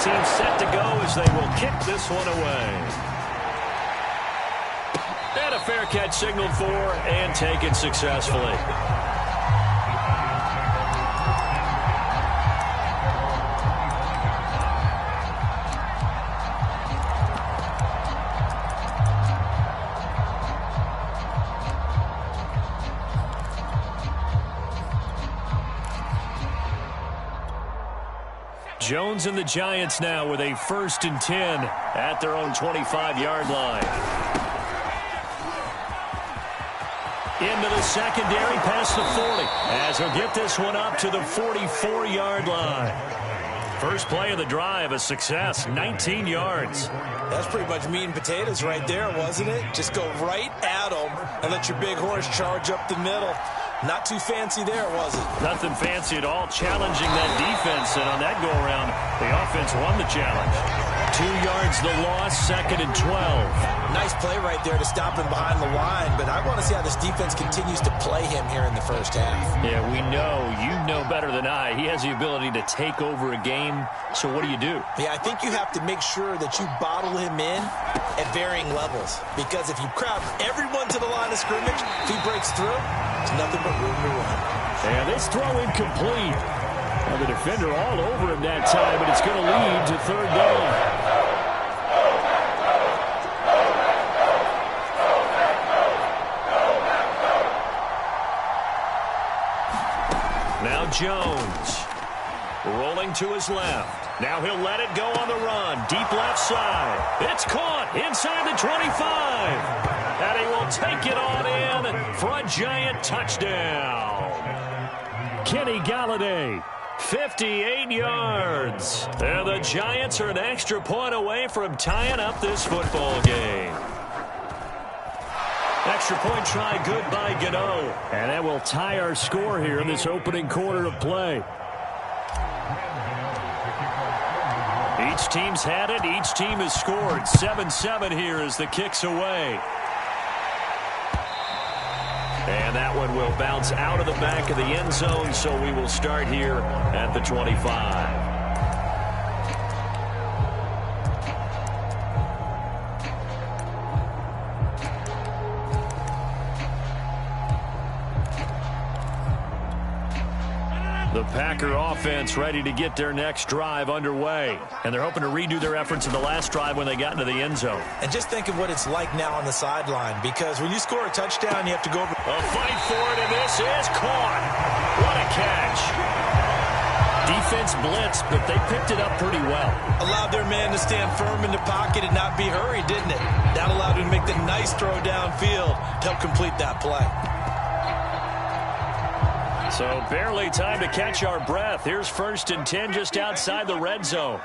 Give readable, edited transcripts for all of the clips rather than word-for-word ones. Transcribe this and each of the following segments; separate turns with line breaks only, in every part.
team set to go as they will kick this one away. And a fair catch signaled for and taken successfully. Jones and the Giants now with a 1st and 10 at their own 25-yard line. Into the secondary, past the 40, as he'll get this one up to the 44-yard line. First play of the drive, a success, 19 yards.
That's pretty much meat and potatoes right there, wasn't it? Just go right at them and let your big horse charge up the middle. Not too fancy there, was it?
Nothing fancy at all, challenging that defense, and on that go-around, the offense won the challenge. 2 yards the loss, 2nd and 12.
Nice play right there to stop him behind the line, but I want to see how this defense continues to play him here in the first half.
Yeah, we know, you know better than I, he has the ability to take over a game, so what do?
Yeah, I think you have to make sure that you bottle him in at varying levels, because if you crowd everyone to the line of scrimmage, if he breaks through, there's nothing but room to run.
And this throw incomplete. Well, the defender all over him that time, but it's going to lead to 3rd down. Now Jones rolling to his left. Now he'll let it go on the run. Deep left side. It's caught inside the 25. And he will take it on in for a Giant touchdown. Kenny Galladay, 58 yards. And the Giants are an extra point away from tying up this football game. Extra point try good by Gano. And that will tie our score here in this opening quarter of play. Each team's had it. Each team has scored. 7-7 here as the kick's away. And that one will bounce out of the back of the end zone, so we will start here at the 25. The Packer offense ready to get their next drive underway. And they're hoping to redo their efforts in the last drive when they got into the end zone.
And just think of what it's like now on the sideline, because when you score a touchdown, you have to go over.
A fight for it, and this is caught. What a catch. Defense blitzed, but they picked it up pretty well.
Allowed their man to stand firm in the pocket and not be hurried, didn't it? That allowed him to make the nice throw downfield to help complete that play.
So barely time to catch our breath. Here's 1st and 10 just outside the red zone.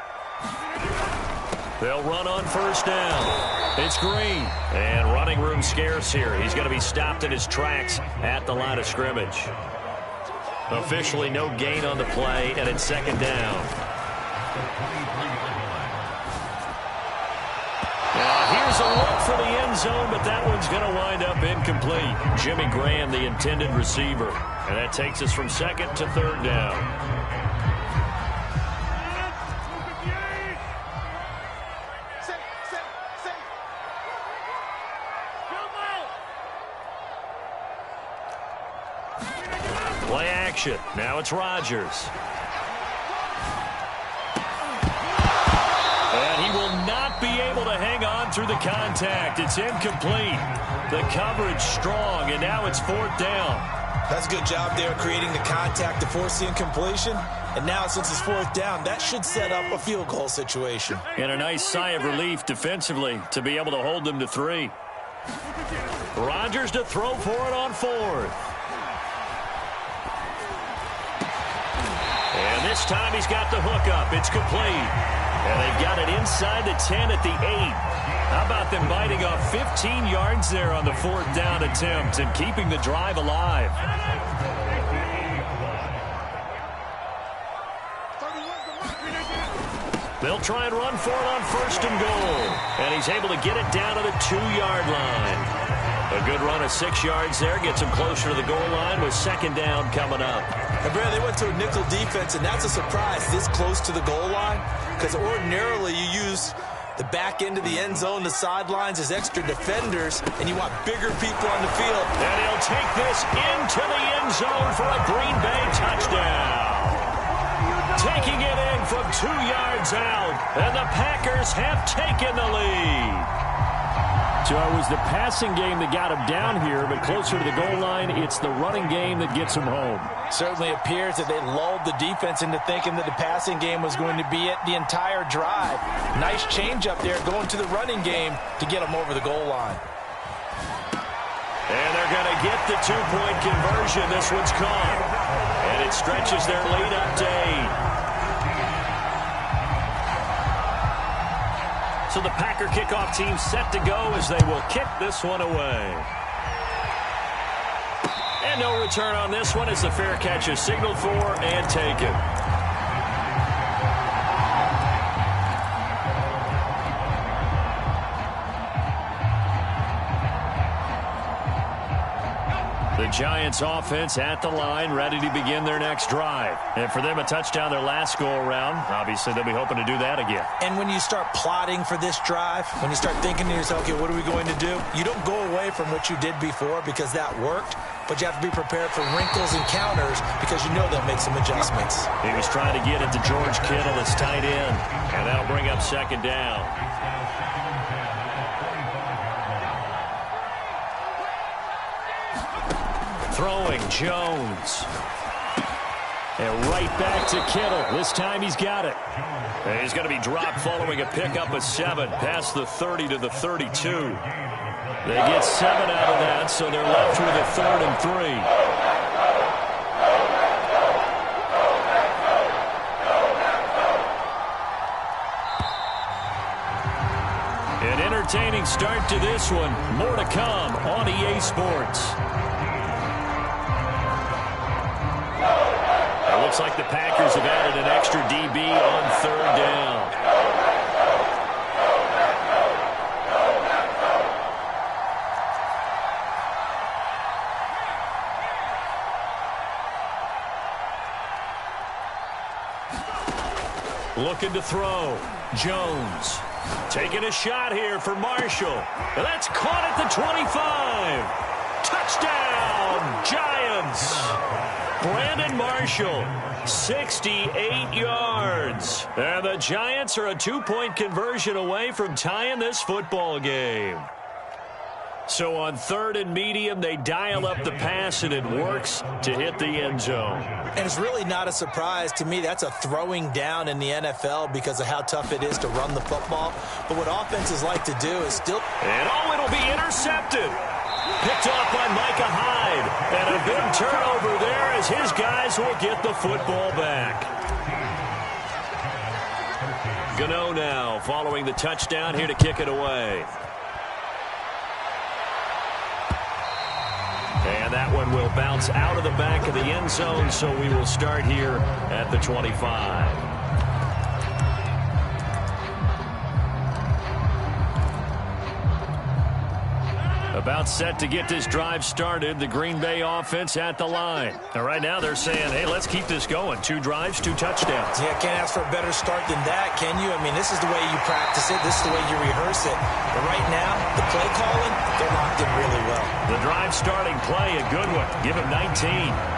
They'll run on 1st down. It's Green. And running room scarce here. He's going to be stopped in his tracks at the line of scrimmage. Officially no gain on the play, and it's 2nd down. Here's a look for the end zone, but that one's going to wind up incomplete. Jimmy Graham, the intended receiver. And that takes us from 2nd to 3rd down. Play action. Now it's Rodgers. And he will not be able to hang on through the contact. It's incomplete. The coverage strong, and now it's 4th down.
That's a good job there creating the contact to force the incompletion. And now since it's 4th down, that should set up a field goal situation.
And a nice sigh of relief defensively to be able to hold them to 3. Rodgers to throw for it on 4th. And this time he's got the hook up. It's complete. And they've got it inside the 10 at the 8. How about them biting off 15 yards there on the 4th down attempt and keeping the drive alive? They'll try and run for it on 1st and goal. And he's able to get it down to the 2-yard line. A good run of 6 yards there. Gets him closer to the goal line with second down coming up.
And, Brad, they went to a nickel defense, and that's a surprise this close to the goal line, because ordinarily you use the back end of the end zone, the sidelines as extra defenders, and you want bigger people on the field.
And he'll take this into the end zone for a Green Bay touchdown. Taking it in from 2 yards out, and the Packers have taken the lead.
So it was the passing game that got him down here, but closer to the goal line, it's the running game that gets him home.
Certainly appears that they lulled the defense into thinking that the passing game was going to be it the entire drive. Nice change up there going to the running game to get them over the goal line.
And they're going to get the 2-point conversion. This one's caught. And it stretches their lead up to 8. So the Packer kickoff team set to go as they will kick this one away. And no return on this one as the fair catch is signaled for and taken. The Giants offense at the line, ready to begin their next drive. And for them, a touchdown their last go-around. Obviously, they'll be hoping to do that again.
And when you start plotting for this drive, when you start thinking to yourself, okay, what are we going to do? You don't go away from what you did before because that worked, but you have to be prepared for wrinkles and counters because you know they'll make some adjustments.
He was trying to get it to George Kittle, his tight end, and that'll bring up second down. Throwing, Jones. And right back to Kittle. This time he's got it. And he's going to be dropped following a pickup of 7 past the 30 to the 32. They get 7 out of that, so they're left with a 3rd and 3. An entertaining start to this one. More to come on EA Sports. It looks like the Packers have added an extra DB on 3rd down. Looking to throw. Jones. Taking a shot here for Marshall. That's caught at the 25. Touchdown, Giants. Brandon Marshall, 68 yards. And the Giants are a 2-point conversion away from tying this football game. So on 3rd and medium, they dial up the pass, and it works to hit the end zone.
And it's really not a surprise to me. That's a throwing down in the NFL because of how tough it is to run the football. But what offenses like to do is still...
And it'll be intercepted. Picked off by Micah Hyde. And a big turnover there as his guys will get the football back. Gano now following the touchdown here to kick it away. And that one will bounce out of the back of the end zone, so we will start here at the 25. About set to get this drive started. The Green Bay offense at the line. And right now they're saying, hey, let's keep this going. 2 drives, 2 touchdowns.
Yeah, can't ask for a better start than that, can you? I mean, this is the way you practice it. This is the way you rehearse it. But right now, the play calling, they're locked in really well.
The drive starting play, a good one. Give him 19.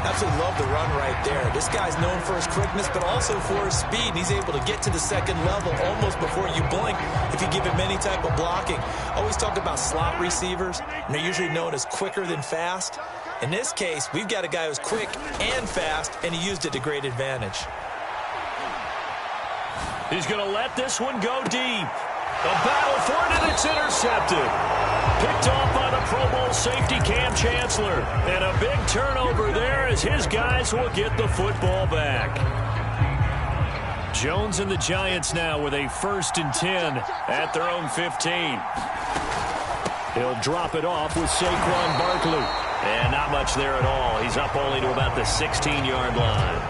Absolutely love the run right there. This guy's known for his quickness, but also for his speed. He's able to get to the second level almost before you blink if you give him any type of blocking. Always talk about slot receivers, and they're usually known as quicker than fast. In this case, we've got a guy who's quick and fast, and he used it to great advantage.
He's going to let this one go deep. A battle for it, and it's intercepted. Picked off by the Pro Bowl safety Cam Chancellor. And a big turnover there as his guys will get the football back. Jones and the Giants now with a 1st and 10 at their own 15. He'll drop it off with Saquon Barkley. And not much there at all. He's up only to about the 16-yard line.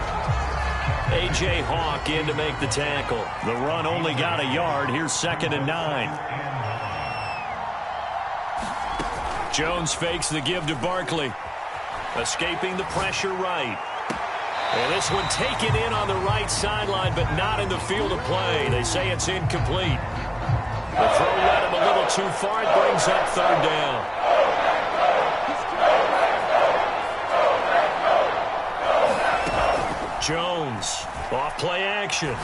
A.J. Hawk in to make the tackle. The run only got a yard. Here's 2nd and 9. Jones fakes the give to Barkley. Escaping the pressure right. And this one taken in on the right sideline, but not in the field of play. They say it's incomplete. The throw led him a little too far. It brings up third down. Jones, off play action.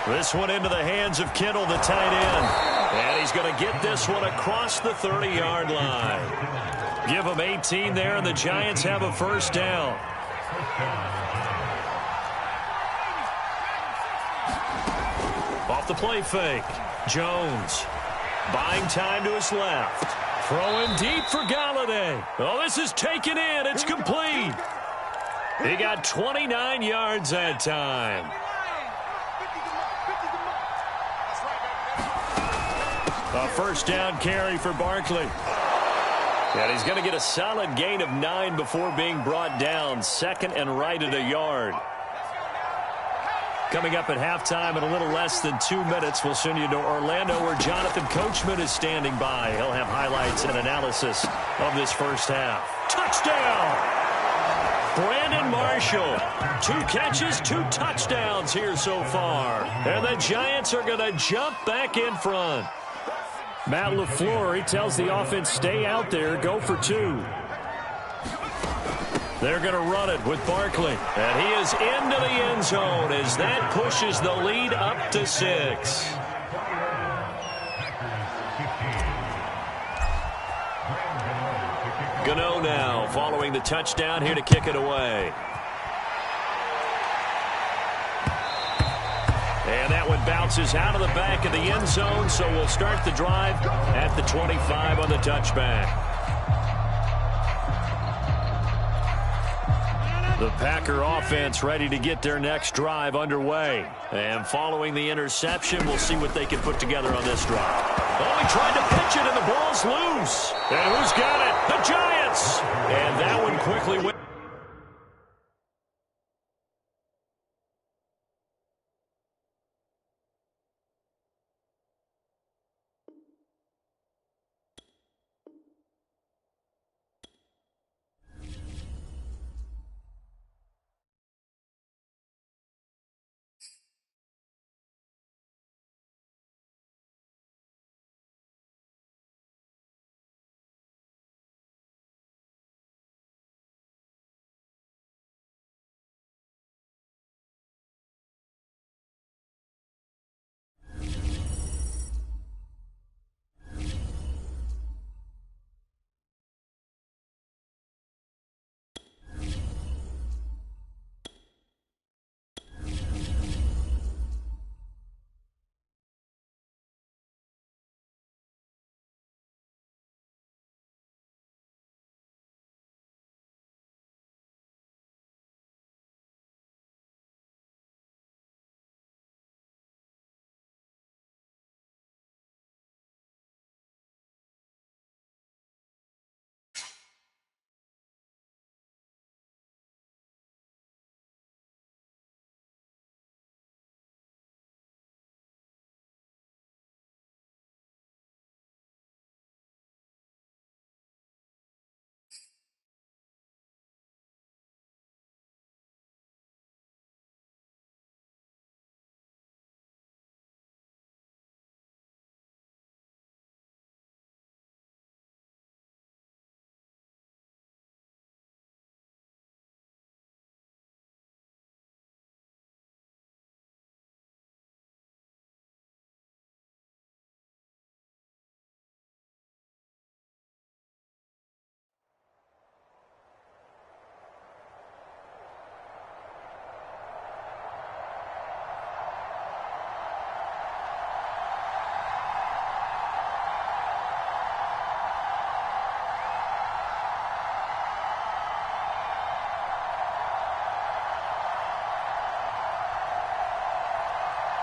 This one into the hands of Kittle, the tight end. And he's going to get this one across the 30-yard line. Give him 18 there, and the Giants have a first down. Off the play fake. Jones buying time to his left. Throwing deep for Galladay. Oh, this is taken in. It's complete. He got 29 yards that time. A first down carry for Barkley. And he's going to get a solid gain of 9 before being brought down. Second and right at a yard. Coming up at halftime in a little less than 2 minutes, we'll send you to Orlando where Jonathan Coachman is standing by. He'll have highlights and analysis of this first half. Touchdown! Brandon Marshall. 2 catches, 2 touchdowns here so far. And the Giants are going to jump back in front. Matt LaFleur, he tells the offense, stay out there, go for 2. They're going to run it with Barkley. And he is into the end zone as that pushes the lead up to 6. Gano now following the touchdown here to kick it away. And that one bounces out of the back of the end zone, so we'll start the drive at the 25 on the touchback. The Packer offense ready to get their next drive underway. And following the interception, we'll see what they can put together on this drive. Oh, he tried to pitch it, and the ball's loose. And who's got it? The Giants! And that one quickly went.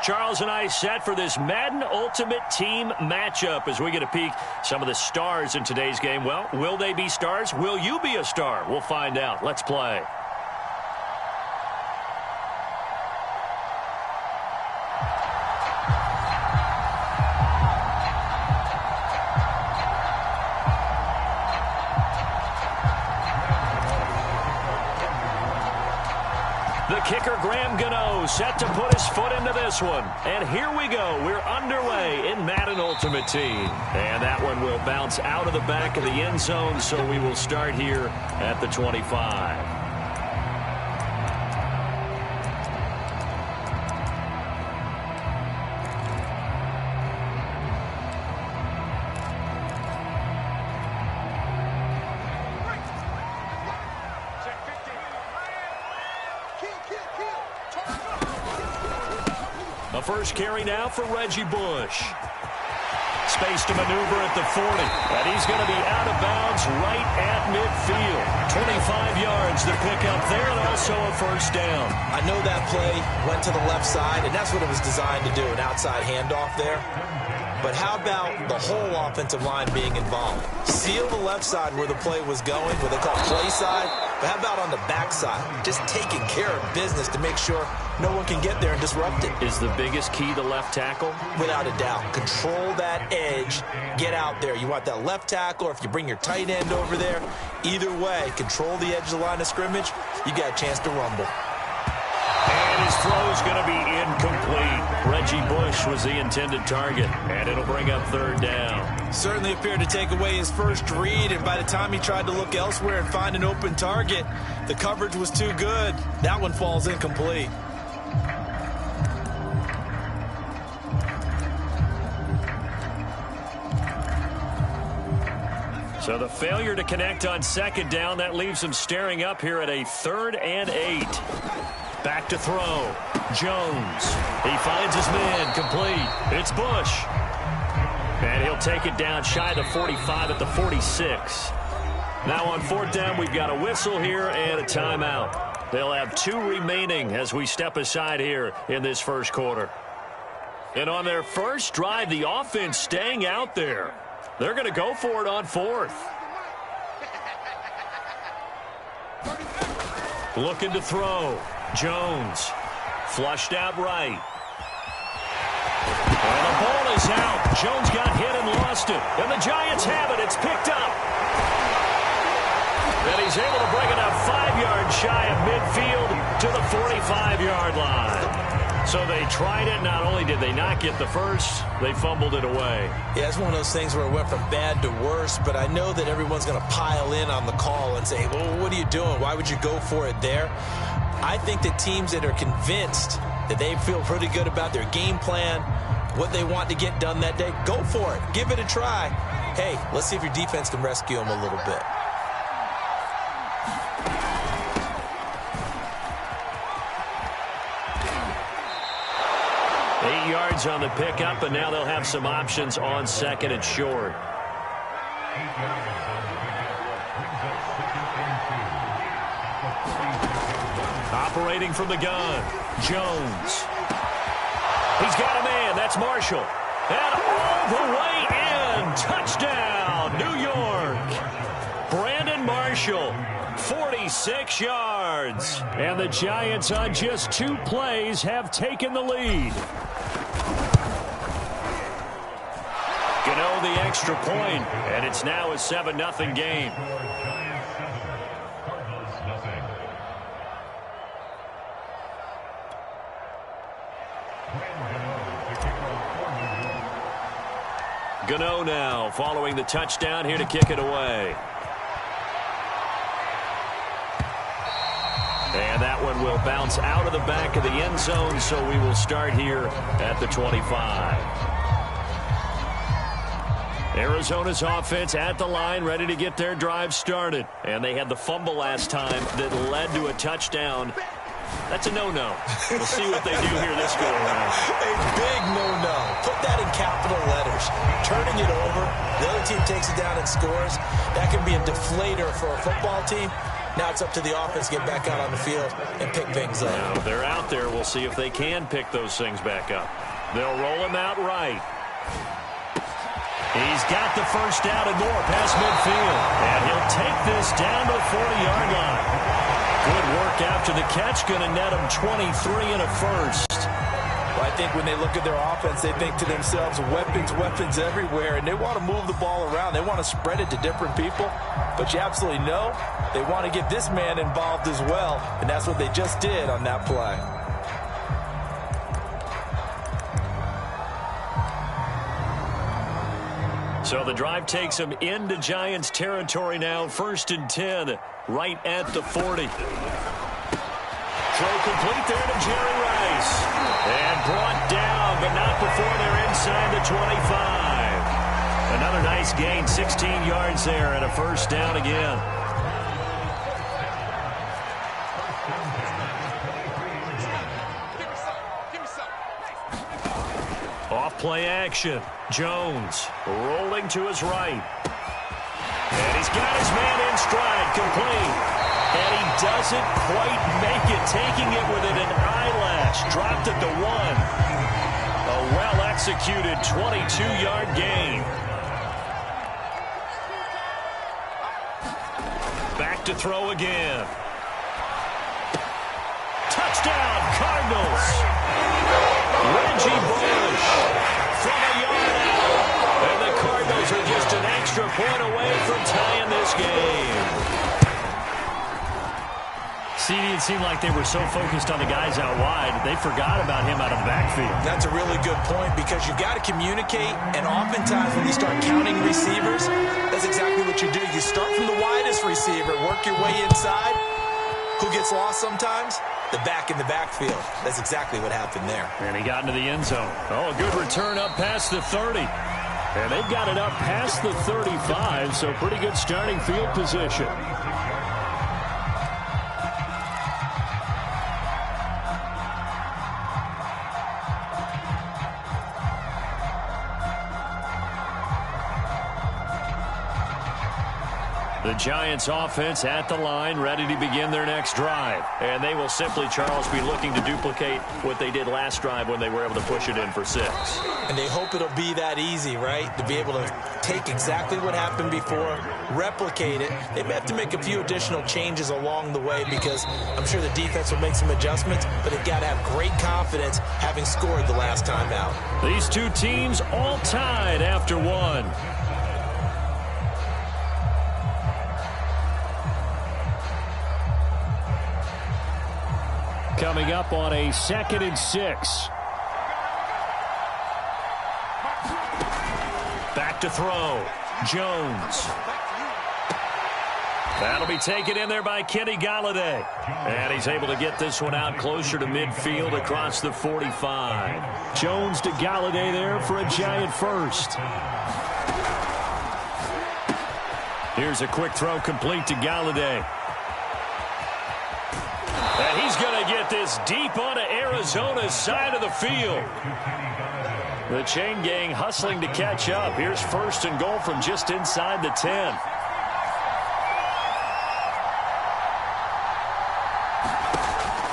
Charles and I set for this Madden Ultimate Team matchup as we get a peek some of the stars in today's game. Well, will they be stars? Will you be a star? We'll find out. Let's play. kicker Graham Gano set to put his foot into this one. And here we go. We're underway in Madden Ultimate Team. And that one will bounce out of the back of the end zone, so we will start here at the 25. A first carry now for Reggie Bush. Space to maneuver at the 40. And he's going to be out of bounds right at midfield. 25 yards to pick up there, and also a first down.
I know that play went to the left side, and that's what it was designed to do, an outside handoff there. But how about the whole offensive line being involved? Seal the left side where the play was going, what they call play side. But how about on the back side? Just taking care of business to make sure no one can get there and disrupt it.
Is the biggest key the left tackle?
Without a doubt. Control that edge. Get out there. You want that left tackle, or if you bring your tight end over there, either way, control the edge of the line of scrimmage, you got a chance to rumble.
And his throw is going to be incomplete. Reggie Bush was the intended target, and it'll bring up third down.
Certainly appeared to take away his first read, and by the time he tried to look elsewhere and find an open target, the coverage was too good. That one falls incomplete.
So the failure to connect on second down, that leaves him staring up here at a 3rd and 8. Back to throw. Jones. He finds his man. Complete. It's Bush. And he'll take it down shy of the 45 at the 46. Now on 4th down, we've got a whistle here and a timeout. They'll have 2 remaining as we step aside here in this first quarter. And on their first drive, the offense staying out there. They're going to go for it on 4th. Looking to throw. Jones. Flushed out right. And the ball is out. Jones got hit and lost it. And the Giants have it. It's picked up. And he's able to bring it up 5 yards shy of midfield to the 45-yard line. So they tried it. Not only did they not get the first, they fumbled it away.
Yeah, it's one of those things where it went from bad to worse, but I know that everyone's going to pile in on the call and say, well, what are you doing? Why would you go for it there? I think that teams that are convinced that they feel pretty good about their game plan, what they want to get done that day, go for it. Give it a try. Hey, let's see if your defense can rescue them a little bit.
Yards on the pickup, and now they'll have some options on 2nd and short. Operating from the gun, Jones. He's got a man. That's Marshall. And all the way in. Touchdown, New York. Brandon Marshall. 46 yards. And the Giants on just 2 plays have taken the lead. Gano the extra point, and it's now a 7-0 game. Gano now following the touchdown here to kick it away. And that one will bounce out of the back of the end zone, so we will start here at the 25. Arizona's offense at the line, ready to get their drive started. And they had the fumble last time that led to a touchdown. That's a no-no. We'll see what they do here this go-around.
A big no-no. Put that in capital letters. Turning it over, the other team takes it down and scores. That can be a deflator for a football team. Now it's up to the offense to get back out on the field and pick things up.
Now they're out there. We'll see if they can pick those things back up. They'll roll him out right. He's got the first down and more past midfield. And he'll take this down to the 40-yard line. Good work after the catch. Going to net him 23 and a first.
Well, I think when they look at their offense, they think to themselves, weapons, weapons everywhere, and they want to move the ball around. They want to spread it to different people, but you absolutely know they want to get this man involved as well, and that's what they just did on that play.
So the drive takes them into Giants territory now, 1st and 10, right at the 40. Throw complete there to Jerry Rice. And brought down, but not before they're inside the 25. Another nice gain, 16 yards there, and a 1st down again. Off play action. Jones rolling to his right. And he's got his man in stride, complete. And he doesn't quite make it, taking it within an eyelash. Dropped at the 1. A well-executed 22-yard gain. Back to throw again. Touchdown, Cardinals. Reggie Bush from a yard out. And the Cardinals are just an extra point away from tying this game.
It seemed like they were so focused on the guys out wide, they forgot about him out of the backfield.
That's a really good point because you've got to communicate, and oftentimes when you start counting receivers, that's exactly what you do. You start from the widest receiver, work your way inside. Who gets lost sometimes? The back in the backfield. That's exactly what happened there.
And he got into the end zone. Oh, a good return up past the 30. And they've got it up past the 35, so pretty good starting field position. The Giants offense at the line, ready to begin their next drive. And they will simply, Charles, be looking to duplicate what they did last drive when they were able to push it in for 6.
And they hope it'll be that easy, right? To be able to take exactly what happened before, replicate it. They may have to make a few additional changes along the way because I'm sure the defense will make some adjustments, but they've got to have great confidence having scored the last time out.
These two teams all tied after 1. Coming up on a 2nd and 6. Back to throw. Jones. That'll be taken in there by Kenny Golladay. And he's able to get this one out closer to midfield across the 45. Jones to Golladay there for a Giant 1st. Here's a quick throw complete to Golladay. And he's going to get this deep onto Arizona's side of the field. The chain gang hustling to catch up. Here's 1st and goal from just inside the 10.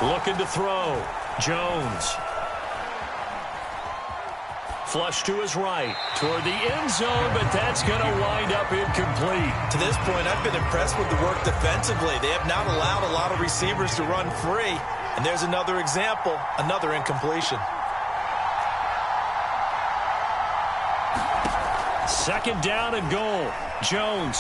Looking to throw. Jones. Flush to his right, toward the end zone, but that's going to wind up incomplete.
To this point, I've been impressed with the work defensively. They have not allowed a lot of receivers to run free. And there's another example, another incompletion.
2nd down and goal. Jones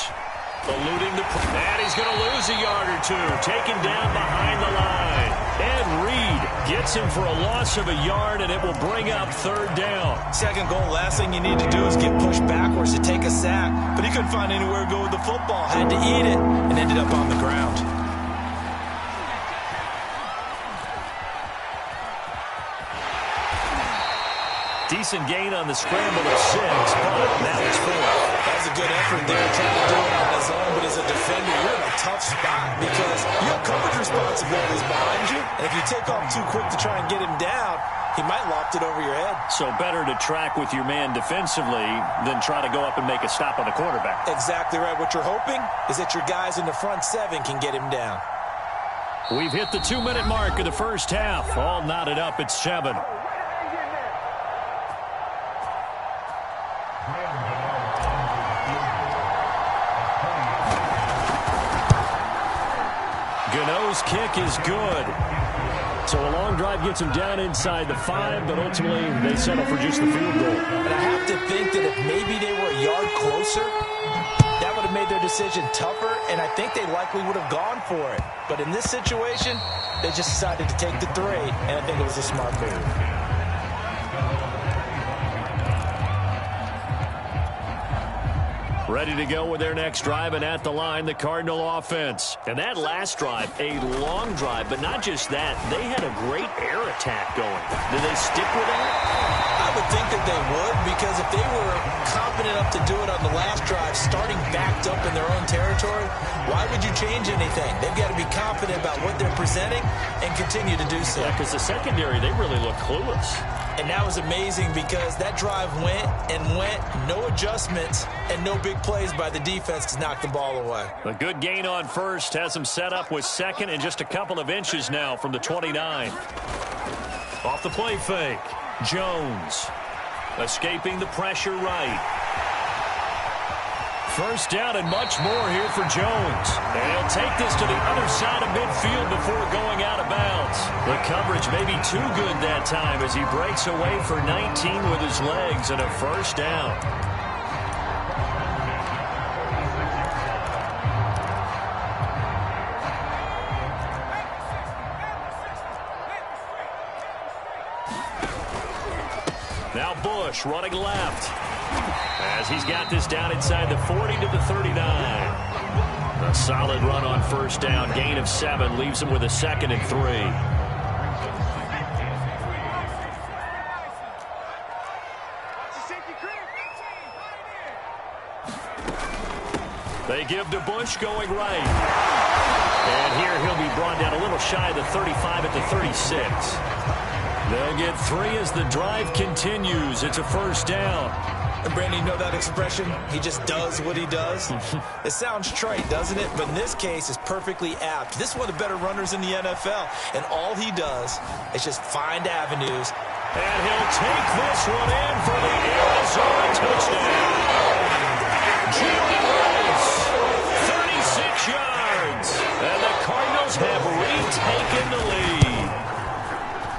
eluding the... And he's going to lose a yard or 2, taken down behind the line. And Reed gets him for a loss of a yard, and it will bring up 3rd down.
2nd goal, last thing you need to do is get pushed backwards to take a sack. But he couldn't find anywhere to go with the football. Had to eat it and ended up on the ground.
Decent gain on the scramble of 6, but now it's 4.
That was a good effort there, trying to do it on his own, but as a defender, you're in a tough spot because you have coverage responsibilities behind you, and if you take off too quick to try and get him down, he might loft it over your head.
So better to track with your man defensively than try to go up and make a stop on the quarterback.
Exactly right. What you're hoping is that your guys in the front 7 can get him down.
We've hit the 2-minute mark of the first half. All knotted up at 7. Gano's kick is good. So a long drive gets them down inside the 5, but ultimately they settle for just the field goal.
And I have to think that if maybe they were a yard closer, that would have made their decision tougher, and I think they likely would have gone for it. But in this situation, they just decided to take the 3, and I think it was a smart move.
Ready to go with their next drive, and at the line, the Cardinal offense. And that last drive, a long drive, but not just that. They had a great air attack going. Did they stick with that?
I would think that they would, because if they were confident enough to do it on the last drive, starting backed up in their own territory, why would you change anything? They've got to be confident about what they're presenting and continue to do so.
Yeah, because the secondary, they really look clueless.
And that was amazing because that drive went and went, no adjustments, and no big plays by the defense to knock the ball away.
A good gain on first has them set up with second and just a couple of inches now from the 29. Off the play fake, Jones escaping the pressure right. First down and much more here for Jones. And he'll take this to the other side of midfield before going out of bounds. The coverage may be too good that time as he breaks away for 19 with his legs and a first down. Now Bush running left as he's got this down inside the 40 to the 39. A solid run on first down. Gain of 7 leaves him with a 2nd and 3. They give to Bush going right. And here he'll be brought down a little shy of the 35 at the 36. They'll get 3 as the drive continues. It's a first down.
And Brandon, you know that expression? He just does what he does. It sounds trite, doesn't it? But in this case, it's perfectly apt. This is one of the better runners in the NFL. And all he does is just find avenues.
And he'll take this one in for the Arizona touchdown. Jalen Rice, 36 yards. And the Cardinals have retaken the lead.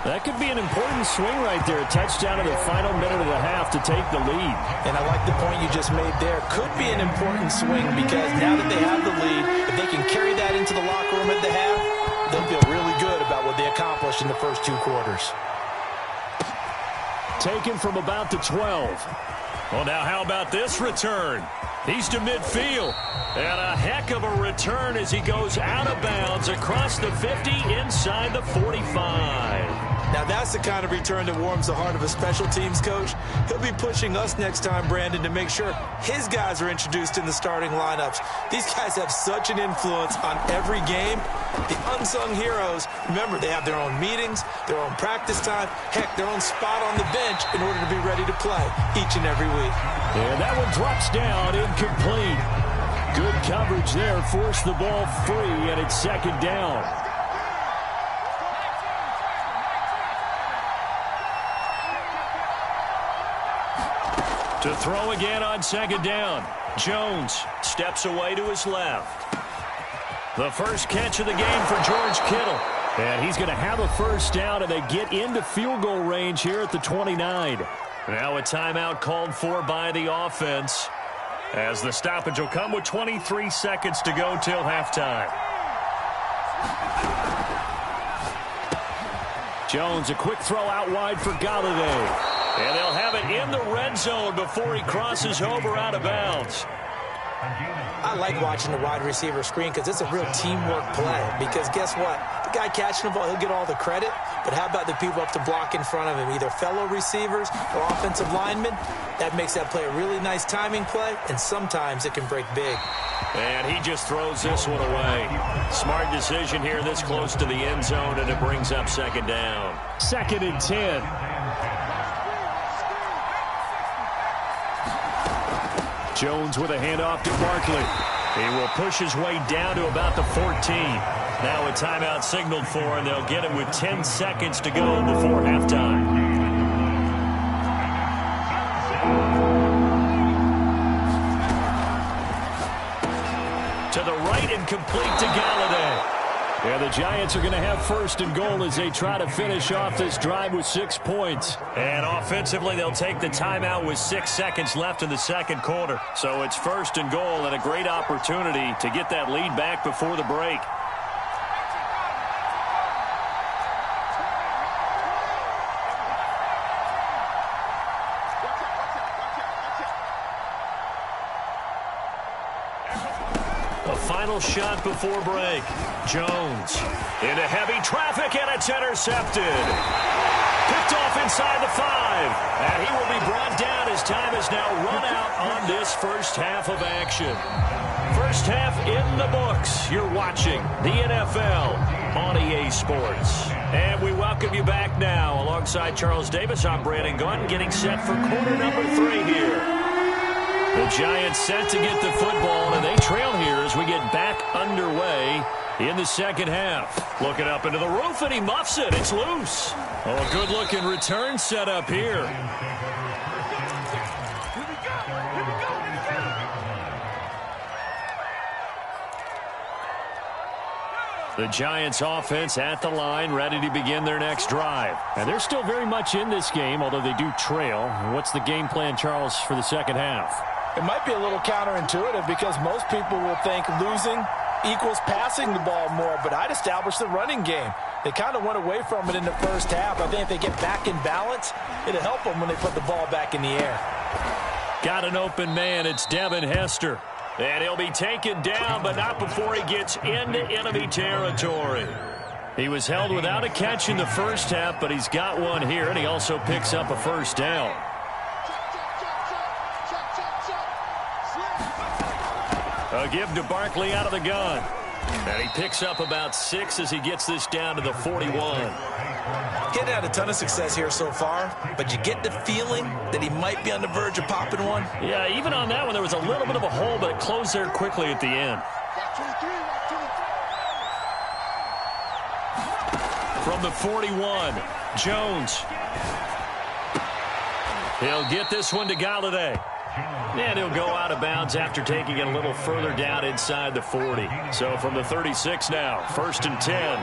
That could be an important swing right there. A touchdown in the final minute of the half to take the lead.
And I like the point you just made there. Could be an important swing because now that they have the lead, if they can carry that into the locker room at the half, they'll feel really good about what they accomplished in the first 2 quarters.
Taken from about the 12. Well, now how about this return? He's to midfield. And a heck of a return as he goes out of bounds across the 50 inside the 45.
Now that's the kind of return that warms the heart of a special teams coach. He'll be pushing us next time, Brandon, to make sure his guys are introduced in the starting lineups. These guys have such an influence on every game. The unsung heroes, remember, they have their own meetings, their own practice time, heck, their own spot on the bench in order to be ready to play each and every week.
And that one drops down, incomplete. Good coverage there, forced the ball free, and it's 2nd down. To throw again on 2nd down. Jones steps away to his left. The first catch of the game for George Kittle. And he's going to have a first down, and they get into field goal range here at the 29. Now a timeout called for by the offense, as the stoppage will come with 23 seconds to go till halftime. Jones, a quick throw out wide for Galladay. And they'll have it in the red zone before he crosses over out of bounds.
I like watching the wide receiver screen because it's a real teamwork play. Because guess what? The guy catching the ball, he'll get all the credit. But how about the people up to block in front of him, either fellow receivers or offensive linemen? That makes that play a really nice timing play, and sometimes it can break big.
And he just throws this one away. Smart decision here this close to the end zone, and it brings up 2nd down. 2nd and 10. Jones with a handoff to Barkley. He will push his way down to about the 14. Now a timeout signaled for, and they'll get it with 10 seconds to go before halftime. To the right and complete to Galladay. Yeah, the Giants are going to have first and goal as they try to finish off this drive with 6 points.
And offensively, they'll take the timeout with 6 seconds left in the second quarter. So it's first and goal and a great opportunity to get that lead back before the break. Final shot before break. Jones into heavy traffic, and it's intercepted. Picked off inside the 5. And he will be brought down as time has now run out on this first half of action. First half in the books. You're watching the NFL on EA Sports. And we welcome you back now. Alongside Charles Davis, I'm Brandon Gunn, getting set for quarter number 3 here. The Giants set to get the football, and they trail here as we get back underway in the second half. Looking up into the roof, and he muffs it. It's loose. Oh, a good-looking return set up here. The Giants offense at the line, ready to begin their next drive. And they're still very much in this game, although they do trail. What's the game plan, Charles, for the second half?
It might be a little counterintuitive because most people will think losing equals passing the ball more, but I'd establish the running game. They kind of went away from it in the first half. I think if they get back in balance, it'll help them when they put the ball back in the air.
Got an open man. It's Devin Hester.
And he'll be taken down, but not before he gets into enemy territory.
He was held without a catch in the first half, but he's got one here, and he also picks up a first down. A give to Barkley out of the gun. And he picks up about 6 as he gets this down to the 41.
Getting had a ton of success here so far, but you get the feeling that he might be on the verge of popping one.
Yeah, even on that one, there was a little bit of a hole, but it closed there quickly at the end. From the 41, Jones. He'll get this one to Galladay. And he'll go out of bounds after taking it a little further down inside the 40. So from the 36 now, 1st and 10.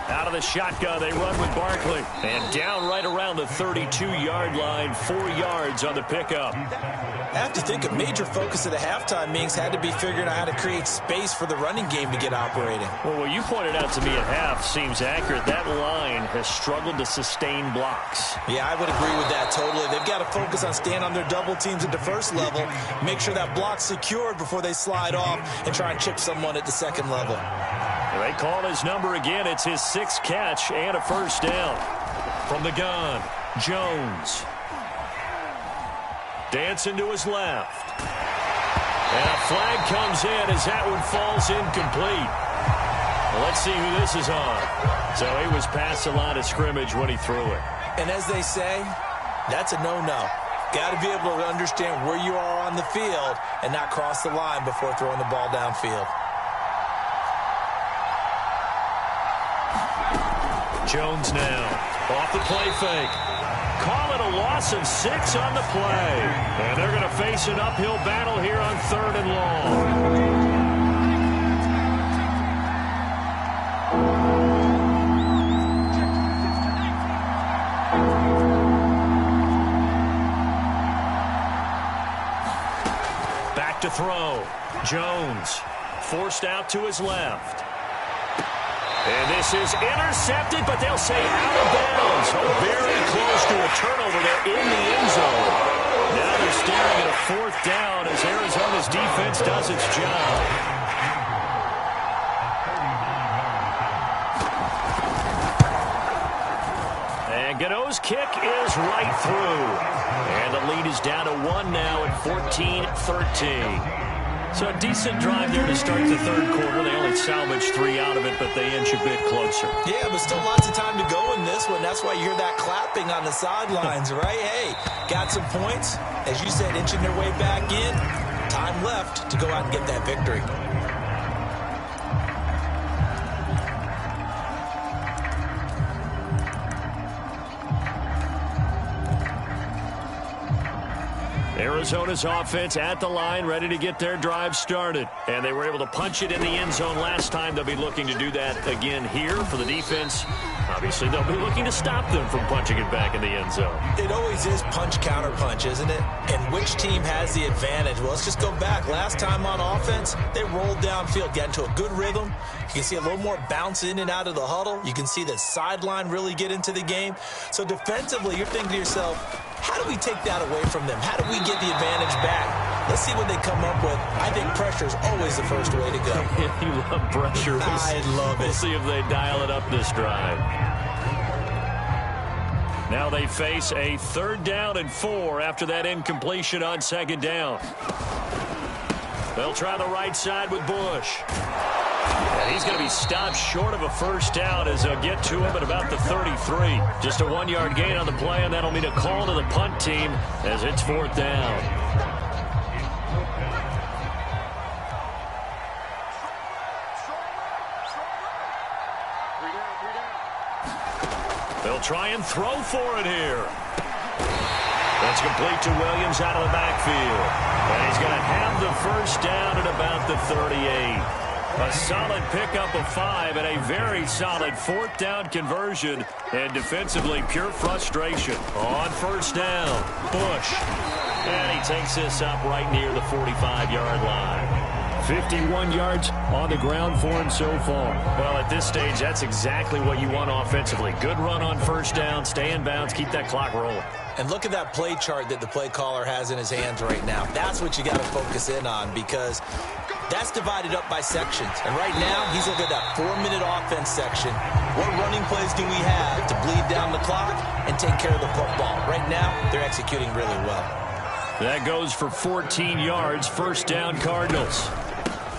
Out of the shotgun, they run with Barkley. And down right around the 32-yard line, 4 yards on the pickup.
I have to think a major focus of the halftime meetings had to be figuring out how to create space for the running game to get operating.
Well, what you pointed out to me at half seems accurate. That line has struggled to sustain blocks.
Yeah, I would agree with that totally. They've got to focus on staying on their double teams at the first level, make sure that block's secured before they slide off and try and chip someone at the second level.
They call his number again. It's his 6th catch and a first down. From the gun, Jones. Dancing to his left. And a flag comes in as that one falls incomplete. Well, let's see who this is on. So he was past the line of scrimmage when he threw it.
And as they say, that's a no-no. Got to be able to understand where you are on the field and not cross the line before throwing the ball downfield.
Jones now off the play fake. Call it a loss of 6 on the play. And they're going to face an uphill battle here on 3rd and long. Back to throw. Jones forced out to his left. And this is intercepted, but they'll say out of bounds. Oh, very close to a turnover there in the end zone. Now they're staring at a 4th down as Arizona's defense does its job. And Gano's kick is right through. And the lead is down to 1 now at 14-13. So a decent drive there to start the 3rd quarter. They only salvaged 3 out of it, but they inch a bit closer.
Yeah, but still lots of time to go in this one. That's why you hear that clapping on the sidelines, right? Hey, got some points. As you said, inching their way back in. Time left to go out and get that victory.
Arizona's offense at the line, ready to get their drive started. And they were able to punch it in the end zone last time. They'll be looking to do that again here for the defense. Obviously, they'll be looking to stop them from punching it back in the end zone.
It always is punch-counter-punch, isn't it? And which team has the advantage? Well, let's just go back. Last time on offense, they rolled downfield, got into a good rhythm. You can see a little more bounce in and out of the huddle. You can see the sideline really get into the game. So defensively, you're thinking to yourself, how do we take that away from them? How do we get the advantage back? Let's see what they come up with. I think pressure is always the first way to go.
You love pressure.
I love it.
We'll see if they dial it up this drive. Now they face a 3rd down and 4 after that incompletion on 2nd down. They'll try the right side with Bush. And he's going to be stopped short of a 1st down as they'll get to him at about the 33. Just a 1-yard gain on the play, and that'll mean a call to the punt team as it's 4th down. They'll try and throw for it here. That's complete to Williams out of the backfield. And he's going to have the 1st down at about the 38. A solid pickup of 5 and a very solid 4th down conversion. And defensively, pure frustration. On 1st down, Bush. And he takes this up right near the 45-yard line. 51 yards on the ground for him so far. Well, at this stage, that's exactly what you want offensively. Good run on 1st down, stay in bounds, keep that clock rolling.
And look at that play chart that the play caller has in his hands right now. That's what you got to focus in on because that's divided up by sections. And right now, he's looking at that 4-minute offense section. What running plays do we have to bleed down the clock and take care of the football? Right now, they're executing really well.
That goes for 14 yards, 1st down Cardinals.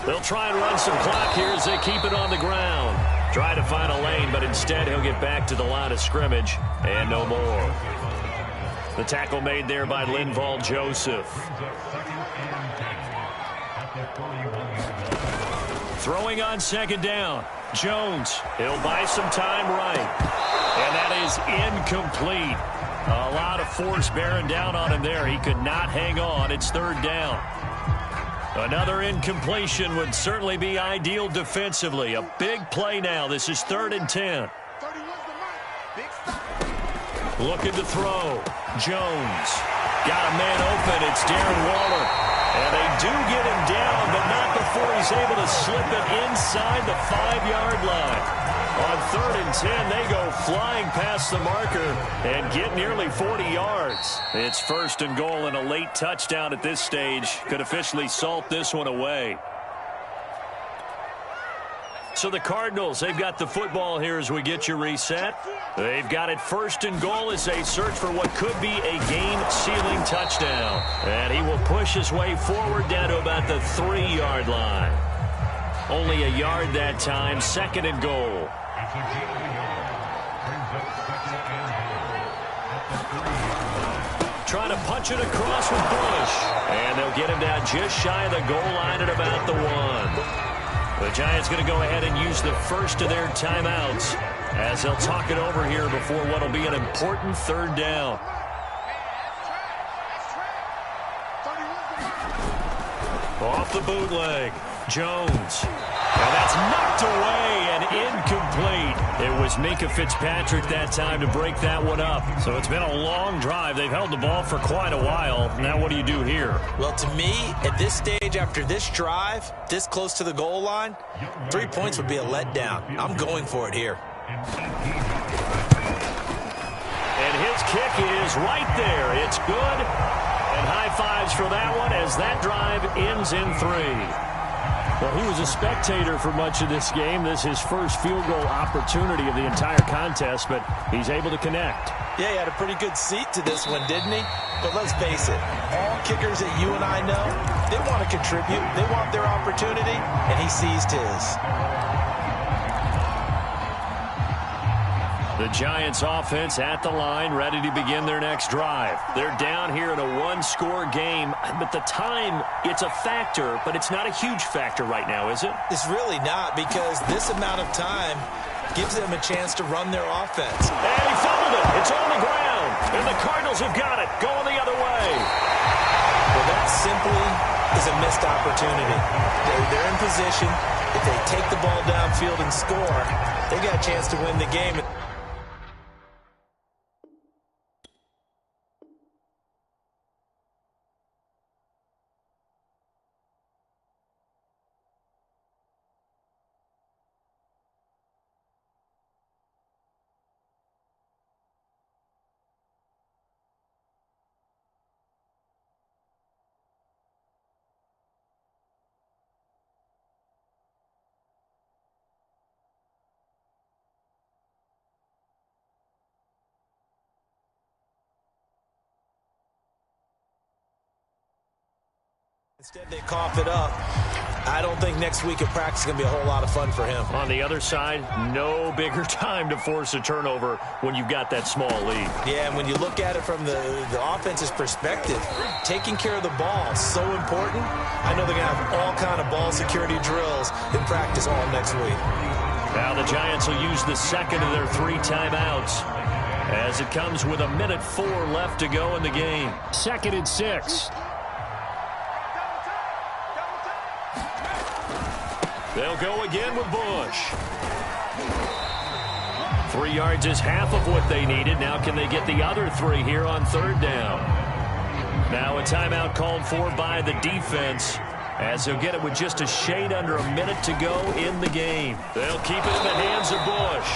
They'll try and run some clock here as they keep it on the ground. Try to find a lane, but instead he'll get back to the line of scrimmage and no more. The tackle made there by Linval Joseph. Throwing on 2nd down. Jones, he'll buy some time right. And that is incomplete. A lot of force bearing down on him there. He could not hang on. It's 3rd down. Another incompletion would certainly be ideal defensively. A big play now. This is 3rd and 10. Looking to throw. Jones. Got a man open. It's Darren Waller. And they do get him down, but not before he's able to slip it inside the 5-yard line. On 3rd and 10, they go flying past the marker and get nearly 40 yards. It's 1st and goal, and a late touchdown at this stage could officially salt this one away. So the Cardinals, they've got the football here as we get you reset. They've got it 1st and goal as they search for what could be a game-sealing touchdown. And he will push his way forward down to about the 3-yard line. Only a yard that time, 2nd and goal. Trying to punch it across with Bush. And they'll get him down just shy of the goal line at about the 1. The Giants going to go ahead and use the first of their timeouts as they'll talk it over here before what will be an important 3rd down. Off the bootleg, Jones. And that's knocked away and incomplete. It was Minkah Fitzpatrick that time to break that one up. So it's been a long drive. They've held the ball for quite a while. Now what do you do here?
Well, to me, at this stage, after this drive, this close to the goal line, 3 points would be a letdown. I'm going for it here.
And his kick is right there. It's good. And high fives for that one as that drive ends in 3.
Well, he was a spectator for much of this game. This is his first field goal opportunity of the entire contest, but he's able to connect.
Yeah, he had a pretty good seat to this one, didn't he? But let's face it, all kickers that you and I know, they want to contribute. They want their opportunity, and he seized his.
The Giants offense at the line, ready to begin their next drive. They're down here in a 1-score game, but the time, it's a factor, but it's not a huge factor right now, is it?
It's really not, because this amount of time gives them a chance to run their offense.
And he fumbled it. It's on the ground. And the Cardinals have got it. Going the other way.
Well, that simply is a missed opportunity. They're in position. If they take the ball downfield and score, they got a chance to win the game. Instead, they cough it up. I don't think next week at practice is going to be a whole lot of fun for him.
On the other side, no bigger time to force a turnover when you've got that small lead.
Yeah, and when you look at it from the offense's perspective, taking care of the ball is so important. I know they're going to have all kind of ball security drills in practice all next week.
Now the Giants will use the second of their 3 timeouts as it comes with 1:04 left to go in the game. 2nd and 6. They'll go again with Bush. 3 yards is half of what they needed. Now can they get the other 3 here on 3rd down? Now a timeout called for by the defense, as they'll get it with just a shade under a minute to go in the game. They'll keep it in the hands of Bush.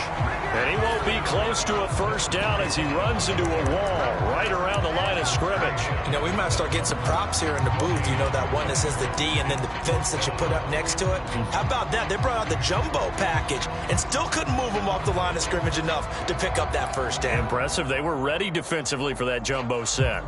And he won't be close to a 1st down as he runs into a wall right around the line of scrimmage.
You know, we might start getting some props here in the booth. You know, that one that says the D and then the fence that you put up next to it. How about that? They brought out the jumbo package and still couldn't move him off the line of scrimmage enough to pick up that 1st down.
Impressive. They were ready defensively for that jumbo set.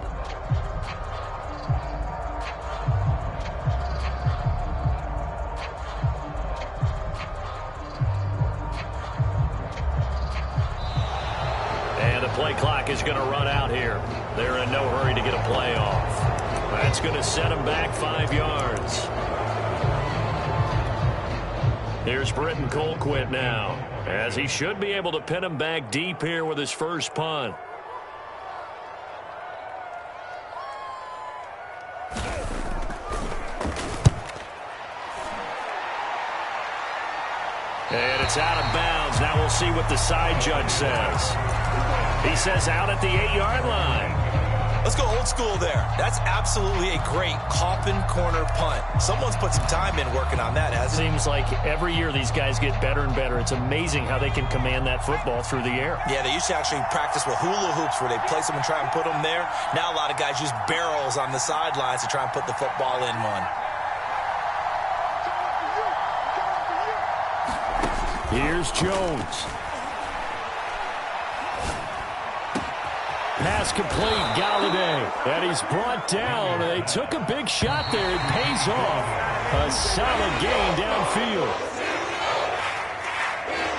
Play clock is going to run out here. They're in no hurry to get a play off. That's going to set them back 5 yards. Here's Britton Colquitt now, as he should be able to pin them back deep here with his first punt. And it's out of bounds. Now we'll see what the side judge says. He says out at the 8-yard line.
Let's go old school there. That's absolutely a great coffin corner punt. Someone's put some time in working on that, hasn't it?
Seems like every year these guys get better and better. It's amazing how they can command that football through the air.
Yeah, they used to actually practice with hula hoops where they place them and try and put them there. Now a lot of guys use barrels on the sidelines to try and put the football in one.
Here's Jones. Pass complete, Galladay. And he's brought down. They took a big shot there. It pays off. A solid gain downfield.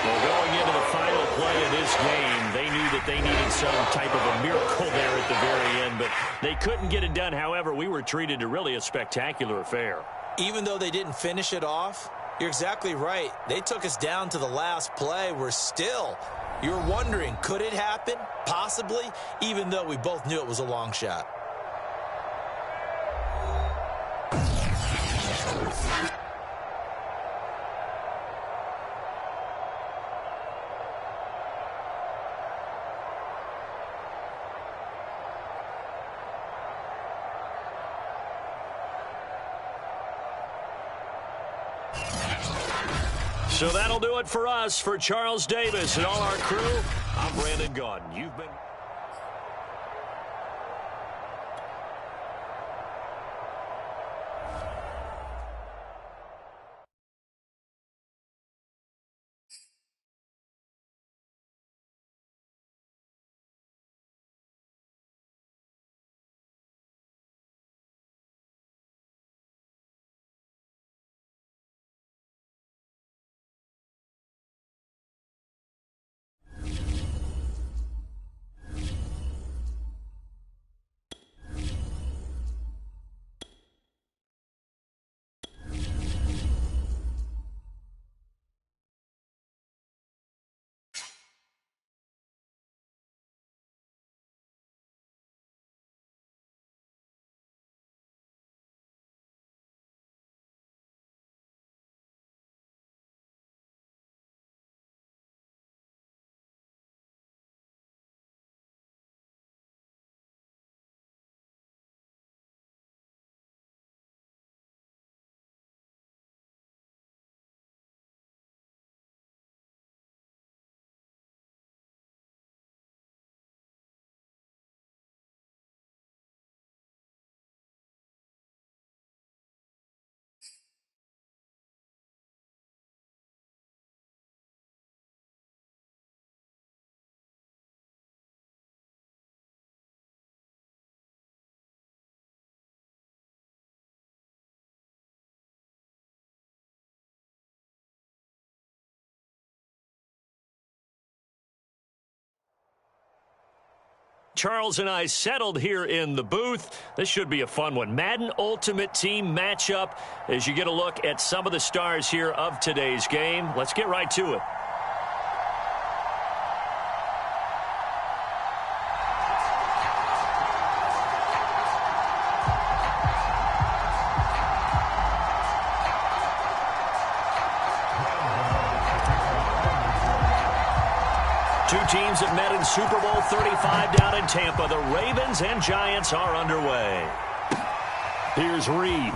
Well, going into the final play of this game, they knew that they needed some type of a miracle there at the very end, but they couldn't get it done. However, we were treated to really a spectacular affair.
Even though they didn't finish it off, you're exactly right. They took us down to the last play. You're wondering, could it happen? Possibly, even though we both knew it was a long shot.
So that'll do it for us. For Charles Davis and all our crew, I'm Brandon Gaudin. You've been... Charles and I settled here in the booth. This should be a fun one. Madden Ultimate Team matchup as you get a look at some of the stars here of today's game. Let's get right to it. Two teams have met in Super Bowl 35 down in Tampa. The Ravens and Giants are underway. Here's Reed.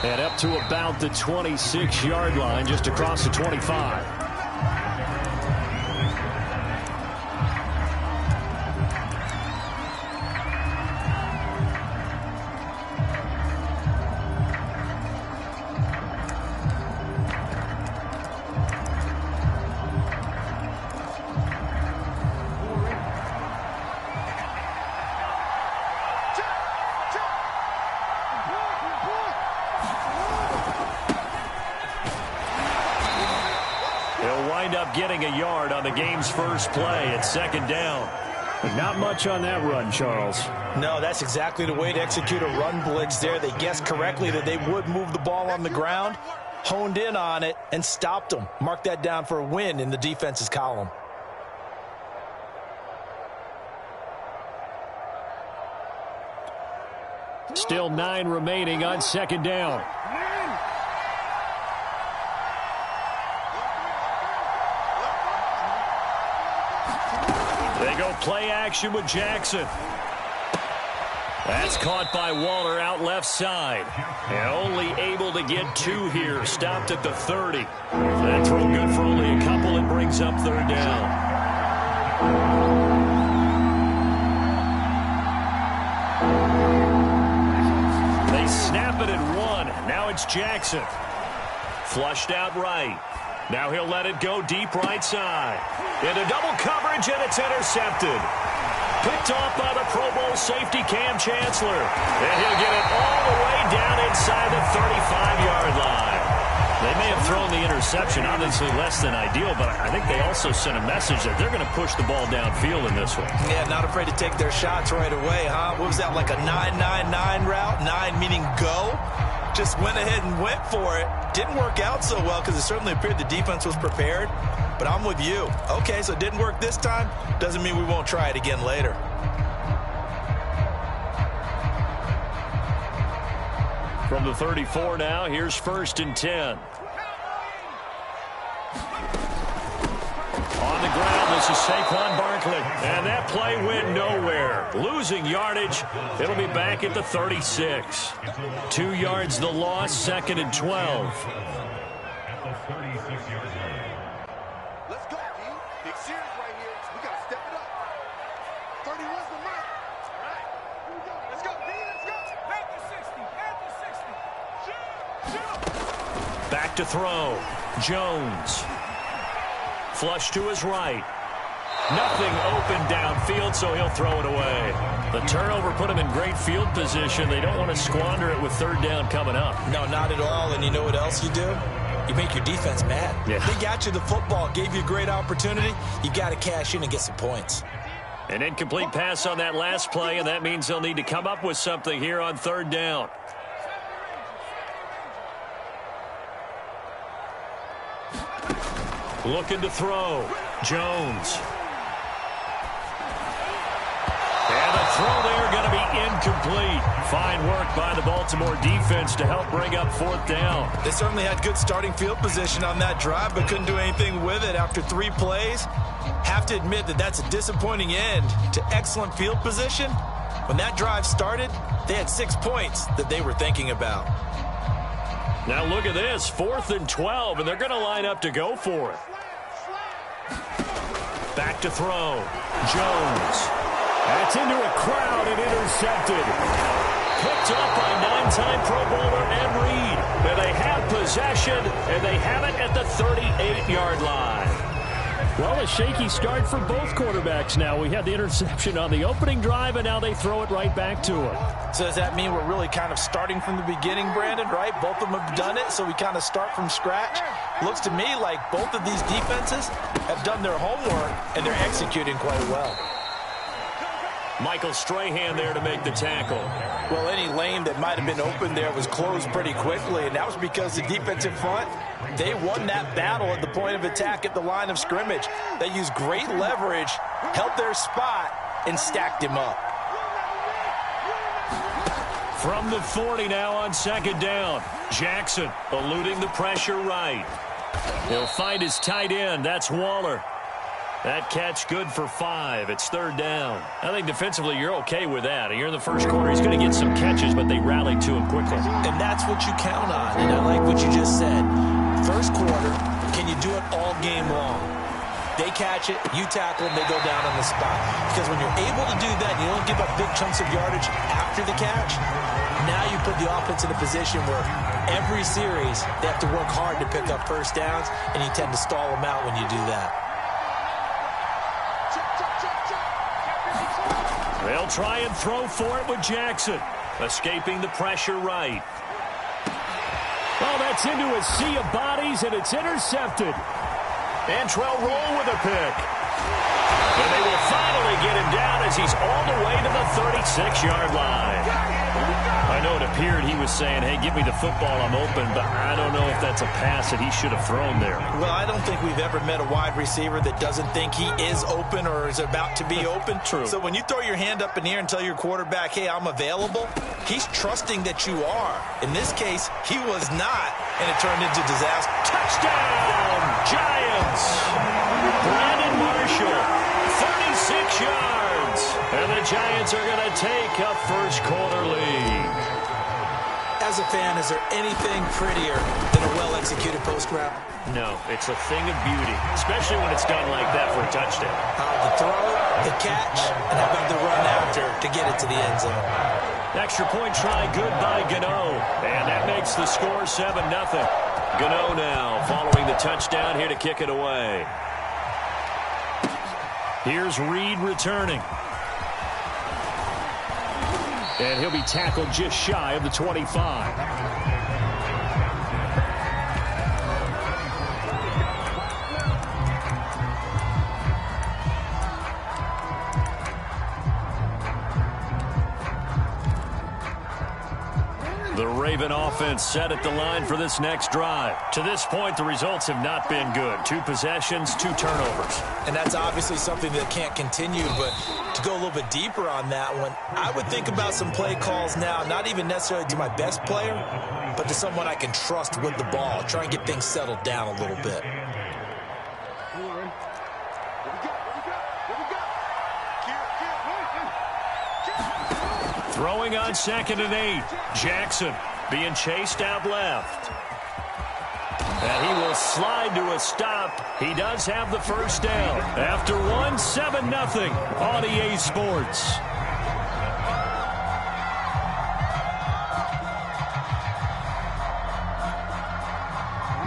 And up to about the 26-yard line, just across the 25. Getting a yard on the game's first play at second down.
Not much on that run, Charles.
No, that's exactly the way to execute a run blitz there. They guessed correctly that they would move the ball on the ground, honed in on it, and stopped them. Mark that down for a win in the defense's column.
Still 9 remaining on second down.
They go play action with Jackson. That's caught by Waller out left side. And only able to get 2 here. Stopped at the 30. That throw good for only a couple. It brings up third down. They snap it at 1. Now it's Jackson. Flushed out right. Now he'll let it go deep right side. Into double coverage, and it's intercepted. Picked off by the Pro Bowl safety Cam Chancellor. And he'll get it all the way down inside the 35-yard line. They may have thrown the interception, obviously less than ideal, but I think they also sent a message that they're going to push the ball downfield in this one.
Yeah, not afraid to take their shots right away, huh? What was that, like a 9-9-9 route? 9 meaning go? Just went ahead and went for it. Didn't work out so well because it certainly appeared the defense was prepared. But I'm with you. Okay, so it didn't work this time. Doesn't mean we won't try it again later.
From the 34 now, here's 1st and 10. On the ground, this is Saquon Barkley. And that play went nowhere. Losing yardage. It'll be back at the 36. 2 yards the loss, 2nd and 12.
At the 36-yard line. Let's go, D. Big series right here. We got to step it up. 31's the mark. All right. Here we go. Let's go, D. Let's go. Back to 60. Back to 60. Shoot.
Back to throw. Jones. Flush to his right. Nothing open downfield, so he'll throw it away. The turnover put him in great field position. They don't want to squander it with 3rd down coming up.
No, not at all. And you know what else you do? You make your defense mad.
Yeah.
They got you the football, gave you a great opportunity. You got to cash in and get some points.
An incomplete pass on that last play, and that means they'll need to come up with something here on 3rd down. Looking to throw. Jones. And the throw there going to be incomplete. Fine work by the Baltimore defense to help bring up 4th down.
They certainly had good starting field position on that drive, but couldn't do anything with it after 3 plays. Have to admit that that's a disappointing end to excellent field position. When that drive started, they had 6 points that they were thinking about.
Now look at this, 4th and 12, and they're going to line up to go for it. Back to throw. Jones.
That's into a crowd and intercepted.
Picked up by 9-time Pro Bowler Ed Reed. And they have possession, and they have it at the 38-yard line.
Well, a shaky start for both quarterbacks now. We had the interception on the opening drive, and now they throw it right back to him.
So does that mean we're really kind of starting from the beginning, Brandon, right? Both of them have done it, so we kind of start from scratch. Looks to me like both of these defenses have done their homework, and they're executing quite well.
Michael Strahan there to make the tackle.
Well, any lane that might have been open there was closed pretty quickly, and that was because the defensive front, they won that battle at the point of attack at the line of scrimmage. They used great leverage, held their spot, and stacked him up.
From the 40 now on second down. Jackson eluding the pressure right. He'll find his tight end. That's Waller. That catch good for 5. It's third down. I think defensively you're okay with that. You're in the first quarter. He's going to get some catches, but they rallied to him quickly.
And that's what you count on. And I like what you just said. First quarter, can you do it all game long? They catch it, you tackle them, they go down on the spot. Because when you're able to do that, you don't give up big chunks of yardage after the catch, now you put the offense in a position where every series they have to work hard to pick up first downs, and you tend to stall them out when you do that.
They'll try and throw for it with Jackson. Escaping the pressure right. Oh, that's into a sea of bodies, and it's intercepted. Antrell Roll with a pick. And they will finally get him down as he's all the way to the 36-yard line. I know it appeared he was saying, hey, give me the football, I'm open, but I don't know if that's a pass that he should have thrown there.
Well, I don't think we've ever met a wide receiver that doesn't think he is open or is about to be open.
True.
So when you throw your hand up in the air and tell your quarterback, hey, I'm available, he's trusting that you are. In this case, he was not, and it turned into disaster.
Touchdown, Giants! Brandon Marshall, 36 yards. And the Giants are going to take a first quarter lead.
As a fan, is there anything prettier than a well-executed post route?
No, it's a thing of beauty, especially when it's done like that for a touchdown.
The throw, the catch, and how about the run after to get it to the end zone?
Extra point try good by Gano. And that makes the score 7-0. Gano now following the touchdown here to kick it away. Here's Reed returning. And he'll be tackled just shy of the 25. The Raven offense set at the line for this next drive. To this point, the results have not been good. 2 possessions, 2 turnovers.
And that's obviously something that can't continue, but to go a little bit deeper on that one, I would think about some play calls now, not even necessarily to my best player, but to someone I can trust with the ball. Try and get things settled down a little bit.
Throwing on 2nd and 8. Jackson being chased out left. And he will slide to a stop. He does have the first down. After 7-0 on EA Sports.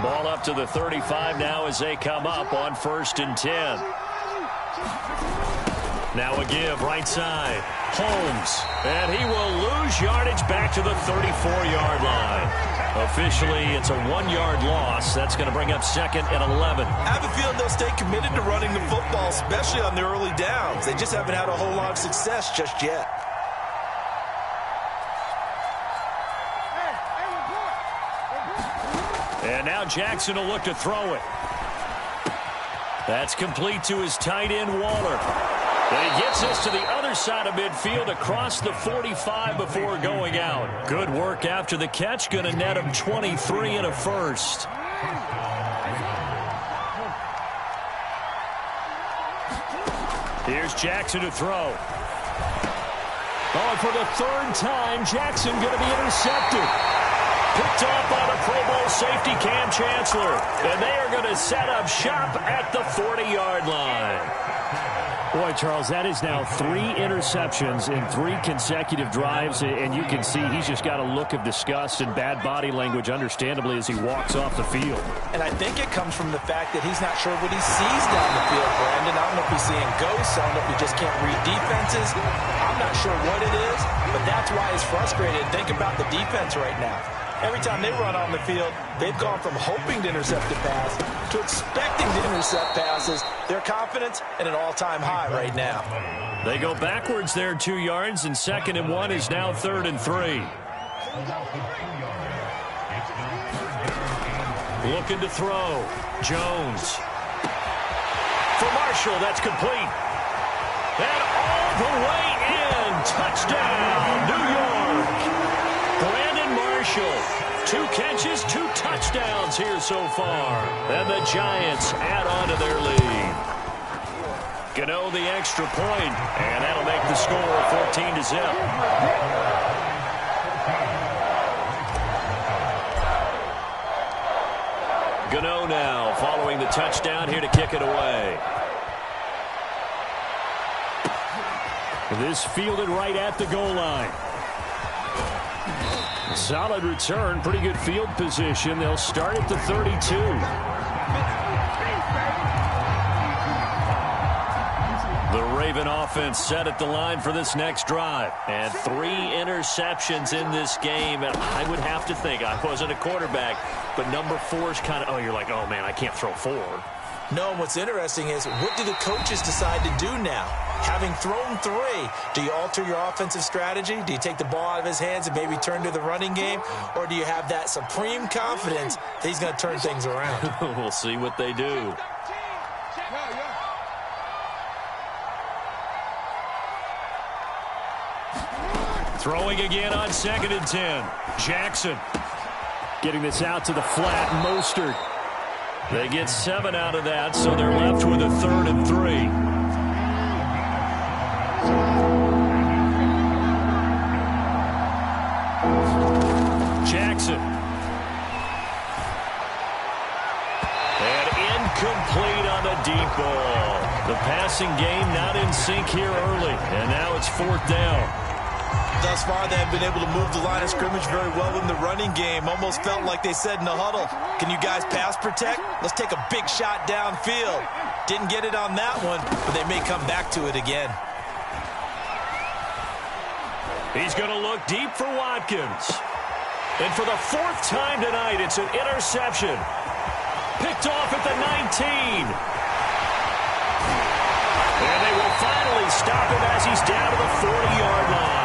Ball up to the 35 now as they come up on 1st and 10. Now a give right side. Holmes. And he will lose yardage back to the 34-yard line. Officially, it's a 1-yard loss. That's going to bring up 2nd and 11.
I have a feeling they'll stay committed to running the football, especially on the early downs. They just haven't had a whole lot of success just yet.
And now Jackson will look to throw it. That's complete to his tight end, Waller. And he gets us to the other side of midfield across the 45 before going out. Good work after the catch. Going to net him 23 and a first. Here's Jackson to throw. Oh, for the 3rd time, Jackson going to be intercepted. Picked off by the Pro Bowl safety Cam Chancellor. And they are going to set up shop at the 40-yard line. Boy, Charles, that is now 3 interceptions in 3 consecutive drives, and you can see he's just got a look of disgust and bad body language, understandably, as he walks off the field.
And I think it comes from the fact that he's not sure what he sees down the field, Brandon. I don't know if he's seeing ghosts. I don't know if he just can't read defenses. I'm not sure what it is, but that's why he's frustrated. Think about the defense right now. Every time they run on the field, they've gone from hoping to intercept a pass to expecting to intercept passes. Their confidence at an all-time high right now.
They go backwards there 2 yards, and 2nd and 1 is now 3rd and 3. Looking to throw. Jones. For Marshall, that's complete. And all the way in. Touchdown, New York. Brandon Marshall. 2 catches, 2 touchdowns here so far. And the Giants add on to their lead. Gano the extra point, and that'll make the score 14-0. Gano now following the touchdown here to kick it away. This fielded right at the goal line. Solid return, pretty good field position. They'll start at the 32. The Raven offense set at the line for this next drive. And 3 interceptions in this game. And I would have to think, I wasn't a quarterback, but number 4 is kind of, oh, you're like, oh, man, I can't throw 4.
No, and what's interesting is, what do the coaches decide to do now? Having thrown 3, do you alter your offensive strategy? Do you take the ball out of his hands and maybe turn to the running game? Or do you have that supreme confidence that he's going to turn things around?
We'll see what they do. Throwing again on 2nd and 10. Jackson getting this out to the flat. Mostert. They get 7 out of that, so they're left with a 3rd and 3. Jackson. And incomplete on the deep ball. The passing game not in sync here early, and now it's 4th down.
Thus far, they have been able to move the line of scrimmage very well in the running game. Almost felt like they said in the huddle, can you guys pass protect? Let's take a big shot downfield. Didn't get it on that one, but they may come back to it again.
He's going to look deep for Watkins. And for the 4th time tonight, it's an interception. Picked off at the 19. And they will finally stop him as he's down to the 40-yard line.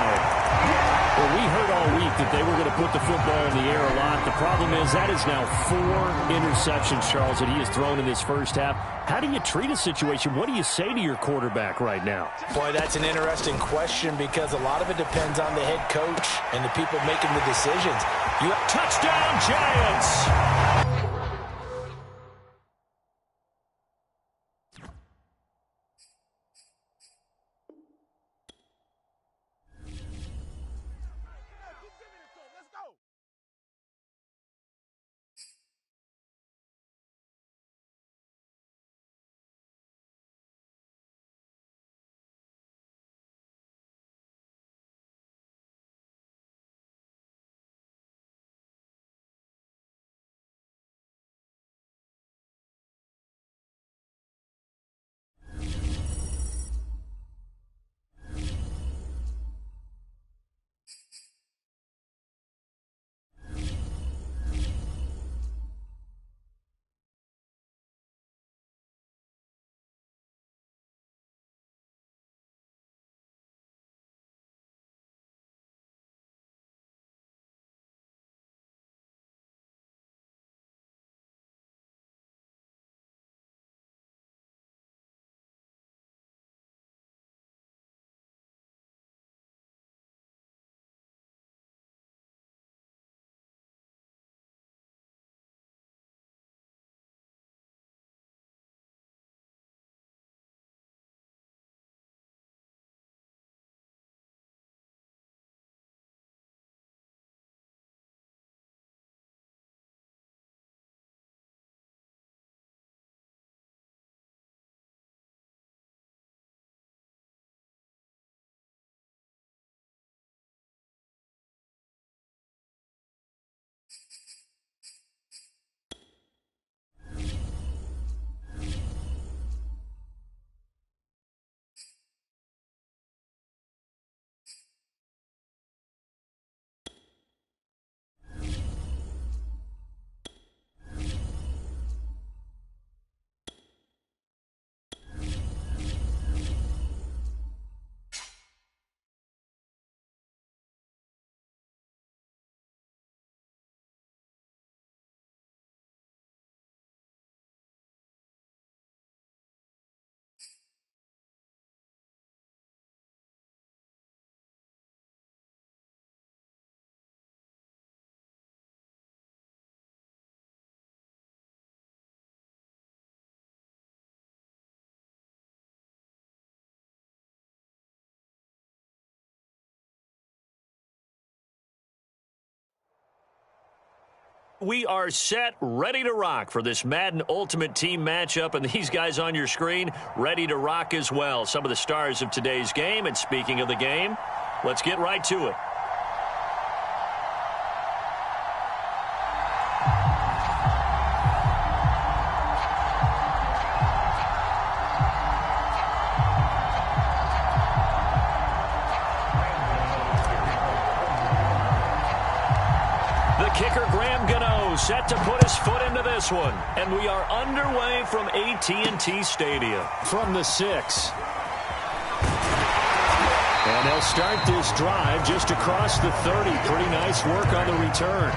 Well, we heard all week that they were going to put the football in the air a lot. The problem is that is now 4 interceptions, Charles, that he has thrown in this first half. How do you treat a situation? What do you say to your quarterback right now?
Boy, that's an interesting question because a lot of it depends on the head coach and the people making the decisions.
Touchdown, Giants!
We are set, ready to rock for this Madden Ultimate Team matchup, and these guys on your screen ready to rock as well. Some of the stars of today's game, and speaking of the game, let's get right to it. Set to put his foot into this one. And we are underway from AT&T Stadium.
From the 6. And they'll start this drive just across the 30. Pretty nice work on the return.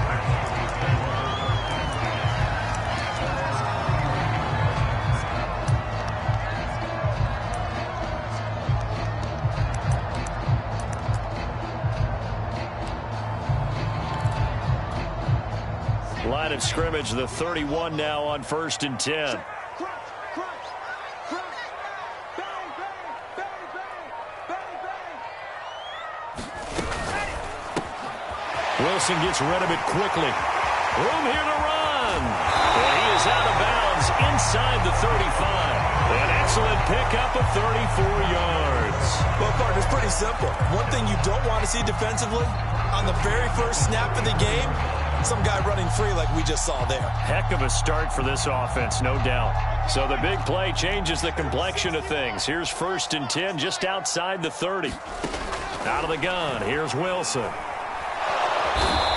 Line of scrimmage, the 31 now on 1st and 10.
Wilson gets rid of it quickly.
Room here to run. And he is out of bounds inside the 35. An excellent pickup of 34 yards.
Well, partner, it's pretty simple. One thing you don't want to see defensively, on the very first snap of the game, some guy running free like we just saw there.
Heck of a start for this offense, no doubt. So the big play changes the complexion of things. Here's 1st and 10 just outside the 30. Out of the gun, here's Wilson.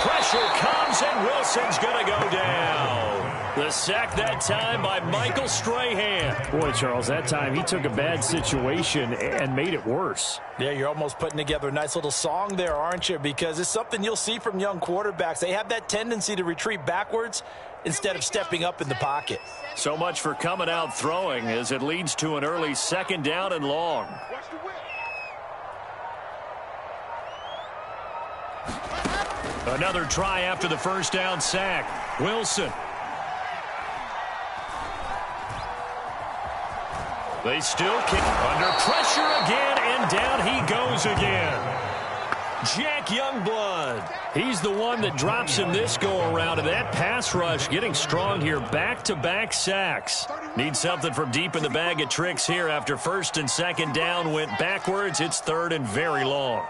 Pressure comes, and Wilson's going to go down. The sack that time by Michael Strahan.
Boy, Charles, that time he took a bad situation and made it worse.
Yeah, you're almost putting together a nice little song there, aren't you? Because it's something you'll see from young quarterbacks. They have that tendency to retreat backwards instead of stepping up in the pocket.
So much for coming out throwing as it leads to an early 2nd down and long. Another try after the 1st down sack. Wilson. They still kick under pressure again, and down he goes again. Jack Youngblood. He's the one that drops him this go-around, and that pass rush getting strong here. Back-to-back sacks. Need something from deep in the bag of tricks here after 1st and 2nd down went backwards. It's 3rd and very long.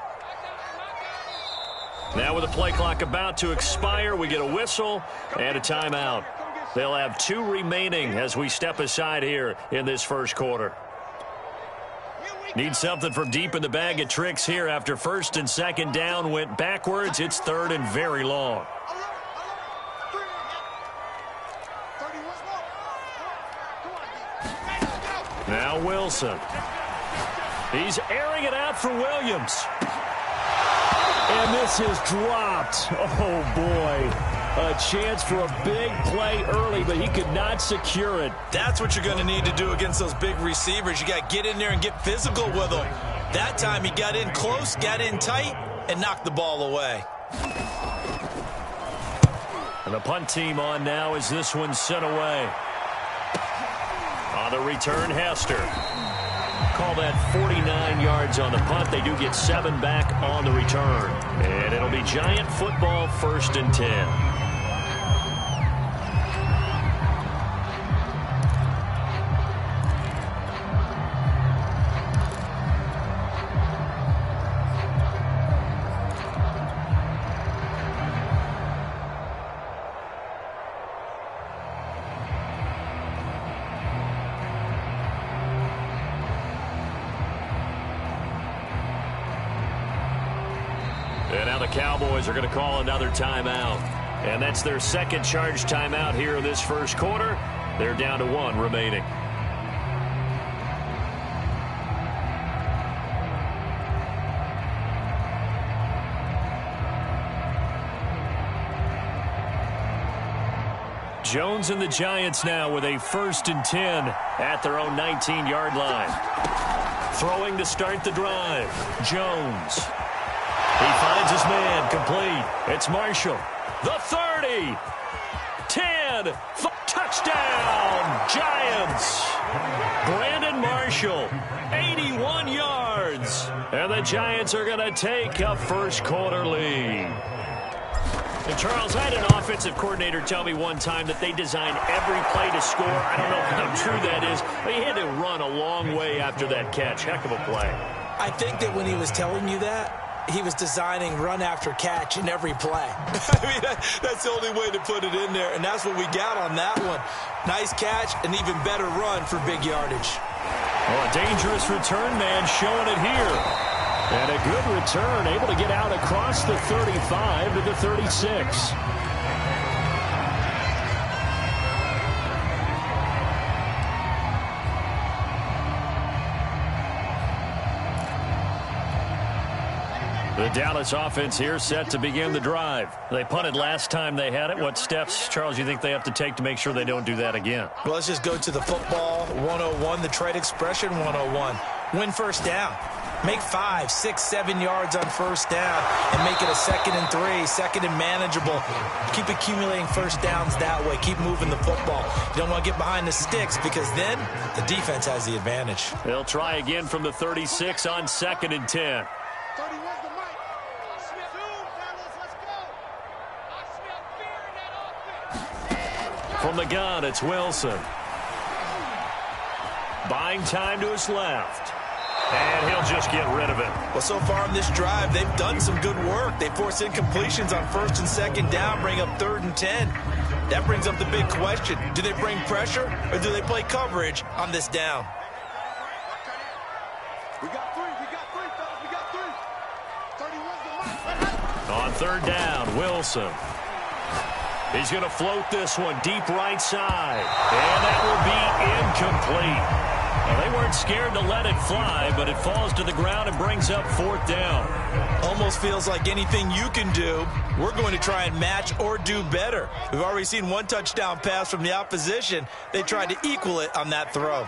Now with the play clock about to expire, we get a whistle and a timeout. They'll have 2 remaining as we step aside here in this 1st quarter. Need something from deep in the bag of tricks here after 1st and 2nd down went backwards. It's 3rd and very long. Now Wilson. He's airing it out for Williams.
And this is dropped. Oh, boy. A chance for a big play early, but he could not secure it.
That's what you're going to need to do against those big receivers. You got to get in there and get physical with them. That time he got in close, got in tight, and knocked the ball away.
And the punt team on now as this one's sent away. On the return, Hester. Call that 49 yards on the punt. They do get 7 back on the return. And it'll be Giant football, 1st and 10. And now the Cowboys are going to call another timeout. And that's their 2nd charge timeout here in this 1st quarter. They're down to 1 remaining. Jones and the Giants now with a 1st and 10 at their own 19-yard line. Throwing to start the drive. Jones. He finds his man complete. It's Marshall. The 30. 10. Touchdown, Giants. Brandon Marshall, 81 yards. And the Giants are going to take a 1st quarter lead. And Charles, I had an offensive coordinator tell me one time that they design every play to score. I don't know how true that is, but he had to run a long way after that catch. Heck of a play.
I think that when he was telling you that, he was designing run after catch in every play. I mean, that's the only way to put it in there, and that's what we got on that one. Nice catch, an even better run for big yardage.
Well, a dangerous return man showing it here. And a good return, able to get out across the 35 to the 36. The Dallas offense here set to begin the drive. They punted last time they had it. What steps, Charles, you think they have to take to make sure they don't do that again?
Well, let's just go to the football 101, the trade expression 101. Win first down. Make 5, 6, 7 yards on first down and make it a 2nd and 3, 2nd and manageable. Keep accumulating first downs that way. Keep moving the football. You don't want to get behind the sticks because then the defense has the advantage.
They'll try again from the 36 on 2nd and 10.
30, where's the mic?
From the gun, it's Wilson. Buying time to his left. And he'll just get rid of it.
Well, so far on this drive, they've done some good work. They force incompletions on 1st and 2nd down, bring up 3rd and 10. That brings up the big question. Do they bring pressure or do they play coverage on this down?
We got 3, fellas, we got 3. 30, where's the mic?
On 3rd down, Wilson. He's going to float this one deep right side. And that will be incomplete. Well, they weren't scared to let it fly, but it falls to the ground and brings up 4th down.
Almost feels like anything you can do, we're going to try and match or do better. We've already seen one touchdown pass from the opposition. They tried to equal it on that throw.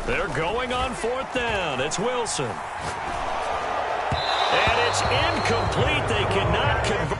They're going on 4th down. It's Wilson. And it's incomplete. They cannot convert.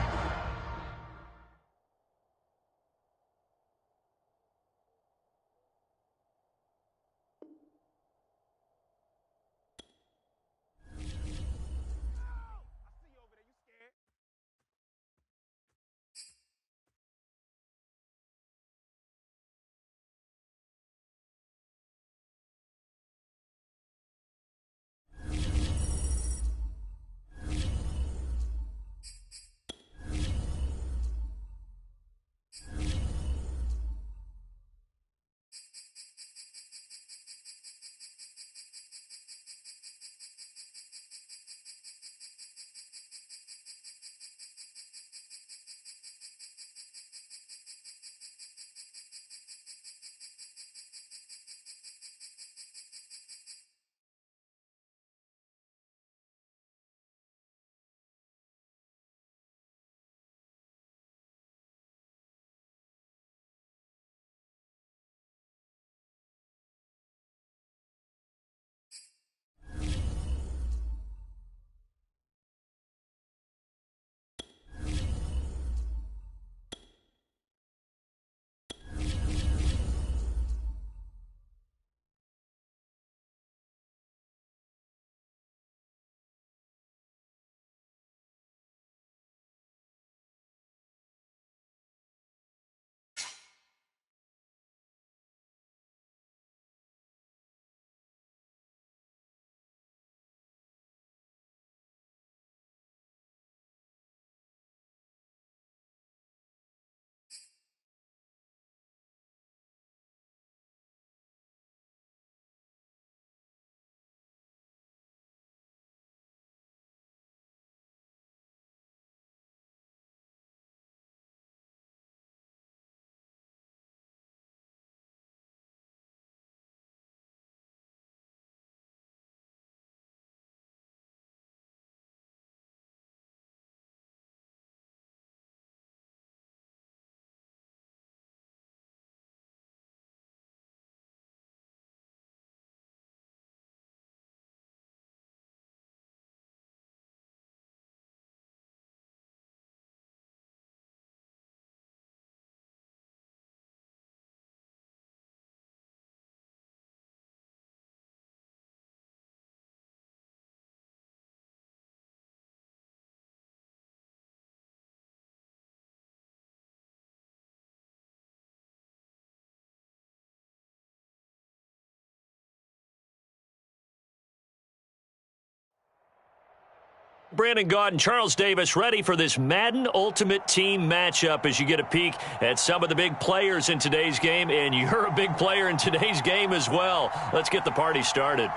Brandon Gaudin, Charles Davis, ready for this Madden Ultimate Team matchup as you get a peek at some of the big players in today's game, and you're a big player in today's game as well. Let's get the party started.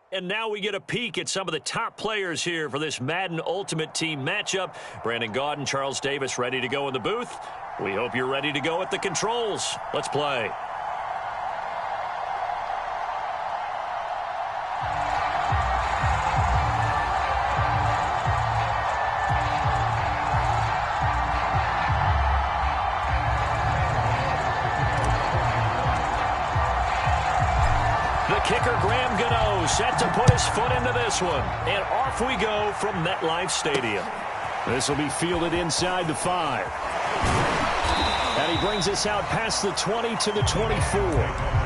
And now we get a peek at some of the top players here for this Madden Ultimate Team matchup. Brandon Gaudin, Charles Davis ready to go in the booth. We hope you're ready to go at the controls. Let's play. Kicker Graham Gano set to put his foot into this one. And off we go from MetLife Stadium.
This will be fielded inside the 5. And he brings us out past the 20 to the 24.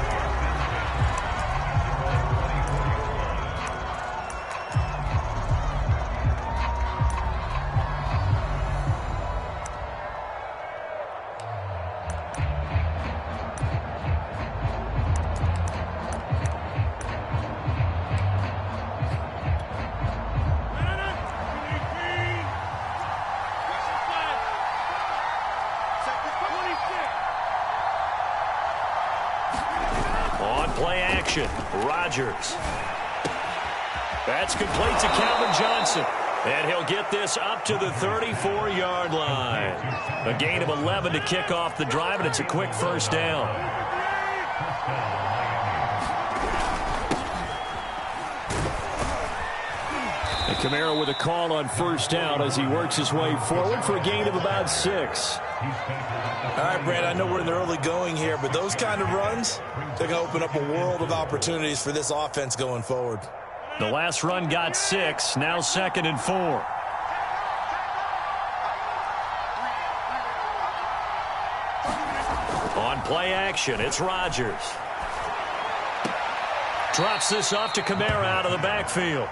Play action. Rodgers. That's complete to Calvin Johnson. And he'll get this up to the 34-yard line. A gain of 11 to kick off the drive, and it's a quick first down.
And Kamara with a call on first down as he works his way forward for a gain of about 6.
All right, Brad, I know we're in the early going here, but those kind of runs, they're going to open up a world of opportunities for this offense going forward.
The last run got 6, now 2nd and 4. On play action, it's Rodgers. Drops this off to Kamara out of the backfield.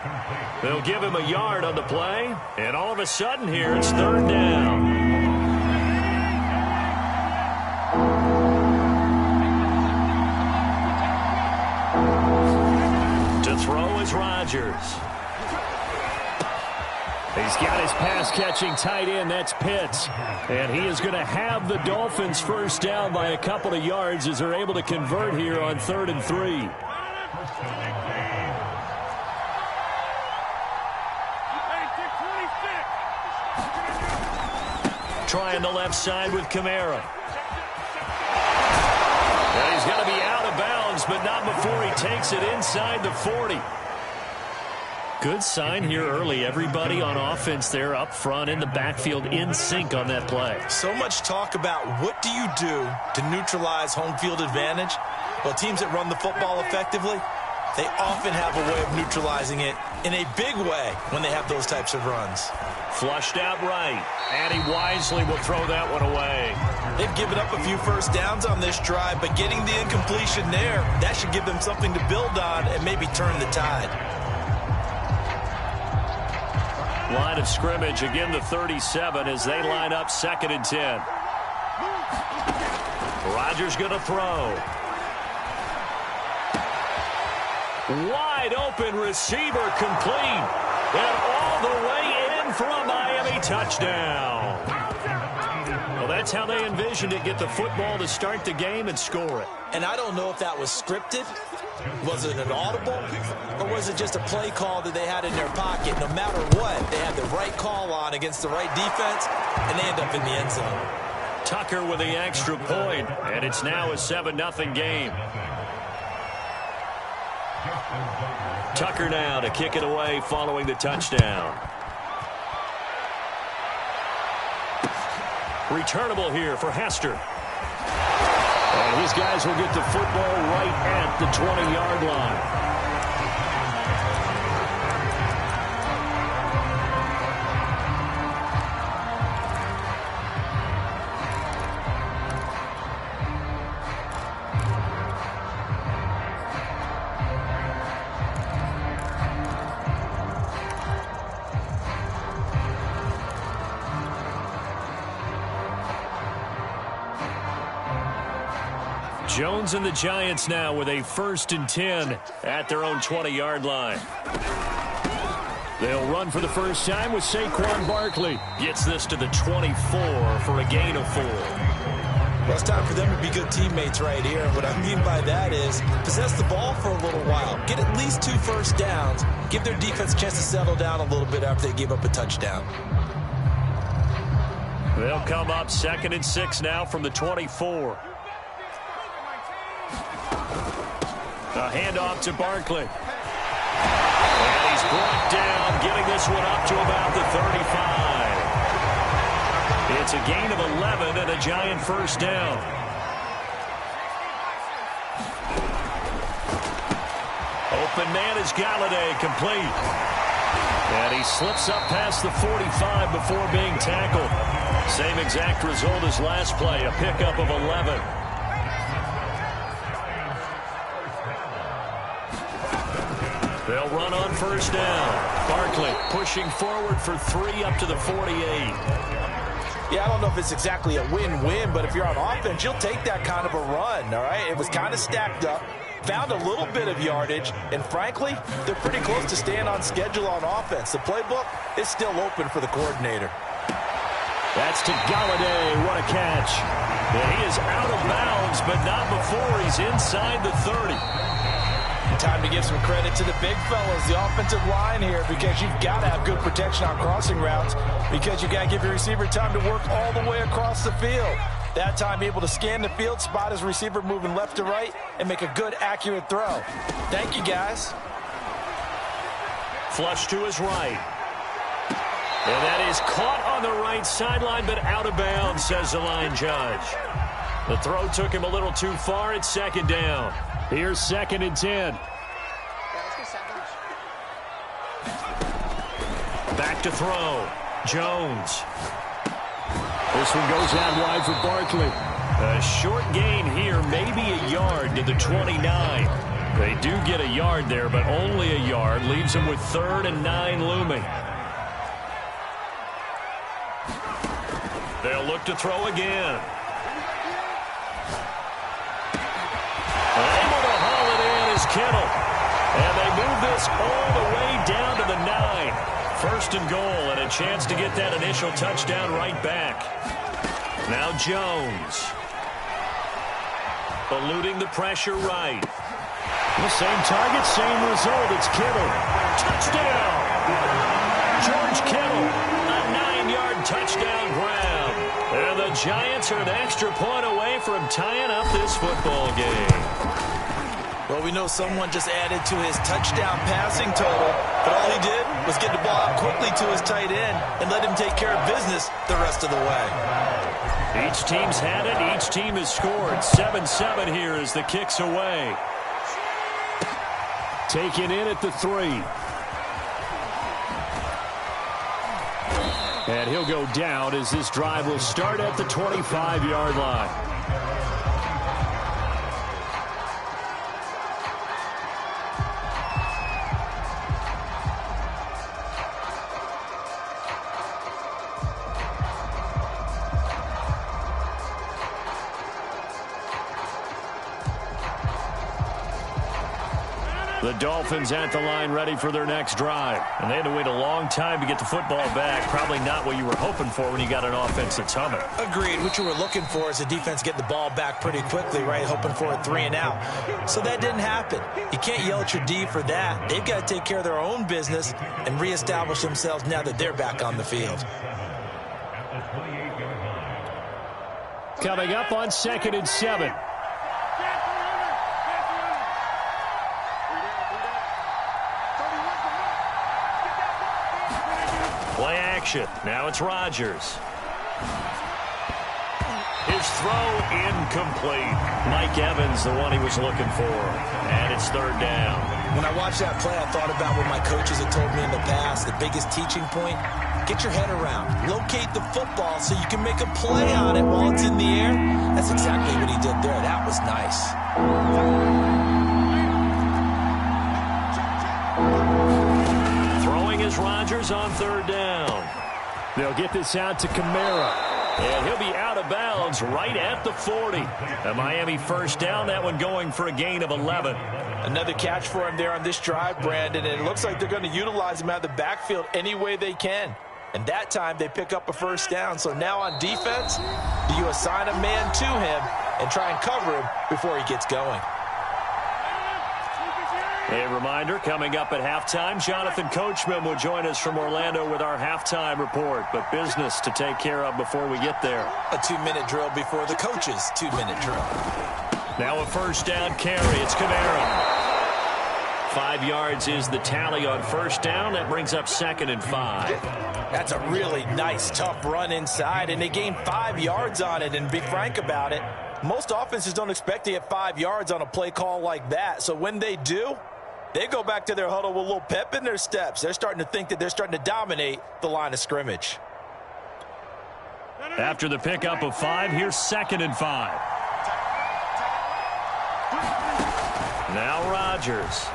They'll give him a yard on the play, and all of a sudden here it's 3rd down. Throw is Rodgers. He's
got his pass-catching tight end. That's Pitts. And he is going to have the Dolphins first down by a couple of yards as they're able to convert here on 3rd and 3. Trying the left side with Kamara. And he's going to be out of bounds, but not before he takes it inside the 40. Good sign here early. Everybody on offense there up front in the backfield in sync on that play.
So much talk about what do you do to neutralize home field advantage? Well, teams that run the football effectively, they often have a way of neutralizing it in a big way when they have those types of runs.
Flushed out right, and he wisely will throw that one away.
They've given up a few first downs on this drive, but getting the incompletion there, that should give them something to build on and maybe turn the tide.
Line of scrimmage, again the 37 as they line up 2nd and 10. Rodgers going to throw. Wide open receiver complete. And all the way in for a Miami touchdown. Well, that's how they envisioned it. Get the football to start the game and score it.
And I don't know if that was scripted. Was it an audible? Or was it just a play call that they had in their pocket? No matter what, they had the right call on against the right defense, and they end up in the end zone.
Tucker with the extra point, and it's now a 7-0 game. Tucker now to kick it away following the touchdown. Returnable here for Hester. And his guys will get the football right at the 20-yard line. Jones and the Giants now with a 1st and 10 at their own 20-yard line. They'll run for the first time with Saquon Barkley. Gets this to the 24 for a gain of 4.
Well, it's time for them to be good teammates right here. And what I mean by that is possess the ball for a little while. Get at least 2 first downs. Give their defense a chance to settle down a little bit after they give up a touchdown.
They'll come up 2nd and 6 now from the 24. A handoff to Barkley. And he's brought down, getting this one up to about the 35. It's a gain of 11 and a Giant first down. Open man is Galladay, complete. And he slips up past the 45 before being tackled. Same exact result as last play, a pickup of 11. They'll run on first down. Barkley pushing forward for 3 up to the 48.
Yeah, I don't know if it's exactly a win-win, but if you're on offense, you'll take that kind of a run, all right? It was kind of stacked up, found a little bit of yardage, and frankly, they're pretty close to staying on schedule on offense. The playbook is still open for the coordinator.
That's to Galladay. What a catch. And he is out of bounds, but not before he's inside the 30.
Time to give some credit to the big fellas, the offensive line here, because you've got to have good protection on crossing routes, because you got to give your receiver time to work all the way across the field. That time able to scan the field, spot his receiver moving left to right, and make a good, accurate throw. Thank you, guys.
Flush to his right. And that is caught on the right sideline, but out of bounds, says the line judge. The throw took him a little too far. It's 2nd down. Here's 2nd and 10. Back to throw. Jones. This one goes out wide for Barkley. A short gain here, maybe a yard to the 29. They do get a yard there, but only a yard. Leaves them with 3rd and 9 looming. They'll look to throw again. Able to haul it in is Kittle. And they move this all the way down to the 9.
First and goal, and a chance to get that initial touchdown right back. Now Jones. Eluding the pressure right.
The same target, same result. It's Kittle.
Touchdown! George Kittle, a 9-yard touchdown grab. And the Giants are an extra point away from tying up this football game.
Well, we know someone just added to his touchdown passing total, but all he did was get the ball out quickly to his tight end and let him take care of business the rest of the way.
Each team's had it. Each team has scored. 7-7 here as the kick's away.
Taken in at the 3. And he'll go down as this drive will start at the 25-yard line.
The Dolphins at the line ready for their next drive. And they had to wait a long time to get the football back. Probably not what you were hoping for when you got an offense that's humming.
Agreed. What you were looking for is the defense get the ball back pretty quickly, right? Hoping for a 3 and out. So that didn't happen. You can't yell at your D for that. They've got to take care of their own business and reestablish themselves now that they're back on the field.
Coming up on 2nd and 7.
Play action. Now it's Rodgers. His throw incomplete. Mike Evans, the one he was looking for. And it's 3rd down.
When I watched that play, I thought about what my coaches had told me in the past. The biggest teaching point, get your head around. Locate the football so you can make a play on it while it's in the air. That's exactly what he did there. That was nice.
Rodgers on 3rd down.
They'll get this out to Kamara.
And he'll be out of bounds right at the 40. A Miami 1st down, that one going for a gain of 11.
Another catch for him there on this drive, Brandon, and it looks like they're going to utilize him out of the backfield any way they can. And that time they pick up a 1st down. So now on defense, do you assign a man to him and try and cover him before he gets going?
A reminder, coming up at halftime, Jonathan Coachman will join us from Orlando with our halftime report. But business to take care of before we get there.
A 2-minute drill before the coach's 2-minute drill.
Now a 1st down carry. It's Kamara. 5 yards is the tally on 1st down. That brings up 2nd and 5.
That's a really nice, tough run inside, and they gained 5 yards on it. And be frank about it, most offenses don't expect to get 5 yards on a play call like that. So when they do, they go back to their huddle with a little pep in their steps. They're starting to think that they're starting to dominate the line of scrimmage.
After the pickup of 5, here's 2nd and 5. Now Rodgers.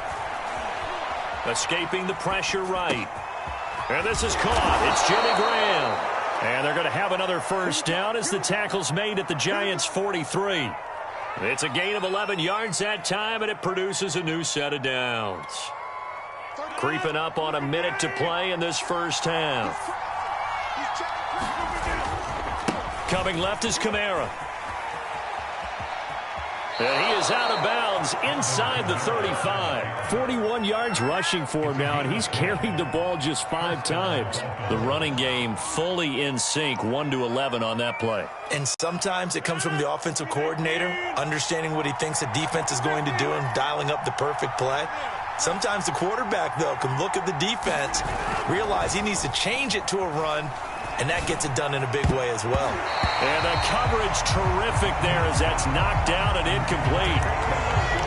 Escaping the pressure right. And this is caught. It's Jimmy Graham. And they're going to have another 1st down as the tackle's made at the Giants' 43. It's a gain of 11 yards that time, and it produces a new set of downs. Creeping up on a minute to play in this 1st half. Coming left is Kamara. And he is out of bounds inside the 35.
41 yards rushing for him now, and he's carried the ball just 5 times.
The running game fully in sync, 1-11 on that play.
And sometimes it comes from the offensive coordinator, understanding what he thinks the defense is going to do and dialing up the perfect play. Sometimes the quarterback, though, can look at the defense, realize he needs to change it to a run, and that gets it done in a big way as well.
And the coverage terrific there as that's knocked down and incomplete.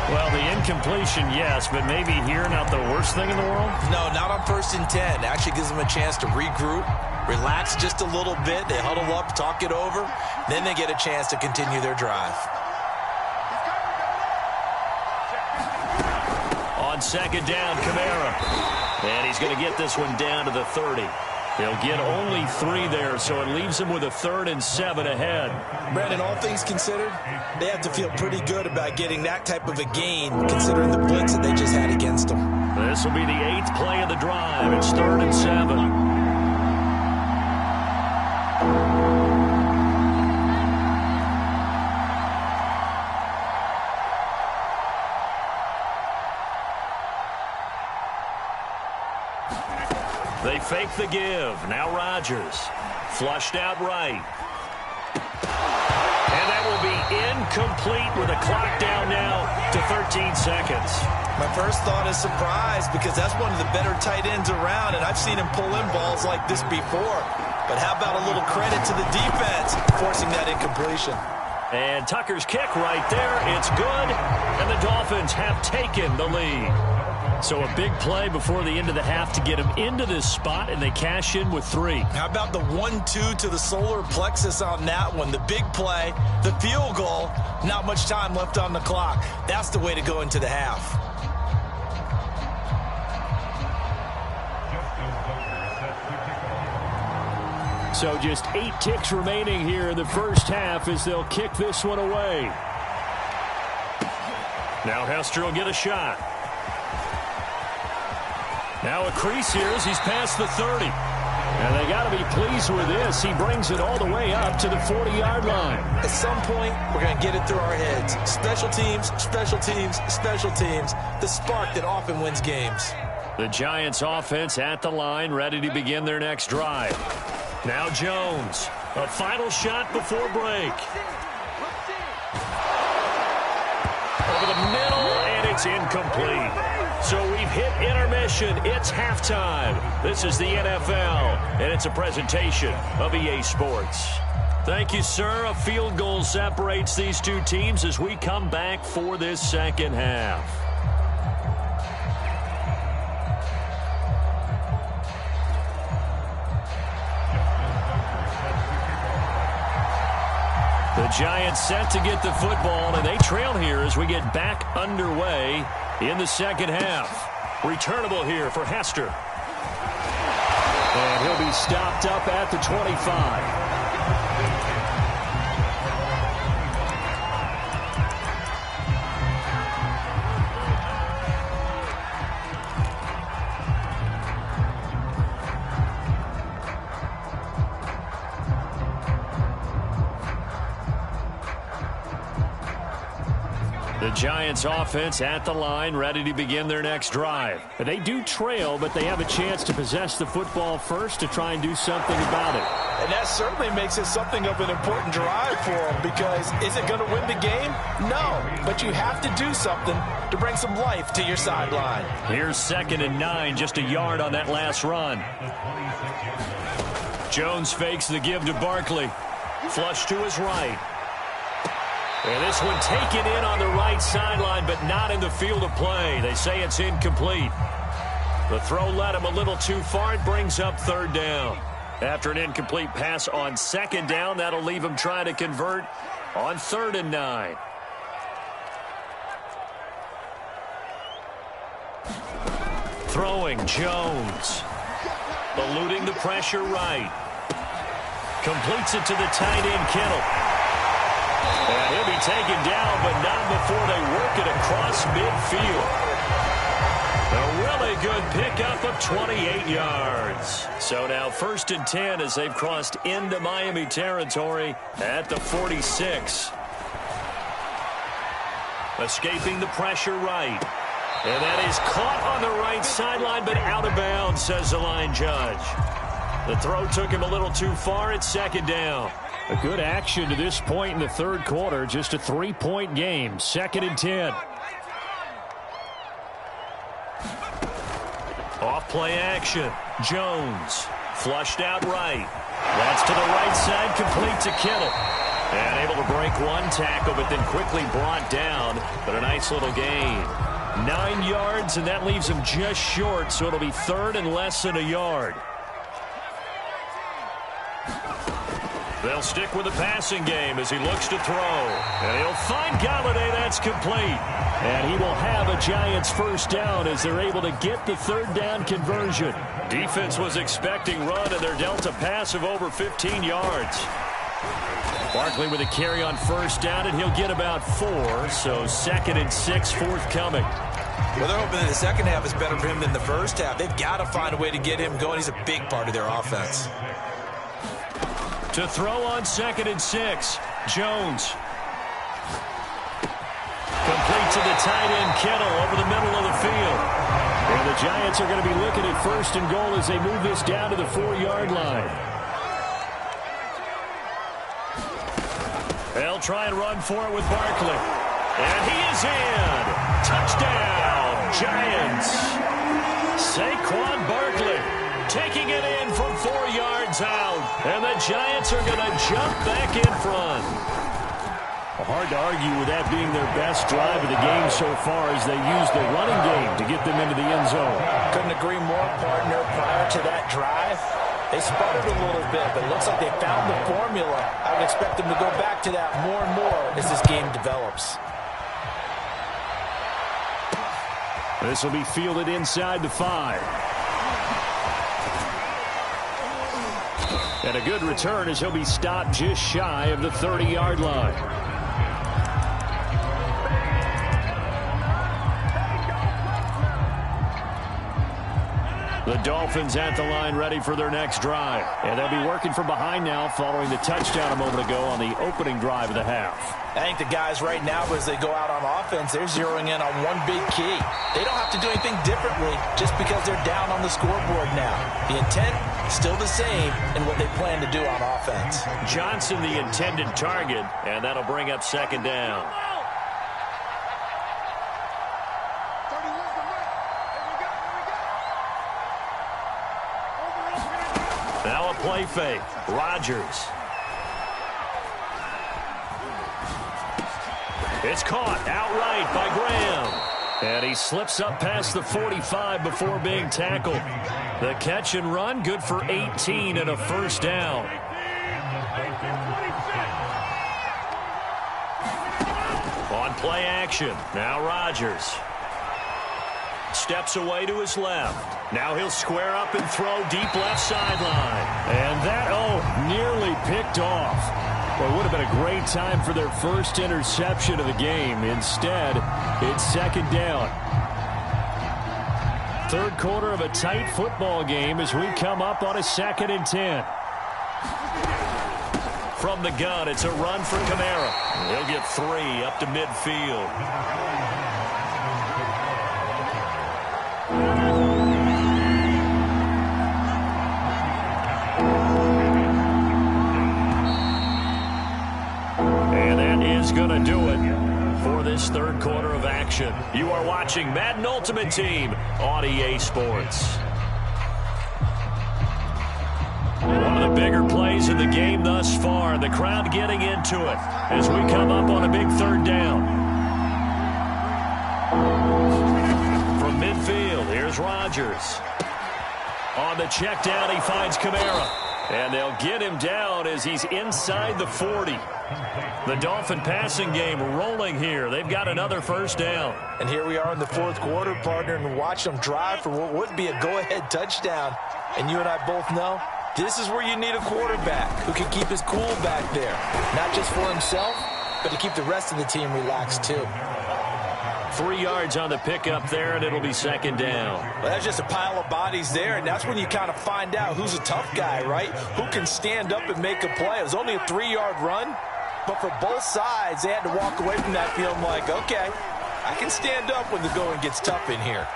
Well, the incompletion, yes, but maybe here not the worst thing in the world?
No, not on 1st and 10. Actually gives them a chance to regroup, relax just a little bit. They huddle up, talk it over. Then they get a chance to continue their drive.
On 2nd down, Kamara. And he's going to get this one down to the 30.
He'll get only 3 there, so it leaves him with a 3rd and 7 ahead.
Brandon, all things considered, they have to feel pretty good about getting that type of a gain, considering the blitz that they just had against them.
This will be the 8th play of the drive. It's 3rd and 7. They fake the give. Now Rodgers. Flushed out right. And that will be incomplete with a clock down now to 13 seconds.
My first thought is surprise because that's one of the better tight ends around, and I've seen him pull in balls like this before. But how about a little credit to the defense forcing that incompletion?
And Tucker's kick right there. It's good, and the Dolphins have taken the lead. So a big play before the end of the half to get him into this spot, and they cash in with 3.
How about the 1-2 to the solar plexus on that one? The big play, the field goal, not much time left on the clock. That's the way to go into the half.
So just 8 ticks remaining here in the first half as they'll kick this one away. Now Hester will get a shot. Now a crease here as he's past the 30. And they got to be pleased with this. He brings it all the way up to the 40-yard line.
At some point, we're going to get it through our heads. Special teams, special teams, special teams. The spark that often wins games.
The Giants offense at the line, ready to begin their next drive. Now Jones. A final shot before break. Over the middle, and it's incomplete. So we've hit intermission. It's halftime. This is the NFL, and it's a presentation of EA Sports. Thank you, sir. A field goal separates these two teams as we come back for this second half. The Giants set to get the football, and they trail here as we get back underway in the second half. Returnable here for Hester. And he'll be stopped up at the 25. The Giants offense at the line, ready to begin their next drive. They do trail, but they have a chance to possess the football first to try and do something about it.
And that certainly makes it something of an important drive for them, because is it going to win the game? No, but you have to do something to bring some life to your sideline.
Here's 2nd and 9, just a yard on that last run. Jones fakes the give to Barkley. Flush to his right. And this one taken in on the right sideline, but not in the field of play. They say it's incomplete. The throw led him a little too far. It brings up 3rd down. After an incomplete pass on 2nd down, that'll leave him trying to convert on 3rd and 9. Throwing Jones. Eluding the pressure right. Completes it to the tight end Kittle. And he'll be taken down, but not before they work it across midfield. A really good pickup of 28 yards. So now 1st and 10 as they've crossed into Miami territory at the 46. Escaping the pressure right. And that is caught on the right sideline, but out of bounds, says the line judge. The throw took him a little too far. It's 2nd down. A good action to this point in the 3rd quarter. Just a 3-point game. 2nd and 10. Off play action. Jones. Flushed out right. That's to the right side. Complete to Kittle. And able to break one tackle, but then quickly brought down. But a nice little gain. 9 yards, and that leaves him just short. So it'll be 3rd and less than a yard. They'll stick with the passing game as he looks to throw. And he'll find Galladay. That's complete. And he will have a Giants first down as they're able to get the third down conversion. Defense was expecting run, and they're dealt a pass of over 15 yards. Barkley with a carry on first down, and he'll get about 4. So 2nd and 6 forthcoming.
Well, they're hoping that the second half is better for him than the first half. They've got to find a way to get him going. He's a big part of their offense.
To throw on 2nd and 6, Jones. Complete to the tight end, Kittle, over the middle of the field. And the Giants are going to be looking at 1st and goal as they move this down to the 4-yard line. They'll try and run for it with Barkley. And he is in. Touchdown, Giants. Saquon Barkley taking it in from 4 yards out. And the Giants are going to jump back in front. Hard to argue with that being their best drive of the game so far as they use the running game to get them into the end zone.
Couldn't agree more, partner. Prior to that drive, they sputtered a little bit, but it looks like they found the formula. I would expect them to go back to that more and more as this game develops.
This will be fielded inside the 5. And a good return as he'll be stopped just shy of the 30-yard line. The Dolphins at the line ready for their next drive. And they'll be working from behind now following the touchdown a moment ago on the opening drive of the half.
I think the guys right now, as they go out on offense, they're zeroing in on one big key. They don't have to do anything differently just because they're down on the scoreboard now. The intent is still the same in what they plan to do on offense.
Johnson the intended target, and that'll bring up 2nd down. Now a play fake. Rodgers. It's caught outright by Graham. And he slips up past the 45 before being tackled. The catch and run, good for 18 and a first down. On play action, now Rodgers. Steps away to his left. Now he'll square up and throw deep left sideline. And that, nearly picked off. Well, it would have been a great time for their first interception of the game. Instead, it's 2nd down. 3rd quarter of a tight football game as we come up on a 2nd and 10. From the gun, it's a run for Kamara. He'll get 3 up to midfield. Going to do it for this 3rd quarter of action. You are watching Madden Ultimate Team on EA Sports. One of the bigger plays in the game thus far. The crowd getting into it as we come up on a big 3rd down. From midfield, here's Rodgers. On the check down, he finds Kamara. And they'll get him down as he's inside the 40. The Dolphin passing game rolling here. They've got another first down.
And here we are in the 4th quarter, partner, and watch them drive for what would be a go-ahead touchdown. And you and I both know this is where you need a quarterback who can keep his cool back there. Not just for himself, but to keep the rest of the team relaxed too.
3 yards on the pickup there, and it'll be 2nd down.
Well, that's just a pile of bodies there, and that's when you kind of find out who's a tough guy, right? Who can stand up and make a play. It was only a 3-yard run, but for both sides, they had to walk away from that feeling like, okay, I can stand up when the going gets tough in here.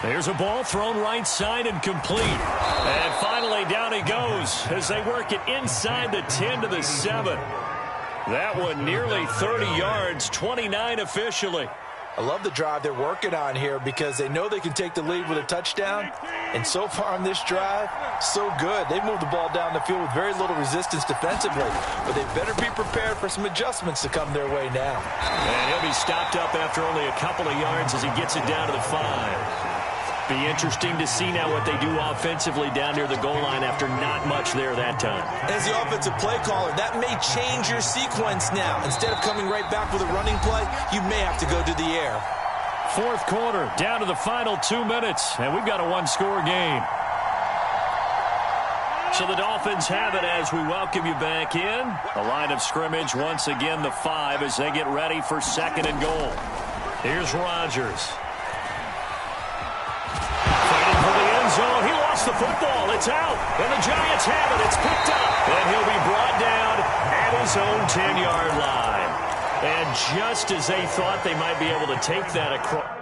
There's a ball thrown right side and complete. And finally down he goes as they work it inside the 10 to the 7. That one nearly 30 yards, 29 officially.
I love the drive they're working on here because they know they can take the lead with a touchdown. And so far on this drive, so good. They moved the ball down the field with very little resistance defensively. But they better be prepared for some adjustments to come their way now.
And he'll be stopped up after only a couple of yards as he gets it down to the 5. Be interesting to see now what they do offensively down near the goal line after not much there that time.
As the offensive play caller, that may change your sequence now. Instead of coming right back with a running play, you may have to go to the air.
Fourth quarter, down to the final 2 minutes, and we've got a one-score game. So the Dolphins have it as we welcome you back in. The line of scrimmage, once again, the 5 as they get ready for second and goal. Here's Rodgers. Fighting for the end zone. He lost the football. It's out. And the Giants have it. It's picked up. And he'll be brought down at his own 10-yard line. And just as they thought they might be able to take that across.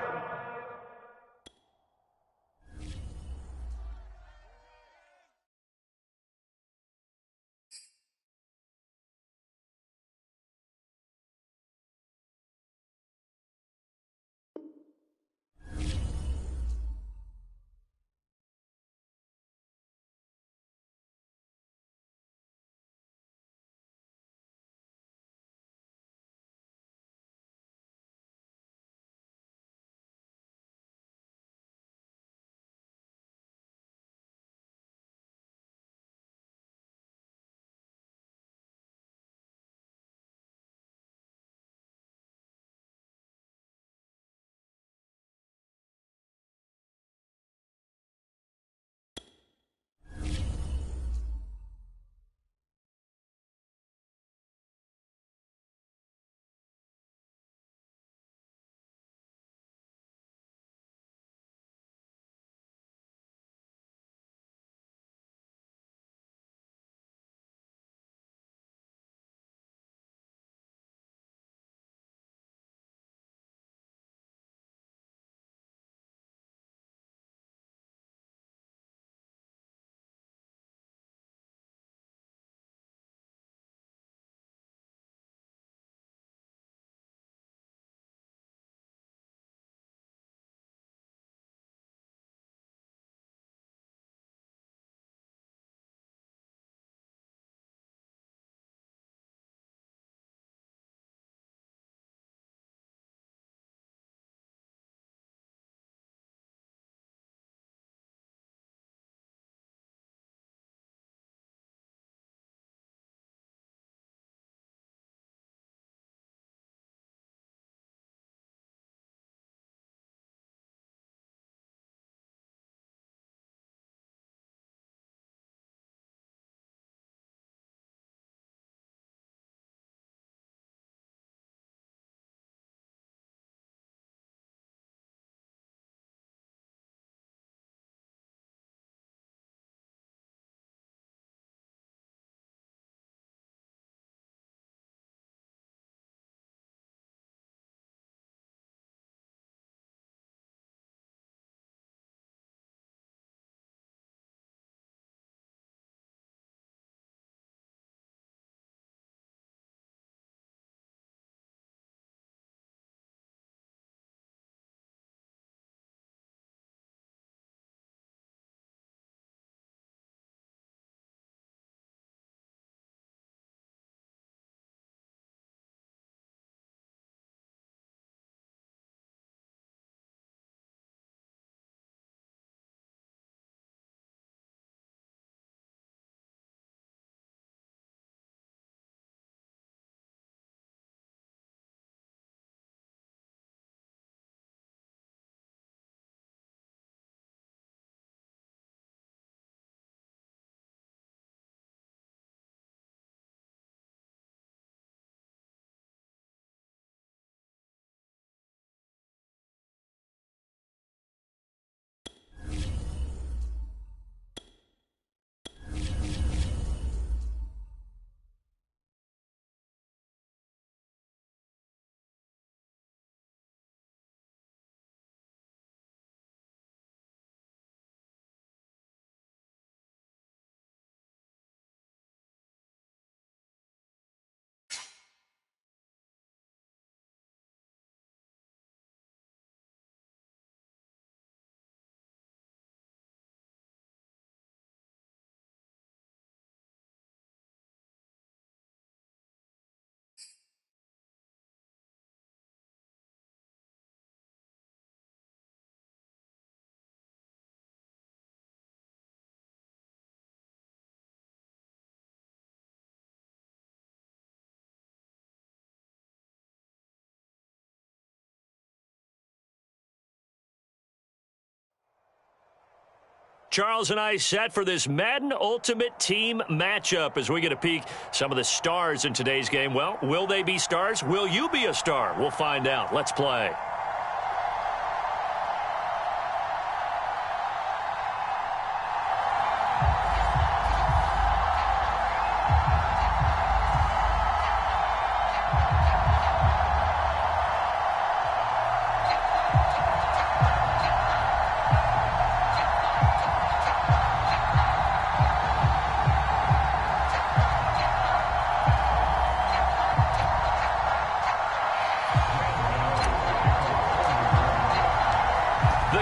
Charles and I set for this Madden Ultimate Team matchup as we get a peek some of the stars in today's game. Well, will they be stars? Will you be a star? We'll find out. Let's play.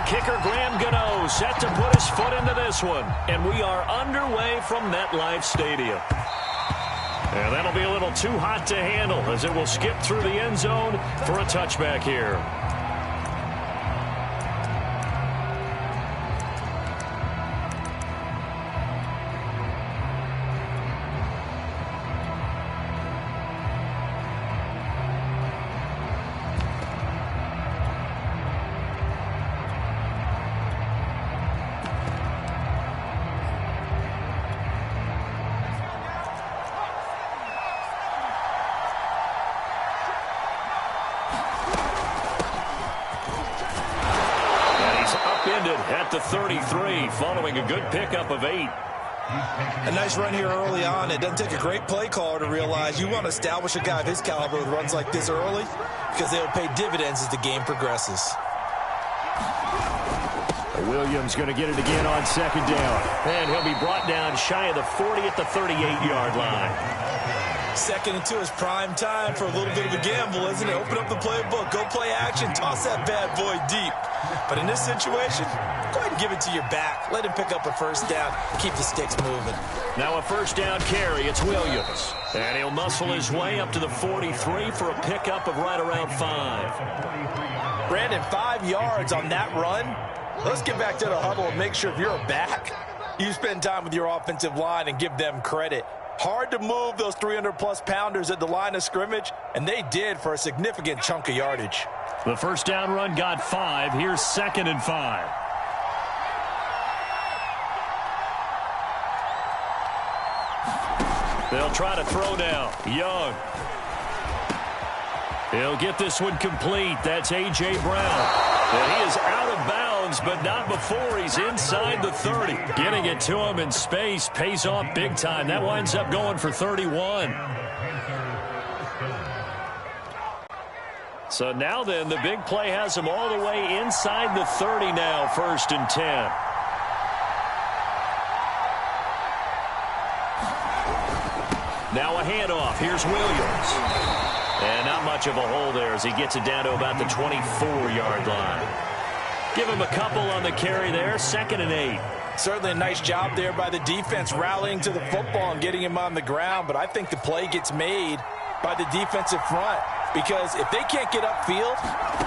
Kicker Graham Gano set to put his foot into this one. And we are underway from MetLife Stadium. And that'll be a little too hot to handle as it will skip through the end zone for a touchback here. At the 33, following a good pickup of 8.
A nice run here early on. It doesn't take a great play caller to realize you want to establish a guy of his caliber with runs like this early because they'll pay dividends as the game progresses.
Williams going to get it again on second down. And he'll be brought down shy of the 40 at the 38-yard line.
Second and 2 is prime time for a little bit of a gamble, isn't it? Open up the playbook, go play action, toss that bad boy deep. But in this situation, go ahead and give it to your back. Let him pick up a first down, keep the sticks moving.
Now a first down carry, it's Williams. And he'll muscle his way up to the 43 for a pickup of right around 5.
Brandon, 5 yards on that run. Let's get back to the huddle and make sure if you're a back, you spend time with your offensive line and give them credit. Hard to move those 300-plus pounders at the line of scrimmage, and they did for a significant chunk of yardage.
The first down run got 5. Here's 2nd and 5. They'll try to throw down. Young. He'll get this one complete. That's A.J. Brown. And he is out of bounds, but not before he's inside the 30. Getting it to him in space pays off big time. That winds up going for 31. So now then, the big play has him all the way inside the 30 now, 1st and 10. Now a handoff. Here's Williams. And not much of a hole there as he gets it down to about the 24-yard line. Give him a couple on the carry there, 2nd and 8.
Certainly a nice job there by the defense rallying to the football and getting him on the ground, but I think the play gets made by the defensive front because if they can't get upfield,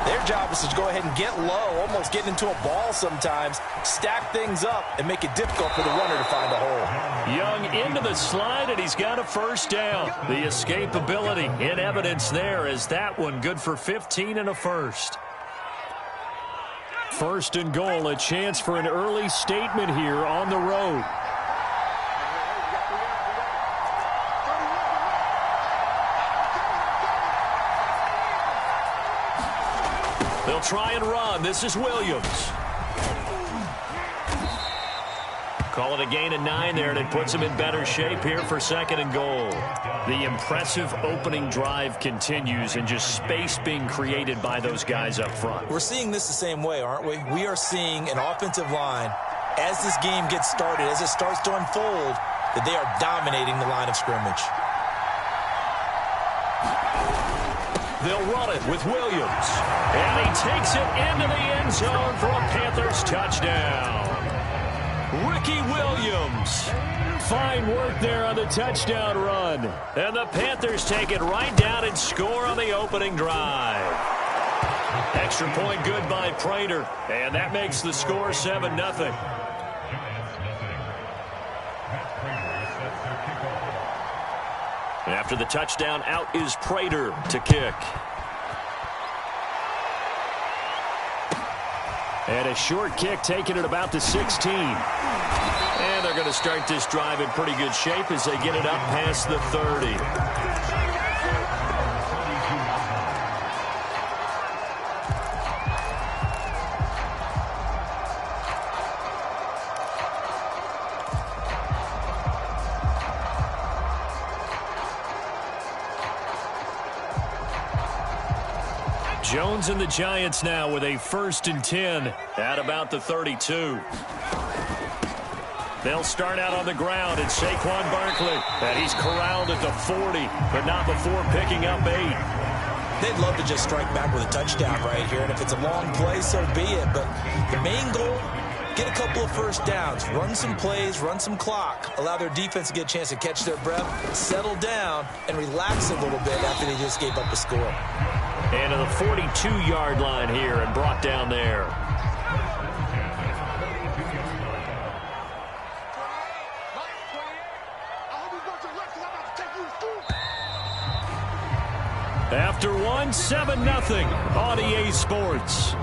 their job is to go ahead and get low, almost get into a ball sometimes, stack things up, and make it difficult for the runner to find a hole.
Young into the slide, and he's got a first down. The escapability in evidence there is that one good for 15 and a first. 1st and goal, a chance for an early statement here on the road. They'll try and run. This is Williams. Call it a gain of 9 there, and it puts him in better shape here for 2nd and goal. The impressive opening drive continues and just space being created by those guys up front.
We're seeing this the same way, aren't we? We are seeing an offensive line, as this game gets started, as it starts to unfold, that they are dominating the line of scrimmage.
They'll run it with Williams. And he takes it into the end zone for a Panthers touchdown. Ricky Williams. Fine work there on the touchdown run. And the Panthers take it right down and score on the opening drive. Extra point good by Prater. And that makes the score 7-0. After the touchdown, out is Prater to kick.
And a short kick taken at about the 16. And they're going to start this drive in pretty good shape as they get it up past the 30. Jones and the Giants now with a 1st and 10 at about the 32. They'll start out on the ground, and Saquon Barkley. And he's corralled at the 40, but not before picking up 8.
They'd love to just strike back with a touchdown right here, and if it's a long play, so be it. But the main goal, get a couple of first downs, run some plays, run some clock, allow their defense to get a chance to catch their breath, settle down, and relax a little bit after they just gave up a score.
And to the 42-yard line here and brought down there. After one, 7-0 on EA Sports.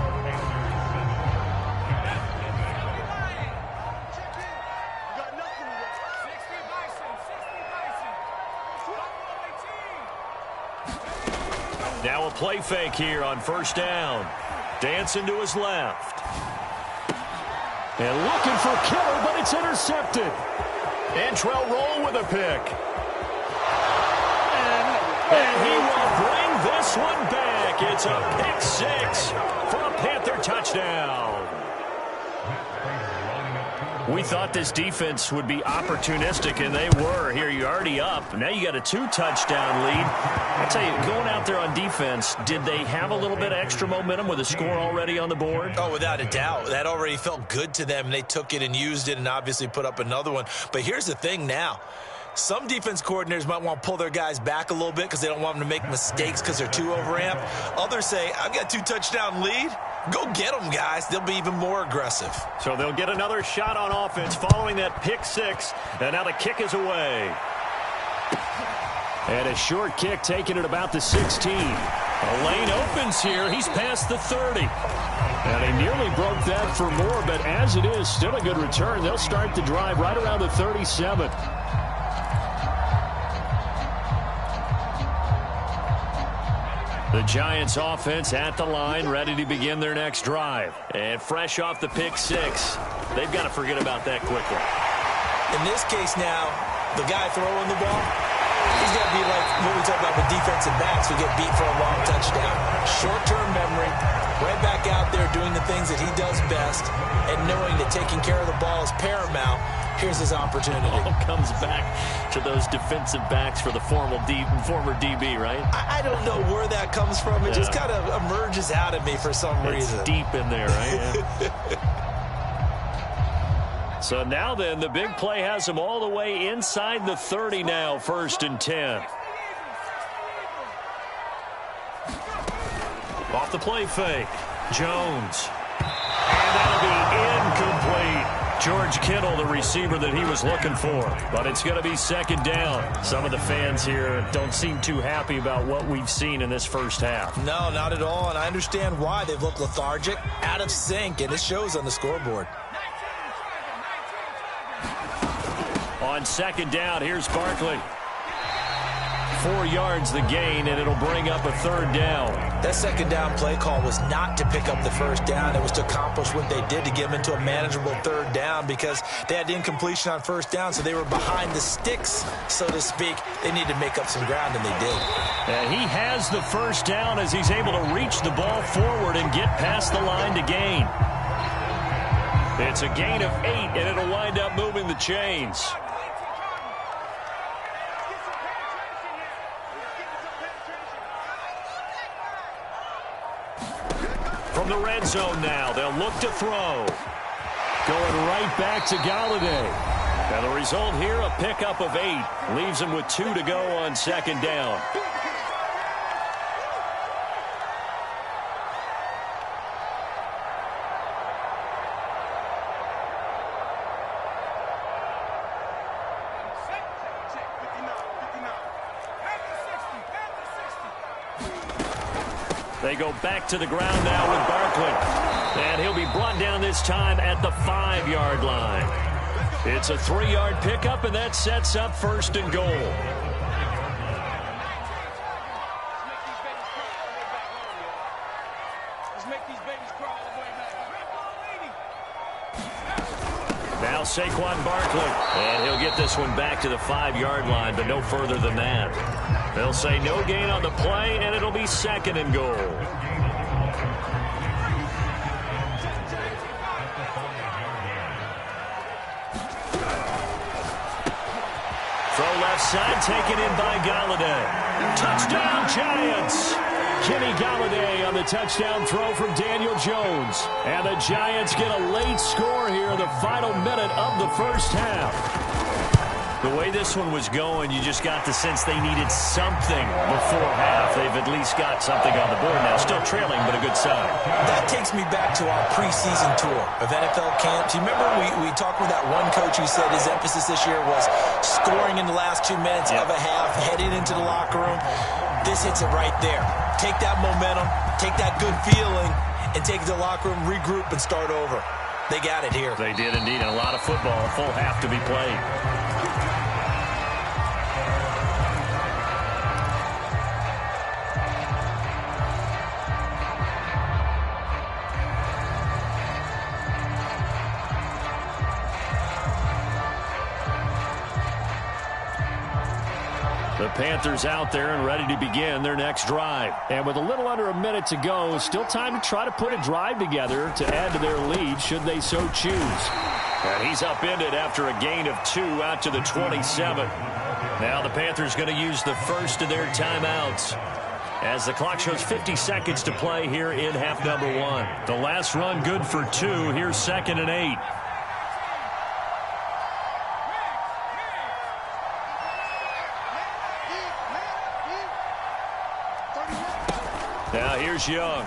Now a play fake here on 1st down. Dancing to his left. And looking for Kittle, but it's intercepted. Antrell Roll with a pick. And he will bring this one back. It's a pick 6 for a Panther touchdown. We thought this defense would be opportunistic, and they were. Here, you're already up. Now you got a 2-touchdown lead. I tell you, going out there on defense, did they have a little bit of extra momentum with a score already on the board?
Oh, without a doubt. That already felt good to them, and they took it and used it and obviously put up another one. But here's the thing now. Some defense coordinators might want to pull their guys back a little bit because they don't want them to make mistakes because they're too overamped. Others say, I've got a 2-touchdown lead. Go get them, guys. They'll be even more aggressive.
So they'll get another shot on offense following that pick 6. And now the kick is away. And a short kick taken at about the 16. A lane opens here. He's past the 30. And he nearly broke that for more, but as it is, still a good return. They'll start the drive right around the 37. The Giants offense at the line, ready to begin their next drive. And fresh off the pick 6, they've got to forget about that quickly.
In this case now, the guy throwing the ball, he's got to be like what we talk about with defensive backs who get beat for a long touchdown. Short-term memory, right back out there doing the things that he does best, and knowing that taking care of the ball is paramount. Here's his opportunity.
All comes back to those defensive backs for the former DB, right?
I don't know where that comes from. It just kind of emerges out of me for some reason.
It's deep in there, right? Yeah. So now then, the big play has him all the way inside the 30 now, 1st and 10. Off the play fake, Jones. And that'll be incomplete. George Kittle, the receiver that he was looking for. But it's going to be 2nd down. Some of the fans here don't seem too happy about what we've seen in this first half.
No, not at all, and I understand why. They've looked lethargic, out of sync, and it shows on the scoreboard.
On 2nd down, here's Barkley. 4 yards the gain, and it'll bring up a 3rd down.
That 2nd down play call was not to pick up the 1st down. It was to accomplish what they did to get them into a manageable 3rd down because they had the incompletion on 1st down, so they were behind the sticks, so to speak. They needed to make up some ground, and they did.
And he has the 1st down as he's able to reach the ball forward and get past the line to gain. It's a gain of 8, and it'll wind up moving the chains. From the red zone now, they'll look to throw. Going right back to Galladay. And the result here, a pickup of 8. Leaves him with 2 to go on 2nd down.
They go back to the ground now with Barkley. And he'll be brought down this time at the 5-yard line. It's a 3-yard pickup, and that sets up 1st and goal. Now Saquon Barkley, and he'll get this one back to the 5-yard line, but no further than that. They'll say no gain on the play, and it'll be 2nd and goal. Throw left side, taken in by Galladay. Touchdown, Giants! Kenny Galladay on the touchdown throw from Daniel Jones. And the Giants get a late score here in the final minute of the first half. The way this one was going, you just got the sense they needed something before half. They've at least got something on the board now. Still trailing, but a good sign.
That takes me back to our preseason tour of NFL camps. You remember we talked with that one coach who said his emphasis this year was scoring in the last 2 minutes of a half, heading into the locker room. This hits it right there. Take that momentum, take that good feeling, and take it to the locker room, regroup, and start over. They got it here.
They did indeed, and a lot of football, a full half to be played. The Panthers out there and ready to begin their next drive. And with a little under a minute to go, still time to try to put a drive together to add to their lead should they so choose. And he's upended after a gain of 2 out to the 27. Now the Panthers going to use the first of their timeouts as the clock shows 50 seconds to play here in half number 1. The last run good for 2. Here's 2nd and 8. Now here's Young.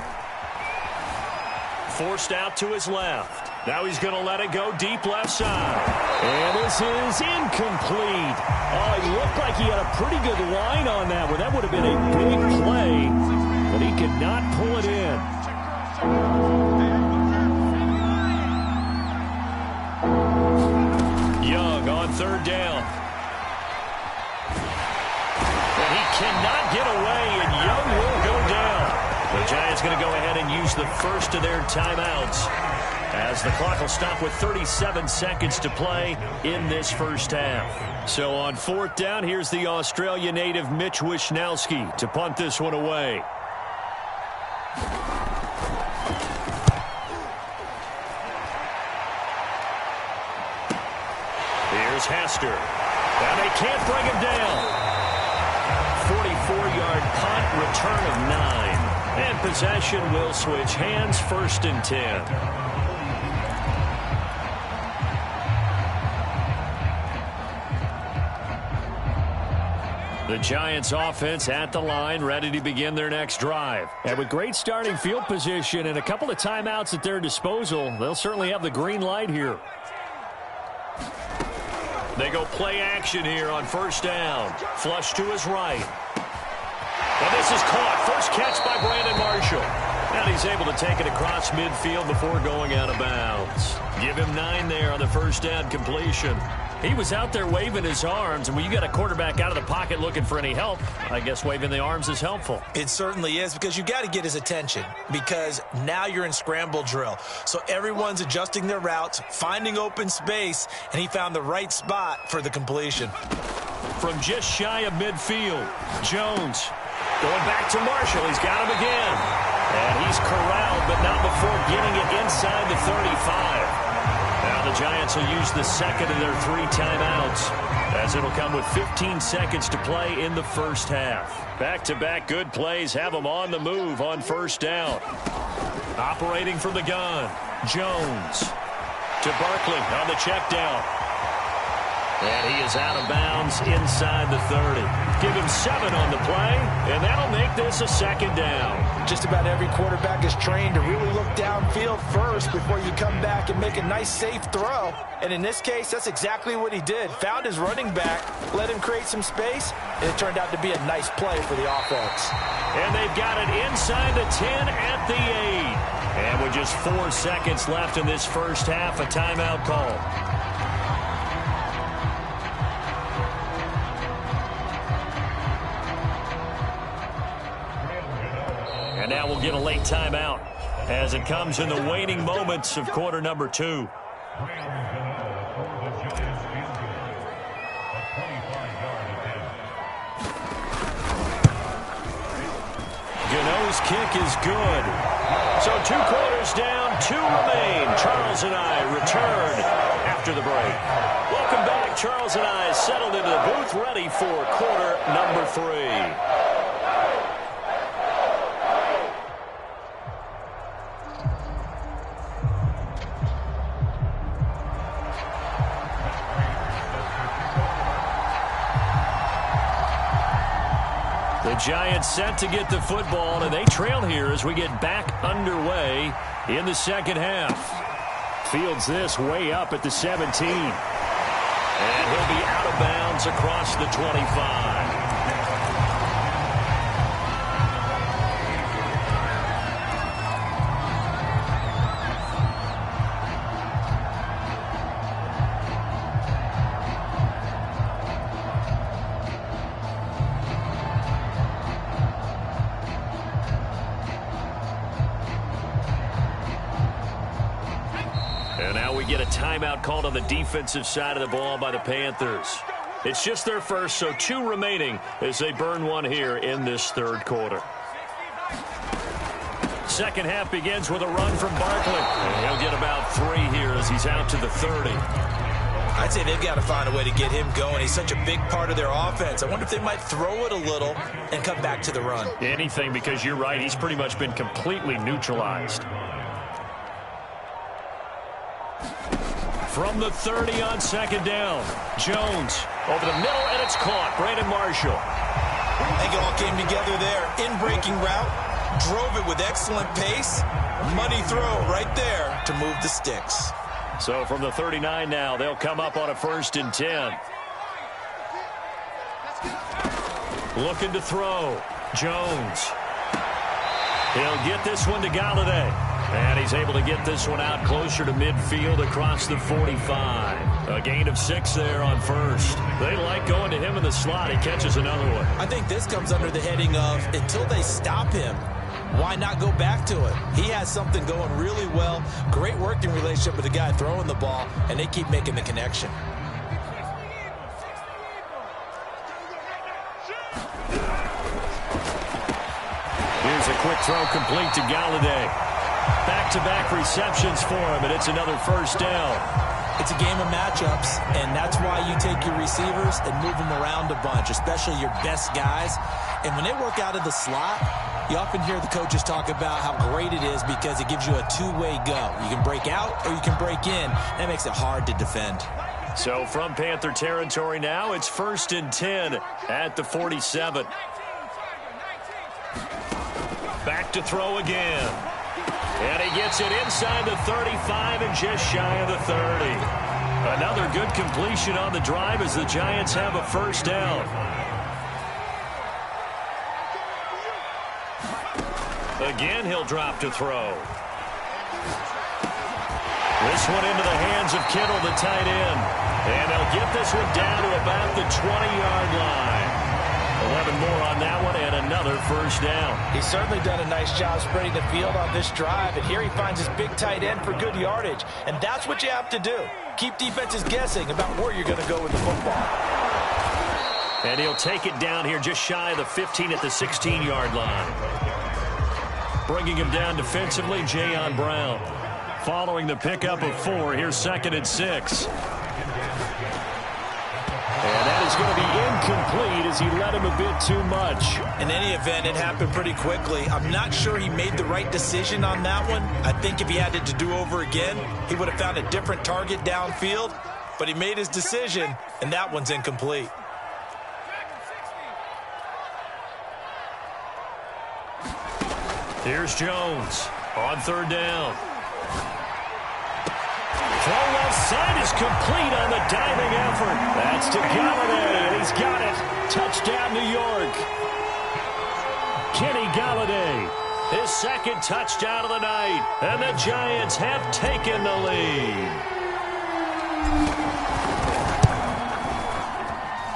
Forced out to his left. Now he's going to let it go deep left side. And this is incomplete. Oh, it looked like he had a pretty good line on that one. That would have been a big play, but he could not pull it in. Young on 3rd down. And he cannot get away, and Young will go down. The Giants going to go ahead and use the first of their timeouts as the clock will stop with 37 seconds to play in this first half. So on 4th down, here's the Australia native Mitch Wishnowsky to punt this one away. Here's Hester. And they can't bring him down. 44-yard punt, return of 9. And possession will switch hands, 1st and 10. The Giants offense at the line, ready to begin their next drive. And with great starting field position and a couple of timeouts at their disposal, they'll certainly have the green light here. They go play action here on 1st down. Flush to his right. And this is caught. First catch by Brandon Marshall. And he's able to take it across midfield before going out of bounds. Give him 9 there on the 1st down completion. He was out there waving his arms, and when you got a quarterback out of the pocket looking for any help, I guess waving the arms is helpful.
It certainly is, because you got to get his attention, because now you're in scramble drill. So everyone's adjusting their routes, finding open space, and he found the right spot for the completion.
From just shy of midfield, Jones going back to Marshall. He's got him again. And he's corralled, but not before getting it inside the 35. Now the Giants will use the second of their 3 timeouts, as it'll come with 15 seconds to play in the first half. Back-to-back good plays have them on the move on 1st down. Operating from the gun, Jones to Barkley on the check down. And he is out of bounds inside the 30. Give him 7 on the play, and that'll make this a second down.
Just about every quarterback is trained to really look downfield first before you come back and make a nice, safe throw. And in this case, that's exactly what he did. Found his running back, let him create some space, and it turned out to be a nice play for the offense.
And they've got it inside the 10 at the 8. And with just 4 seconds left in this first half, a timeout call. And now we'll get a late timeout as it comes in the waning moments of quarter number 2. Gano's kick is good. So 2 quarters down, 2 remain. Charles and I return after the break. Welcome back. Charles and I settled into the booth ready for quarter number 3. The Giants set to get the football, and they trail here as we get back underway in the second half. Fields this way up at the 17. And he'll be out of bounds across the 25. And now we get a timeout called on the defensive side of the ball by the Panthers. It's just their first, so 2 remaining as they burn 1 here in this third quarter. Second half begins with a run from Barkley. And he'll get about 3 here as he's out to the 30.
I'd say they've got to find a way to get him going. He's such a big part of their offense. I wonder if they might throw it a little and come back to the run.
Anything, because you're right, he's pretty much been completely neutralized. From the 30 on second down, Jones over the middle, and it's caught. Brandon Marshall.
I think it all came together there. In-breaking route, drove it with excellent pace. Money throw right there to move the sticks.
So from the 39 now, they'll come up on a 1st and 10. Looking to throw. Jones. He'll get this one to Galladay. And he's able to get this one out closer to midfield across the 45. A gain of 6 there on 1st. They like going to him in the slot. He catches another one.
I think this comes under the heading of until they stop him, why not go back to it? He has something going really well. Great working relationship with the guy throwing the ball, and they keep making the connection.
Here's a quick throw complete to Galladay. Back-to-back receptions for him, and it's another 1st down.
It's a game of matchups, and that's why you take your receivers and move them around a bunch, especially your best guys. And when they work out of the slot, you often hear the coaches talk about how great it is because it gives you a 2-way go. You can break out or you can break in. That makes it hard to defend.
So from Panther territory now, it's 1st and 10 at the 47. Back to throw again. And he gets it inside the 35 and just shy of the 30. Another good completion on the drive as the Giants have a 1st down. Again, he'll drop to throw. This one into the hands of Kittle, the tight end. And they'll get this one down to about the 20-yard line. 11 more on that one, and another 1st down.
He's certainly done a nice job spreading the field on this drive, and here he finds his big tight end for good yardage. And that's what you have to do. Keep defenses guessing about where you're going to go with the football.
And he'll take it down here just shy of the 15 at the 16-yard line. Bringing him down defensively, Jayon Brown. Following the pickup of 4, here's 2nd and 6. And that is going to be incomplete as he led him a bit too much.
In any event, it happened pretty quickly. I'm not sure he made the right decision on that one. I think if he had it to do over again, he would have found a different target downfield.
but he made his decision, and that one's incomplete.
Here's Jones on third down. Throw left side is complete on the diving effort. That's to Galladay, and he's got it. Touchdown, New York. Kenny Galladay, his second touchdown of the night, and the Giants have taken the lead.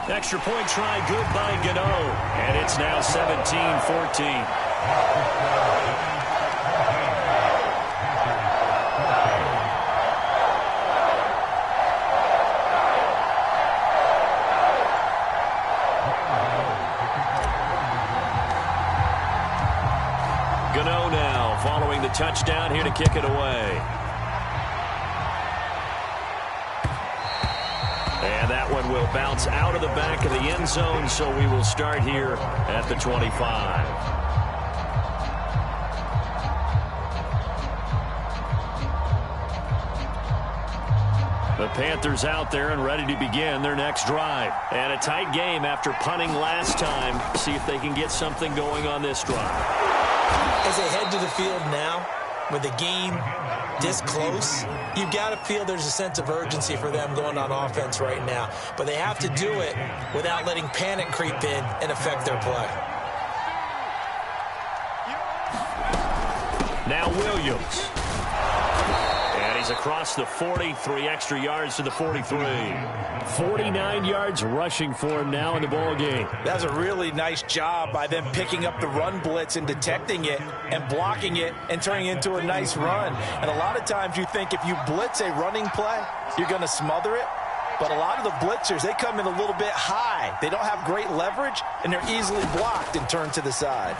Extra point try good by Gano, and it's now 17-14. Gano now following the touchdown here to kick it away. And that one will bounce out of the back of the end zone, so we will start here at the 25. The Panthers out there and ready to begin their next drive. And a tight game after punting last time. See if they can get something going on this drive.
As they head to the field now, with the game this close, you've got to feel there's a sense of urgency for them going on offense right now. But they have to do it without letting panic creep in and affect their play.
Now Williams. And he's across the 40, 3 extra yards to the 43. 49 yards rushing for him now in the ball game.
That's a really nice job by them picking up the run blitz and detecting it and blocking it and turning it into a nice run. And a lot of times you think if you blitz a running play, you're going to smother it. But a lot of the blitzers, they come in a little bit high. They don't have great leverage, and they're easily blocked and turned to the side.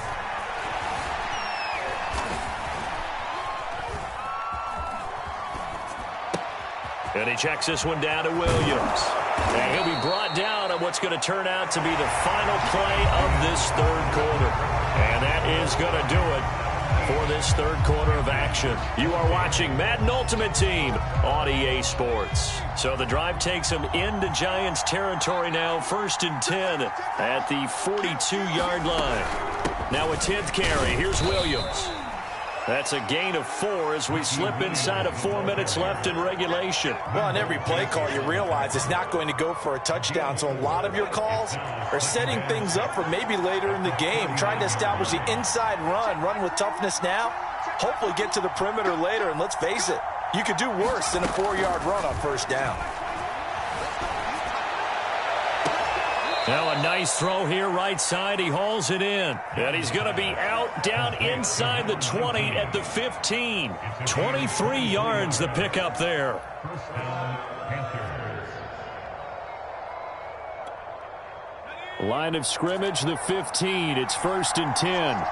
And he checks this one down to Williams. And he'll be brought down on what's going to turn out to be the final play of this third quarter. And that is going to do it for this third quarter of action. You are watching Madden Ultimate Team on EA Sports. So the drive takes him into Giants territory now, 1st and 10 at the 42-yard line. Now a 10th carry. Here's Williams. That's a gain of 4 as we slip inside of 4 minutes left in regulation.
Well, on every play call, you realize it's not going to go for a touchdown. So a lot of your calls are setting things up for maybe later in the game, trying to establish the inside run with toughness now, hopefully get to the perimeter later. And let's face it, you could do worse than a 4-yard run on first down.
Now a nice throw here right side. He hauls it in. And he's going to be out down inside the 20 at the 15. 23 yards the pickup there. Line of scrimmage, the 15. It's 1st and 10.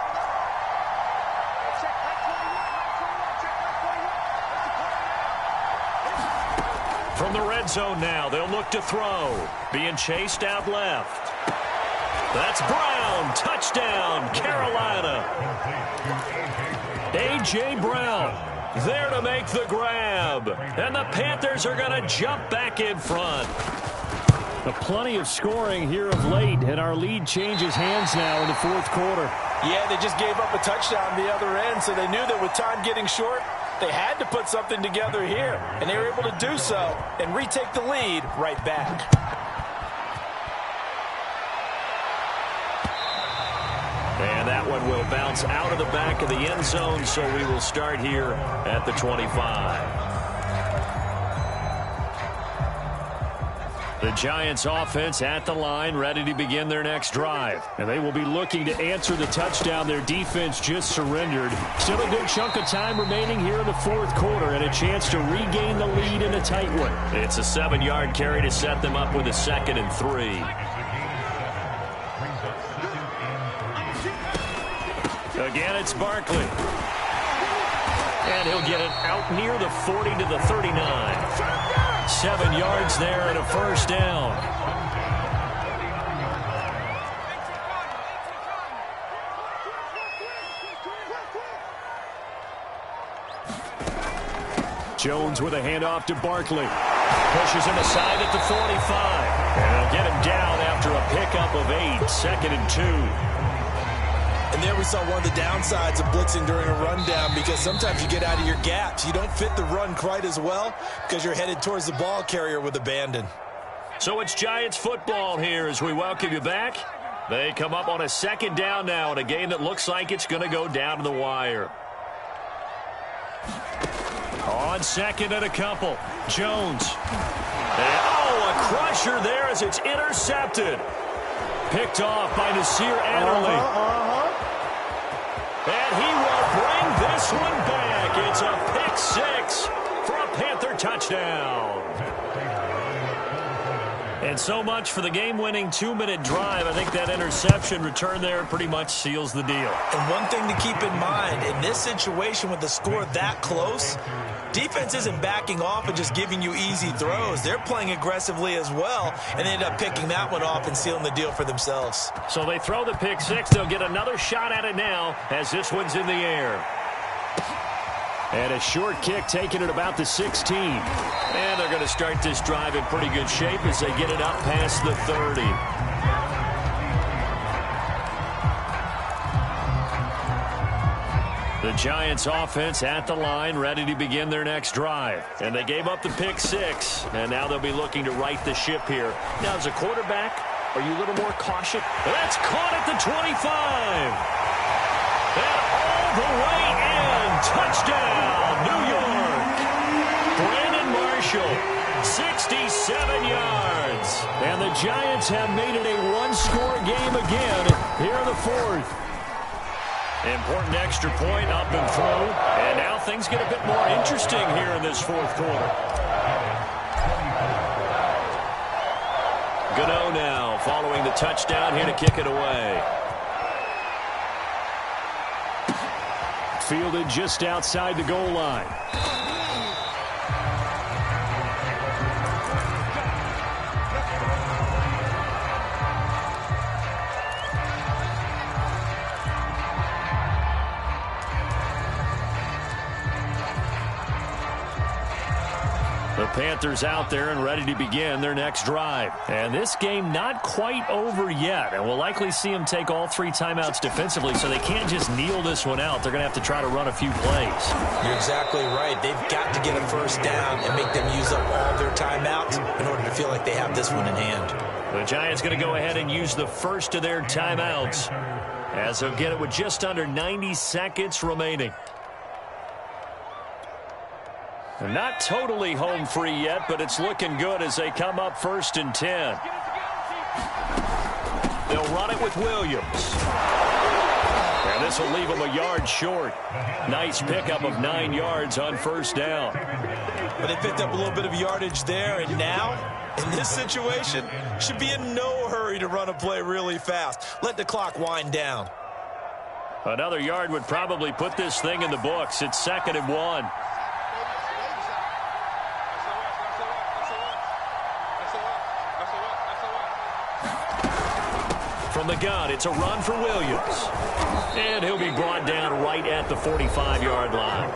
From the red zone now, they'll look to throw. Being chased out left. That's Brown. Touchdown, Carolina. A.J. Brown there to make the grab. And the Panthers are going to jump back in front. Plenty of scoring here of late, and our lead changes hands now in the 4th quarter.
Yeah, they just gave up a touchdown the other end, so they knew that with time getting short, they had to put something together here, and they were able to do so and retake the lead right back.
And that one will bounce out of the back of the end zone, so we will start here at the 25. The Giants offense at the line, ready to begin their next drive. And they will be looking to answer the touchdown their defense just surrendered. Still a good chunk of time remaining here in the 4th quarter and a chance to regain the lead in a tight one. It's a 7-yard carry to set them up with a 2nd and 3. Again, it's Barkley. And he'll get it out near the 40 to the 39. 7 yards there and a 1st down. Jones with a handoff to Barkley. Pushes him aside at the 45. And they'll get him down after a pickup of 8, 2nd and 2.
And there we saw one of the downsides of blitzing during a rundown, because sometimes you get out of your gaps. You don't fit the run quite as well because you're headed towards the ball carrier with abandon.
So it's Giants football here as we welcome you back. They come up on a 2nd down now in a game that looks like it's going to go down to the wire. On 2nd and a couple, Jones. And, a crusher there as it's intercepted. Picked off by Nasir Adderley. And he will bring this one back. It's a pick 6 for a Panther touchdown. And so much for the game-winning 2-minute drive. I think that interception return there pretty much seals the deal.
And one thing to keep in mind, in this situation with the score that close, defense isn't backing off and just giving you easy throws. They're playing aggressively as well, and they end up picking that one off and sealing the deal for themselves.
So they throw the pick 6. They'll get another shot at it now as this one's in the air. And a short kick taken at about the 16. And they're going to start this drive in pretty good shape as they get it up past the 30. The Giants offense at the line, ready to begin their next drive. And they gave up the pick 6, and now they'll be looking to right the ship here. Now, as a quarterback, are you a little more cautious? That's caught at the 25. And all the way in. Touchdown, New York. Brandon Marshall, 67 yards. And the Giants have made it a one-score game again here in the 4th. Important extra point up and through. And now things get a bit more interesting here in this 4th quarter. Gano now following the touchdown here to kick it away. Fielded just outside the goal line. The Panthers out there and ready to begin their next drive. And this game not quite over yet. And we'll likely see them take all 3 timeouts defensively, so they can't just kneel this one out. They're going to have to try to run a few plays.
You're exactly right. They've got to get a first down and make them use up all their timeouts in order to feel like they have this one in hand.
The Giants going to go ahead and use the first of their timeouts, as they'll get it with just under 90 seconds remaining. Not totally home free yet, but it's looking good as they come up 1st and 10. They'll run it with Williams. And this will leave them a yard short. Nice pickup of 9 yards on 1st down.
But they picked up a little bit of yardage there, and now, in this situation, should be in no hurry to run a play really fast. Let the clock wind down.
Another yard would probably put this thing in the books. It's 2nd and 1. From the gun, it's a run for Williams. And he'll be brought down right at the 45-yard line.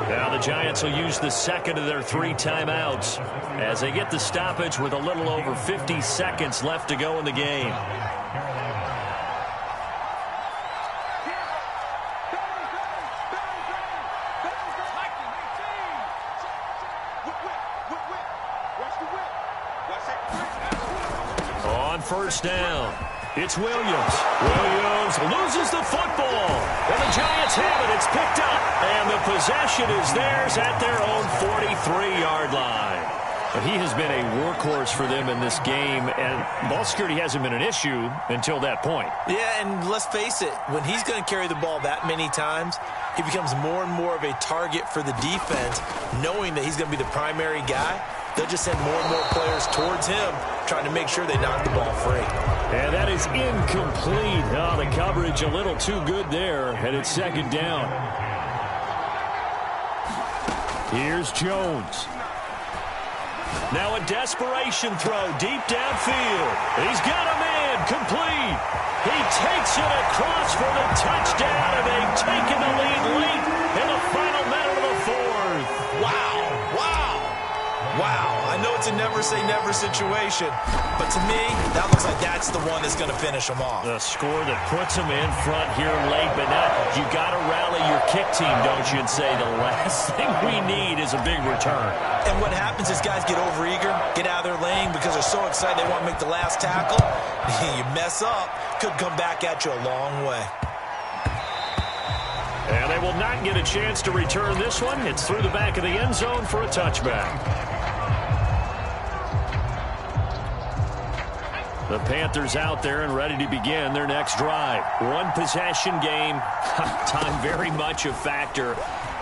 Now the Giants will use the 2nd of their 3 timeouts as they get the stoppage with a little over 50 seconds left to go in the game. On 1st down, it's Williams. Williams loses the football. And the Giants have it. It's picked up. And the possession is theirs at their own 43-yard line. But he has been a workhorse for them in this game, and ball security hasn't been an issue until that point.
Yeah, and let's face it, when he's going to carry the ball that many times, he becomes more and more of a target for the defense, knowing that he's going to be the primary guy. They'll just send more and more players towards him, trying to make sure they knock the ball free.
And that is incomplete. Oh, the coverage a little too good there, and it's 2nd down. Here's Jones. Now a desperation throw deep downfield. He's got a man complete. He takes it across for the touchdown, and they've taken the lead late in the final minute of the 4th.
Wow. I it's a never-say-never situation. But to me, that looks like that's the one that's going to finish them off.
The score that puts them in front here late, but now you got to rally your kick team, don't you, and say the last thing we need is a big return.
And what happens is guys get overeager, get out of their lane because they're so excited they want to make the last tackle. You mess up, could come back at you a long way.
And they will not get a chance to return this one. It's through the back of the end zone for a touchback. The Panthers out there and ready to begin their next drive. One possession game. Time very much a factor.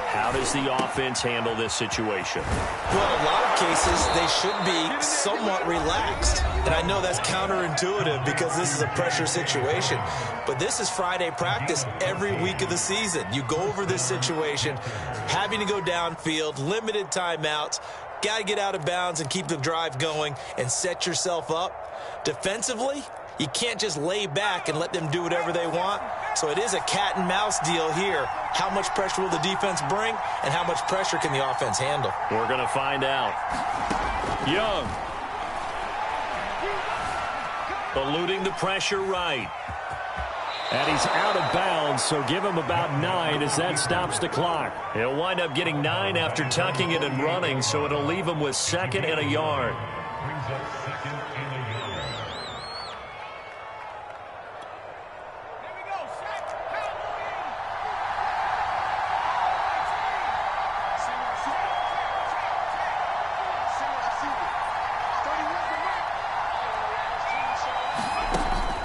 How does the offense handle this situation?
Well, in a lot of cases, they should be somewhat relaxed. And I know that's counterintuitive because this is a pressure situation. But this is Friday practice every week of the season. You go over this situation, having to go downfield, limited timeouts, got to get out of bounds and keep the drive going and set yourself up. Defensively, you can't just lay back and let them do whatever they want. So it is a cat and mouse deal here. How much pressure will the defense bring, and how much pressure can the offense handle?
We're going to find out. Young. Eluding the pressure right. And he's out of bounds, so give him about 9 as that stops the clock. He'll wind up getting 9 after tucking it and running, so it'll leave him with 2nd and a yard.
Brings up 2nd and a yard.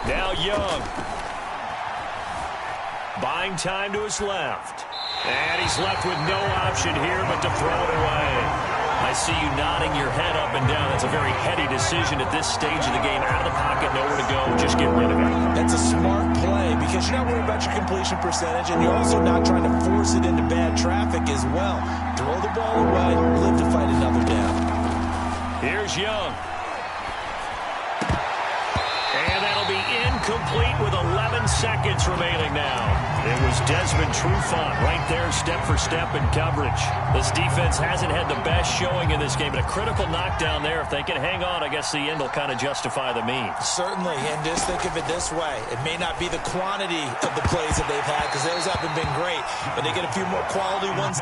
Now Young. Buying time to his left. And he's left with no option here but to throw it away. I see you nodding your head up and down. That's a very heady decision at this stage of the game. Out of the pocket, nowhere to go. Just get rid of it.
That's a smart play because you're not worried about your completion percentage, and you're also not trying to force it into bad traffic as well. Throw the ball away, live to fight another down.
Here's Young. And that'll be incomplete with 11 seconds remaining now. It was Desmond Trufant right there, step for step in coverage. This defense hasn't had the best showing in this game, but a critical knockdown there. If they can hang on, I guess the end will kind of justify the means.
Certainly, and just think of it this way. It may not be the quantity of the plays that they've had because those haven't been great, but they get a few more quality ones.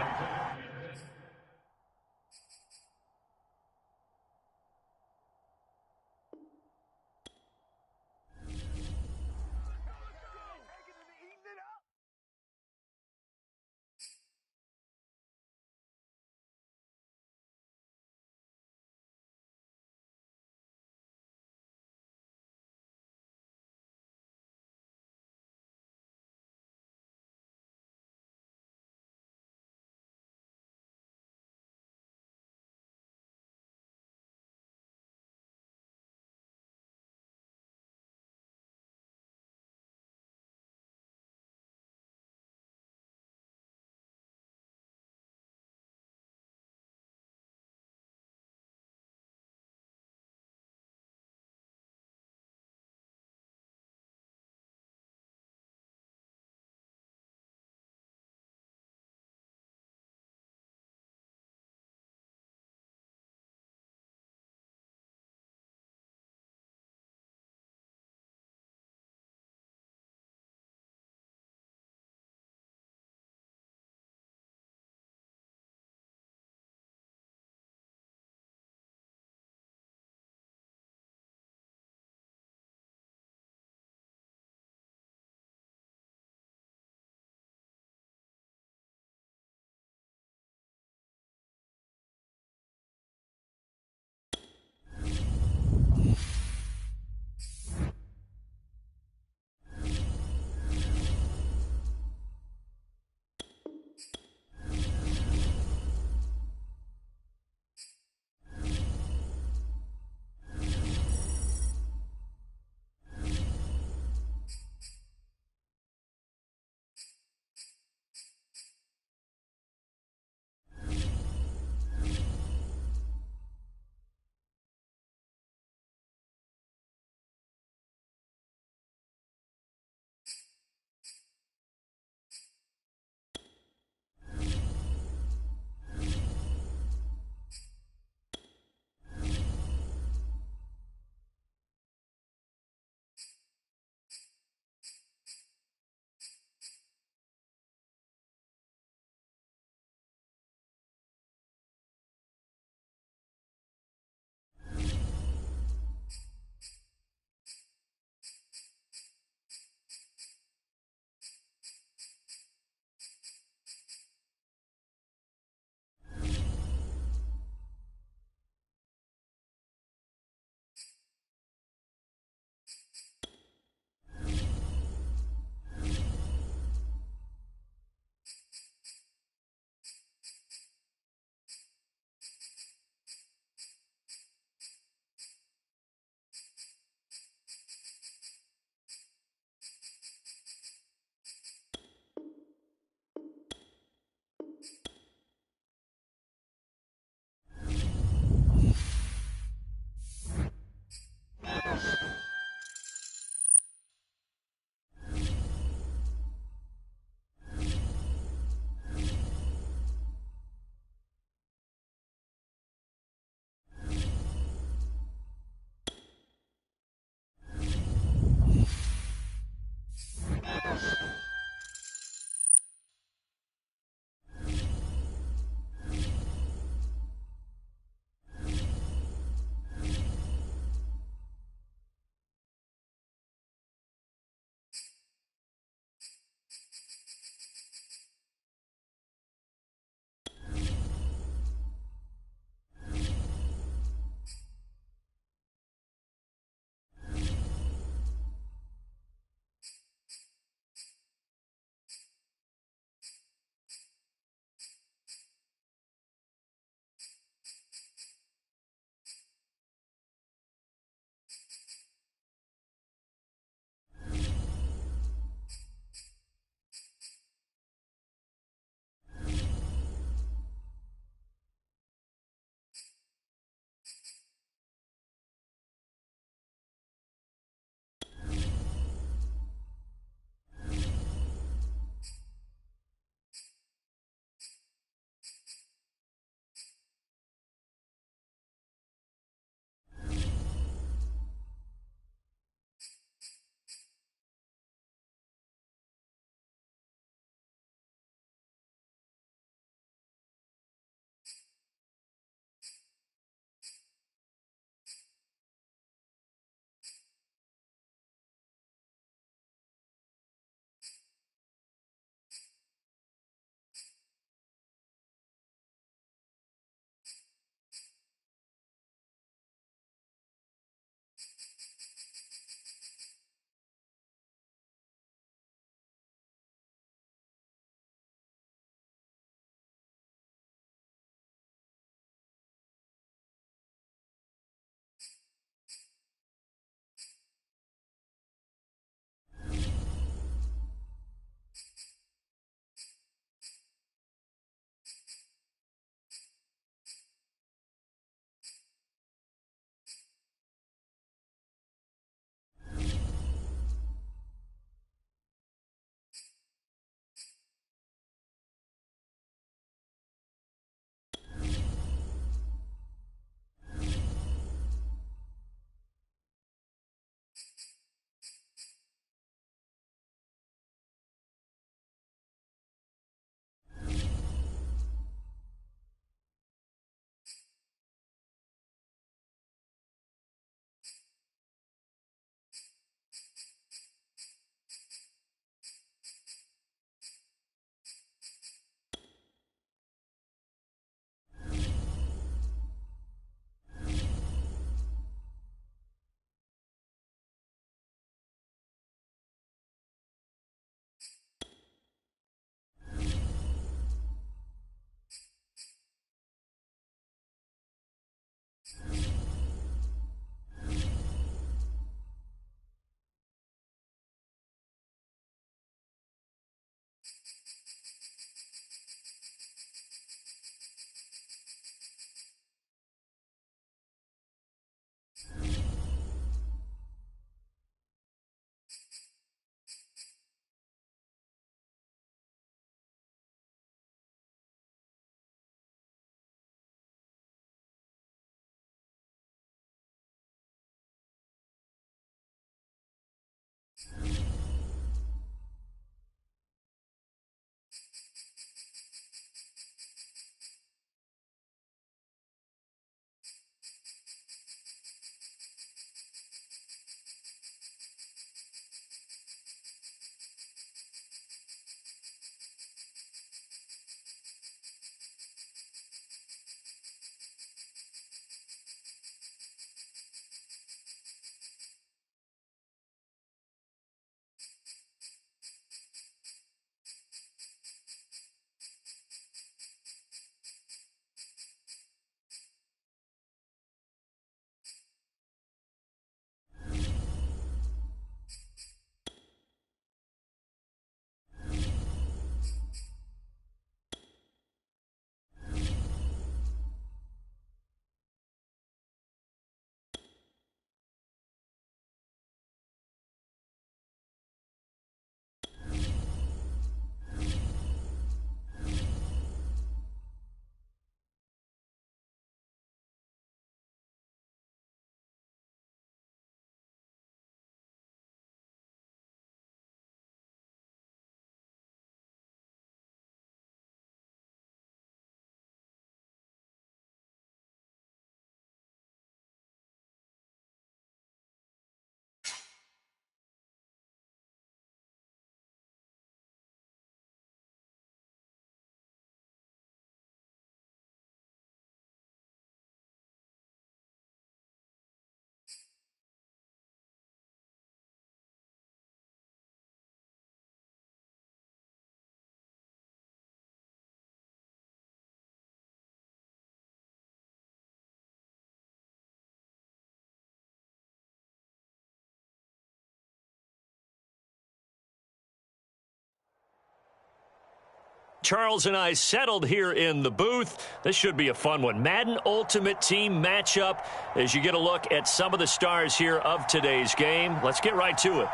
Charles and I settled here in the booth. This should be a fun one. Madden Ultimate Team matchup as you get a look at some of the stars here of today's game. Let's get right to it.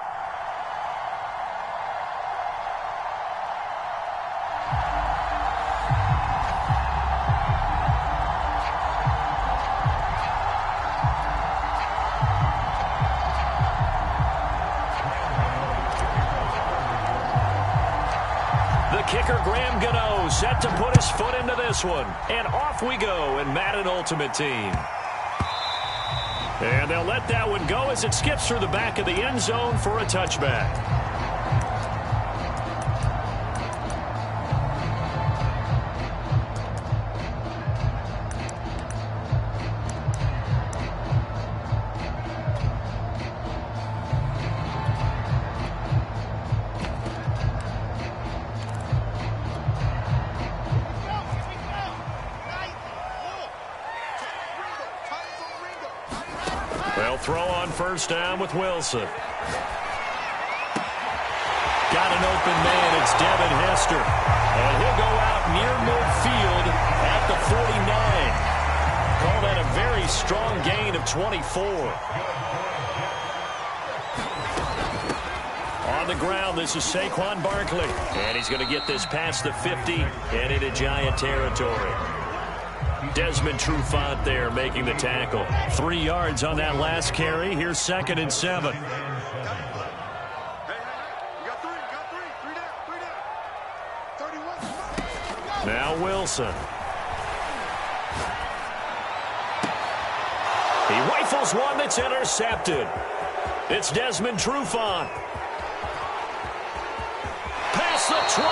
Set to put his foot into this one. And off we go in Madden Ultimate Team. And they'll let that one go as it skips through the back of the end zone for a touchback. They'll throw on first down with Wilson. Got an open man. It's Devin Hester. And he'll go out near midfield at the 49. Call that a very strong gain of 24. On the ground, this is Saquon Barkley. And he's going to get this past the 50 and into Giant territory. Desmond Trufant there making the tackle. 3 yards on that last carry. Here's 2nd and 7. Now Wilson. He rifles one that's intercepted. It's Desmond Trufant. Past the 20.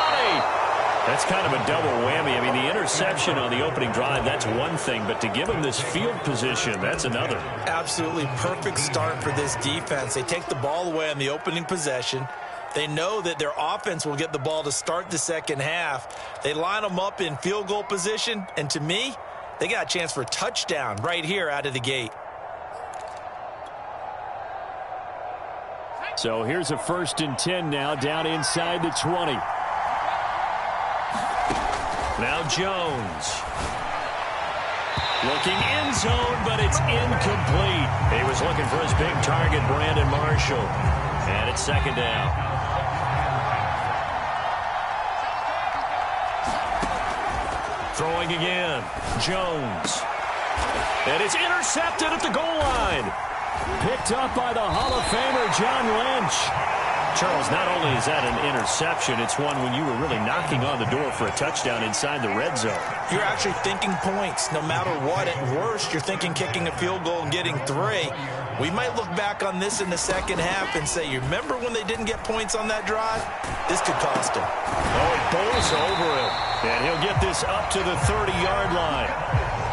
That's kind of a double whammy. I mean, the interception on the opening drive, that's one thing. But to give him this field position, that's another.
Absolutely perfect start for this defense. They take the ball away on the opening possession. They know that their offense will get the ball to start the second half. They line them up in field goal position. And to me, they got a chance for a touchdown right here out of the gate.
So here's a 1st and 10 now down inside the 20.
Now Jones. Looking end zone, but it's incomplete. He was looking for his big target, Brandon Marshall. And it's 2nd down. Throwing again. Jones. And it's intercepted at the goal line.
Picked up by the Hall of Famer, John Lynch.
Charles, not only is that an interception, it's one when you were really knocking on the door for a touchdown inside the red zone.
You're actually thinking points no matter what. At worst, you're thinking kicking a field goal and getting 3. We might look back on this in the second half and say, you remember when they didn't get points on that drive? This could cost them.
Oh, it bowls over him. And he'll get this up to the 30-yard line.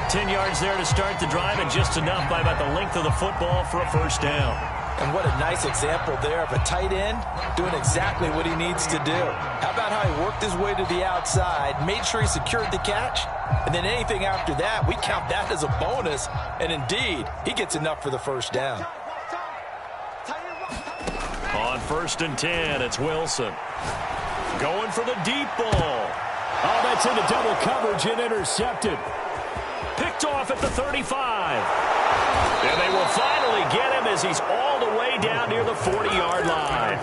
10 yards there to start the drive, and just enough by about the length of the football for a first down.
And what a nice example there of a tight end doing exactly what he needs to do. How about how he worked his way to the outside, made sure he secured the catch, and then anything after that, we count that as a bonus. And indeed, he gets enough for the first down.
On 1st and 10, it's Wilson. Going for the deep ball.
Oh, that's into double coverage and intercepted.
Picked off at the 35. And they will finally get him as he's all the way down near the 40-yard line.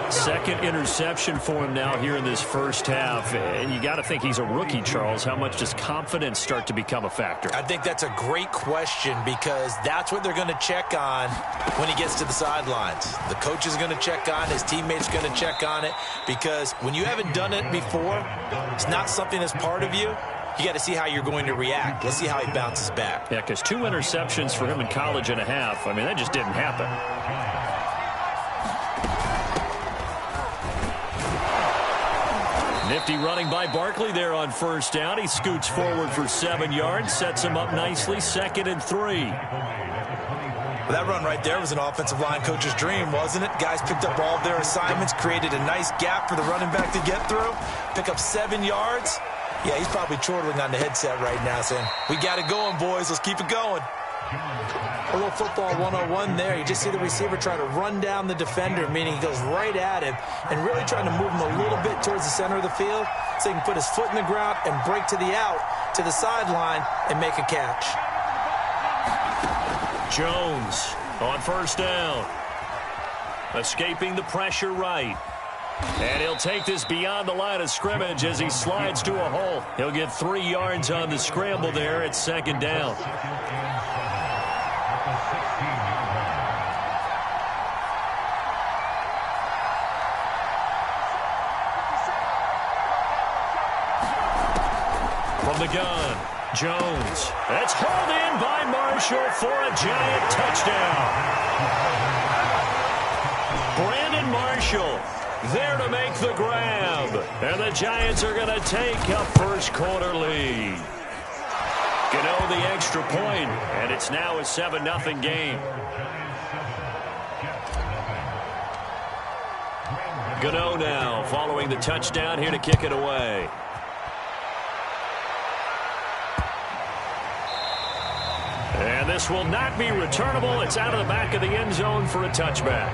2nd interception for him now here in this first half. And you got to think he's a rookie, Charles. How much does confidence start to become a factor?
I think that's a great question because that's what they're going to check on when he gets to the sidelines. The coach is going to check on it. His teammates are going to check on it because when you haven't done it before, it's not something that's part of you. You got to see how you're going to react. Let's see how he bounces back.
Yeah, because 2 interceptions for him in college and a half. I mean, that just didn't happen. Nifty running by Barkley there on first down. He scoots forward for 7 yards, sets him up nicely, 2nd and 3.
Well, that run right there was an offensive line coach's dream, wasn't it? Guys picked up all of their assignments, created a nice gap for the running back to get through, pick up 7 yards. Yeah, he's probably chortling on the headset right now saying, we got it going, boys. Let's keep it going.
A little football 101 there. You just see the receiver try to run down the defender, meaning he goes right at him and really trying to move him a little bit towards the center of the field so he can put his foot in the ground and break to the out, to the sideline, and make a catch.
Jones on first down. Escaping the pressure right. And he'll take this beyond the line of scrimmage as he slides to a hole. He'll get 3 yards on the scramble there at second down. From the gun, Jones. That's hauled in by Marshall for a Giant touchdown. Brandon Marshall there to make the grab. And the Giants are going to take a first quarter lead. Gano the extra point, and it's now a 7-0 game. Gano now following the touchdown here to kick it away. And this will not be returnable. It's out of the back of the end zone for a touchback.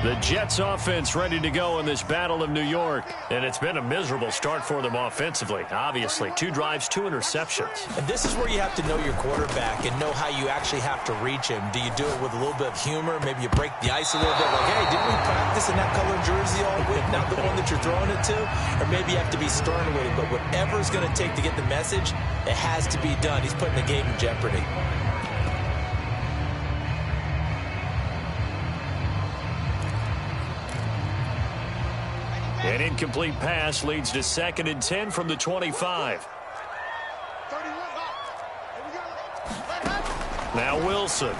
The Jets offense ready to go in this Battle of New York. And it's been a miserable start for them offensively. Obviously, 2 drives, 2 interceptions.
And this is where you have to know your quarterback and know how you actually have to reach him. Do you do it with a little bit of humor? Maybe you break the ice a little bit. Like, hey, didn't we practice in that color jersey all week? Not the one that you're throwing it to? Or maybe you have to be stern with him. But whatever it's going to take to get the message, it has to be done. He's putting the game in jeopardy.
An incomplete pass leads to 2nd and 10 from the 25. Now Wilson.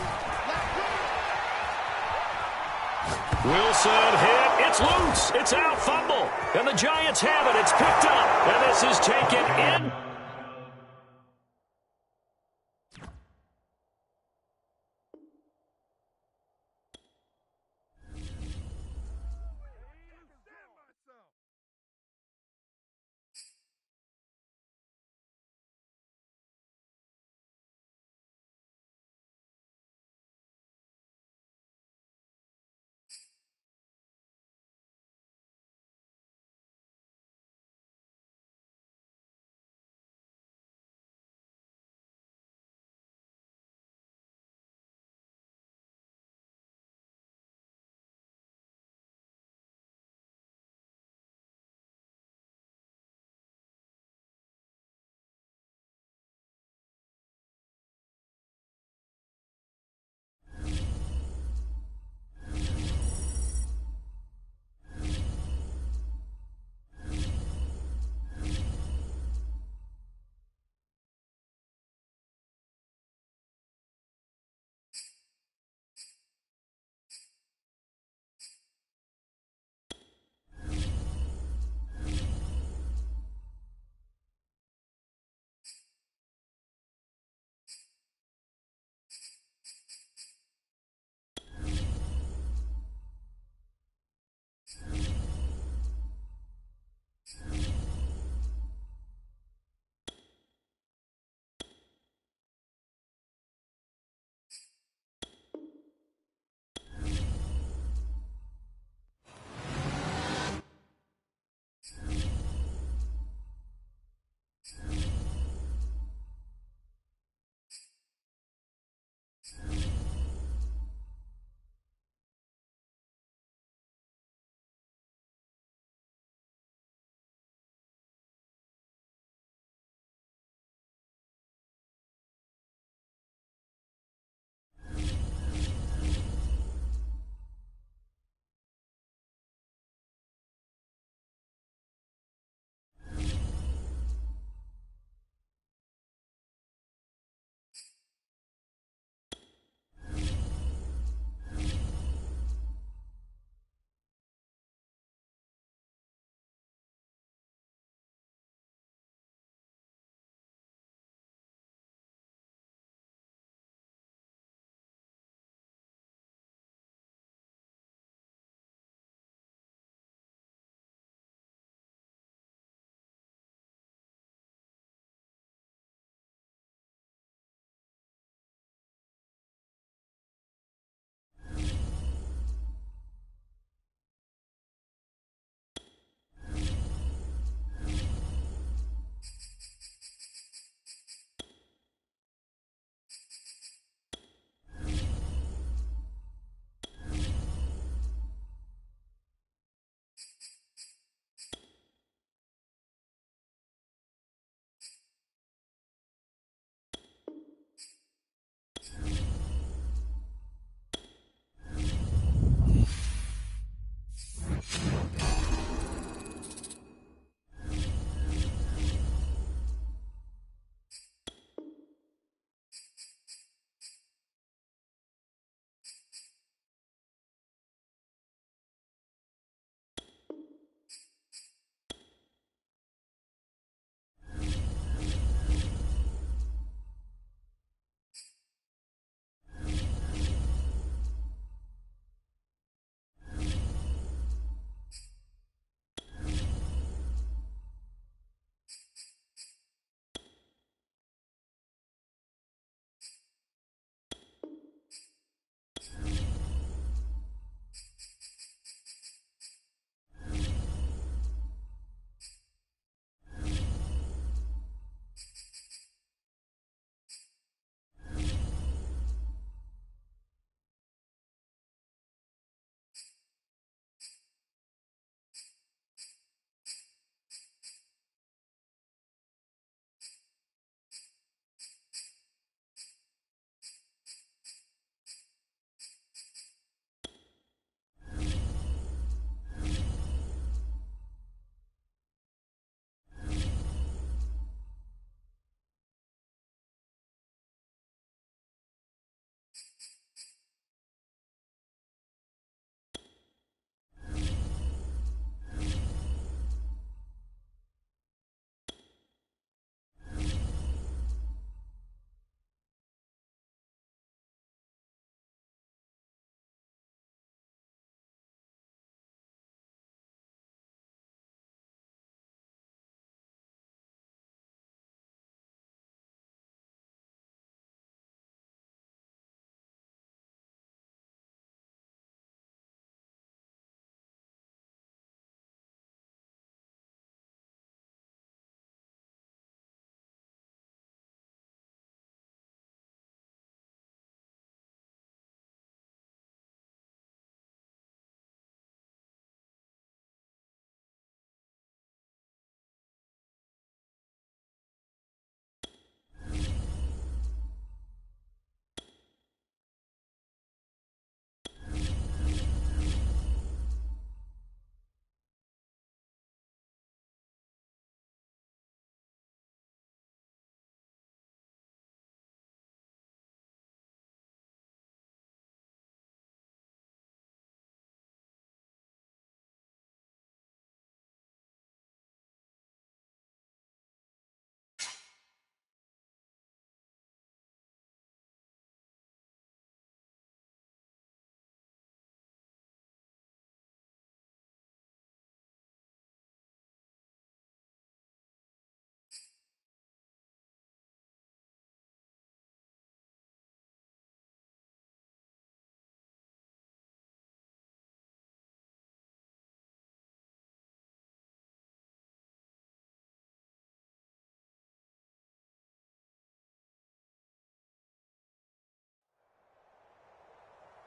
Wilson hit. It's loose. It's out. Fumble. And the Giants have it. It's picked up. And this is taken in.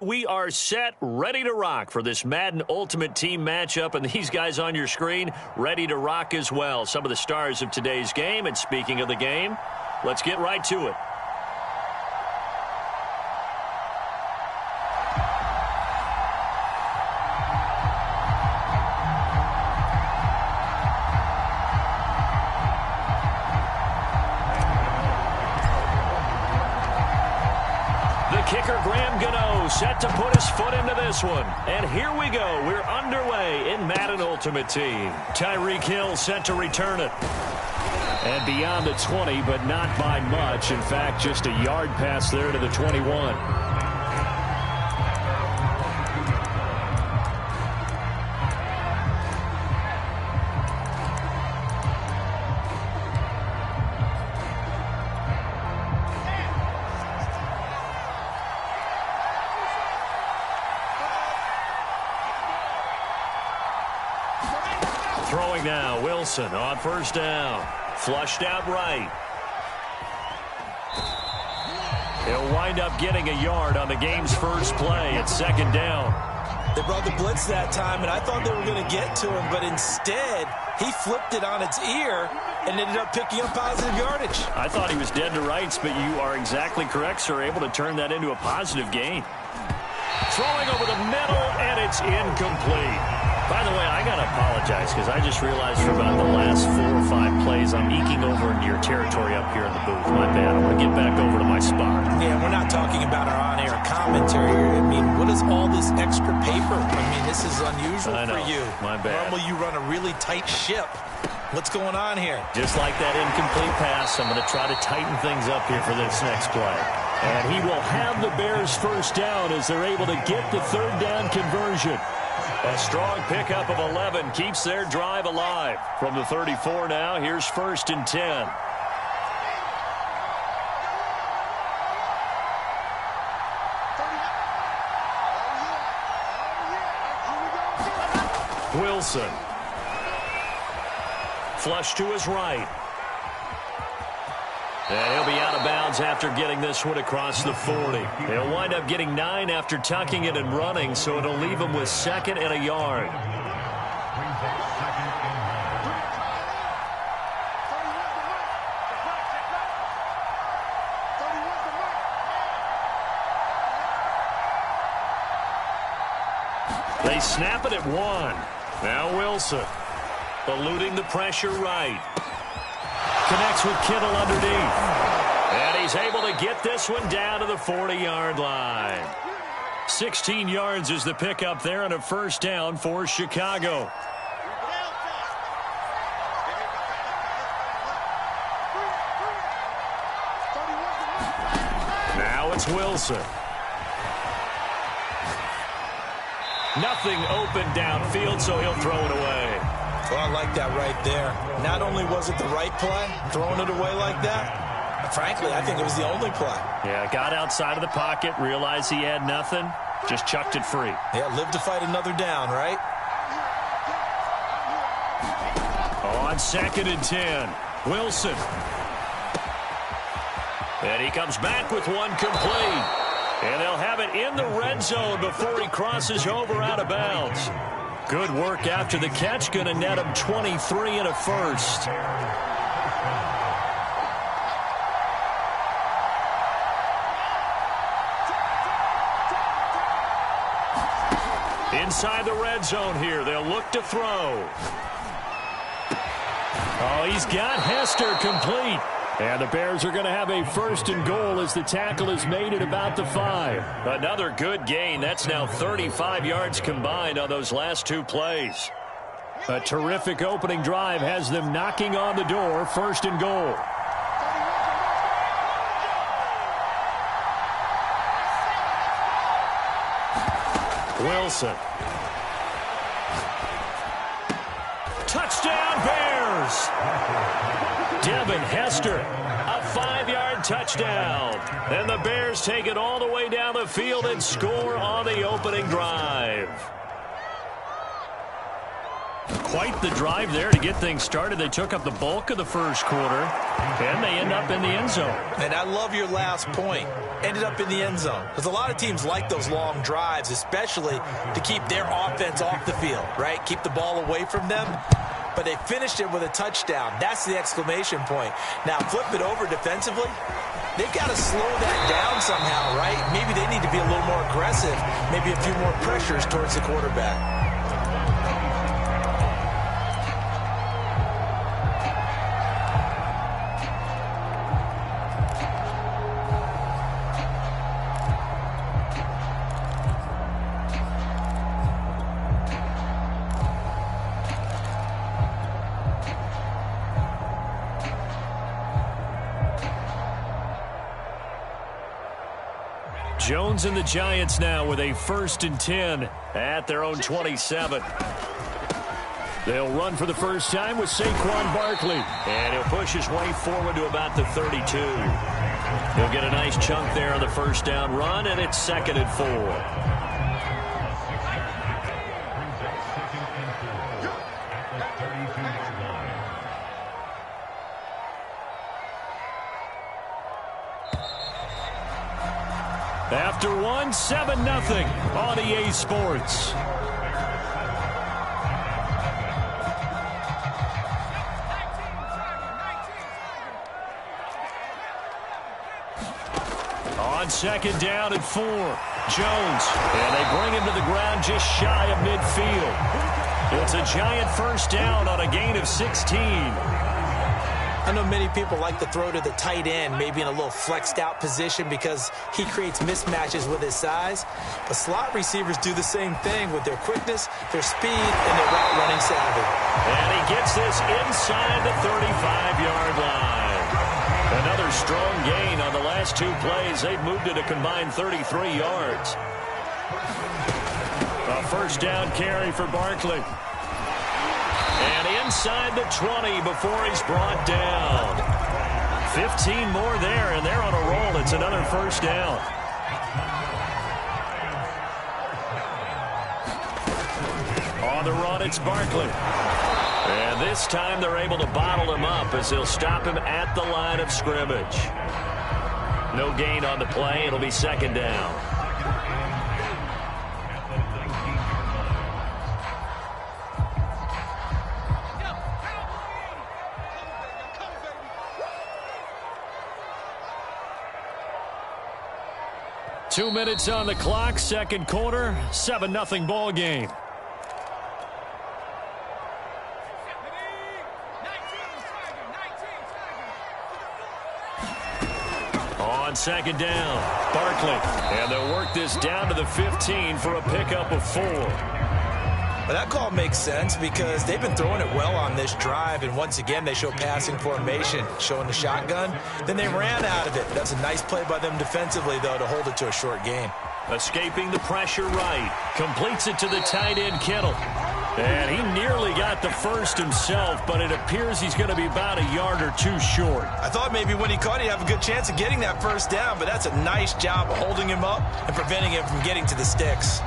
We are set, ready to rock for this Madden Ultimate Team matchup, and these guys on your screen ready to rock as well. Some of the stars of today's game, and speaking of the game, let's get right to it. Kicker Graham Gano set to put his foot into this one. And here we go. We're underway in Madden Ultimate Team. Tyreek Hill set to return it. And beyond the 20, but not by much. In fact, just a yard pass there to the 21. Throwing now, Wilson on first down. Flushed out right. He'll wind up getting a yard on the game's first play at second down.
They brought the blitz that time, and I thought they were going to get to him, but instead, he flipped it on its ear and ended up picking up positive yardage.
I thought he was dead to rights, but you are exactly correct, sir. Able to turn that into a positive gain. Throwing over the middle, and it's incomplete. By the way, I got to apologize because I just realized for about the last 4 or 5 plays, I'm eking over into your territory up here in the booth. My bad. I'm going to get back over to my spot.
Yeah, we're not talking about our on-air commentary here. I mean, what is all this extra paper? I mean, this is unusual for you.
My bad.
Normally, you run a really tight ship. What's going on here?
Just like that incomplete pass, I'm going to try to tighten things up here for this next play. And he will have the Bears first down as they're able to get the third down conversion. A strong pickup of 11 keeps their drive alive. From the 34 now, here's first and 10. Wilson. Flush to his right. And he'll be out of bounds after getting this one across the 40. He'll wind up getting 9 after tucking it and running, so it'll leave him with second and a yard. They snap it at 1. Now Wilson. Eluding the pressure right. Connects with Kittle underneath. And he's able to get this one down to the 40-yard line. 16 yards is the pickup there and a first down for Chicago. Now it's Wilson. Nothing open downfield, so he'll throw it away.
Well, I like that right there. Not only was it the right play, throwing it away like that, frankly, I think it was the only play.
Yeah, got outside of the pocket, realized he had nothing, just chucked it free.
Yeah, live to fight another down, right?
On second and 10, Wilson. And he comes back with one complete. And they'll have it in the red zone before he crosses over out of bounds. Good work after the catch. Going to net him 23 and a first. Inside the red zone here. They'll look to throw. Oh, he's got Hester complete. And the Bears are going to have a first and goal as the tackle is made at about the 5. Another good gain. That's now 35 yards combined on those last 2 plays. A terrific opening drive has them knocking on the door. First and goal. Wilson. Touchdown Bears! Devin Hester, a 5-yard touchdown. And the Bears take it all the way down the field and score on the opening drive. Quite the drive there to get things started. They took up the bulk of the first quarter, and they end up in the end zone.
And I love your last point. ended up in the end zone. Because a lot of teams like those long drives, especially to keep their offense off the field, right? Keep the ball away from them. But they finished it with a touchdown. That's the exclamation point. Now, flip it over defensively. They've got to slow that down somehow, right? Maybe they need to be a little more aggressive, maybe a few more pressures towards the quarterback.
Jones and the Giants now with a 1st and 10 at their own 27. They'll run for the first time with Saquon Barkley. And he'll push his way forward to about the 32. He'll get a nice chunk there on the first down run, and it's 2nd and 4. After one, 7-0 on EA Sports. On 2nd down and 4, Jones. And they bring him to the ground just shy of midfield. It's a Giant first down on a gain of 16.
I know many people like to throw to the tight end, maybe in a little flexed out position because he creates mismatches with his size. But slot receivers do the same thing with their quickness, their speed, and their route running savvy.
And he gets this inside the 35-yard line. Another strong gain on the last 2 plays. They've moved it a combined 33 yards. A first down carry for Barkley. And inside the 20 before he's brought down. 15 more there, and they're on a roll. It's another first down. On the run, it's Barkley. And this time they're able to bottle him up as they'll stop him at the line of scrimmage. No gain on the play. It'll be 2nd down. Two minutes on the clock, 2nd quarter, 7-0 ball game. On 2nd down, Barkley. And they'll work this down to the 15 for a pickup of 4.
But that call makes sense because they've been throwing it well on this drive, and once again they show passing formation, showing the shotgun. Then they ran out of it. That's a nice play by them defensively, though, to hold it to a short gain.
Escaping the pressure right. Completes it to the tight end, Kittle. And he nearly got the first himself, but it appears he's going to be about a yard or 2 short.
I thought maybe when he caught it, he'd have a good chance of getting that first down, but that's a nice job of holding him up and preventing him from getting to the sticks.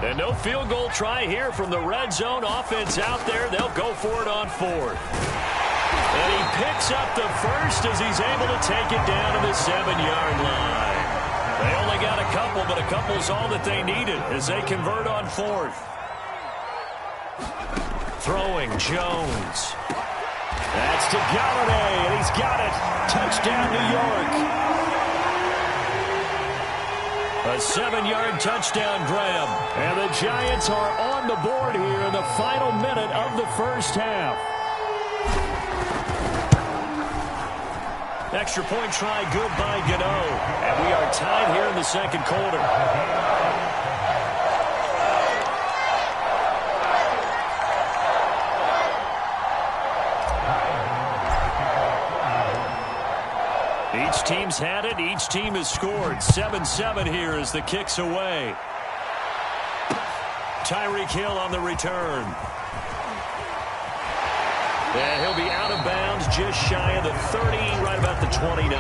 And no field goal try here from the red zone offense out there. They'll go for it on 4th. And he picks up the first as he's able to take it down to the 7-yard line. They only got a couple, but a couple's all that they needed as they convert on 4th. Throwing, Jones. That's to Galladay, and he's got it. Touchdown, New York. A 7-yard touchdown grab. And the Giants are on the board here in the final minute of the first half. Extra point try good by Gano. And we are tied here in the 2nd quarter. Each team's had it. Each team has scored. 7-7 here as the kick's away. Tyreek Hill on the return. And he'll be out of bounds just shy of the 30, right about the 29.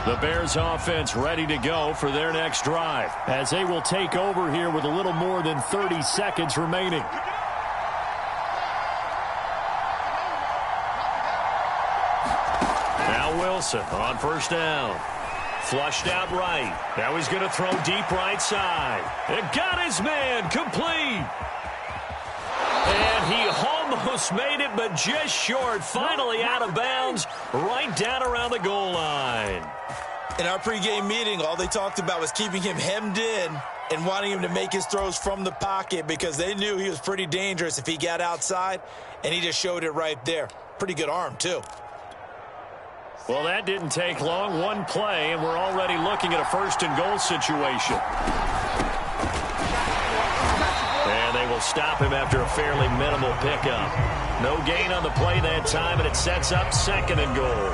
The Bears offense ready to go for their next drive as they will take over here with a little more than 30 seconds remaining.
Wilson on first down. Flushed out right. Now he's going to throw deep right side. It got his man complete. And he almost made it, but just short. Finally out of bounds, right down around the goal line.
In our pregame meeting, all they talked about was keeping him hemmed in and wanting him to make his throws from the pocket because they knew he was pretty dangerous if he got outside, and he just showed it right there. Pretty good arm, too.
Well, that didn't take long. One play, and we're already looking at a first-and-goal situation. And they will stop him after a fairly minimal pickup. No gain on the play that time, and it sets up second and goal.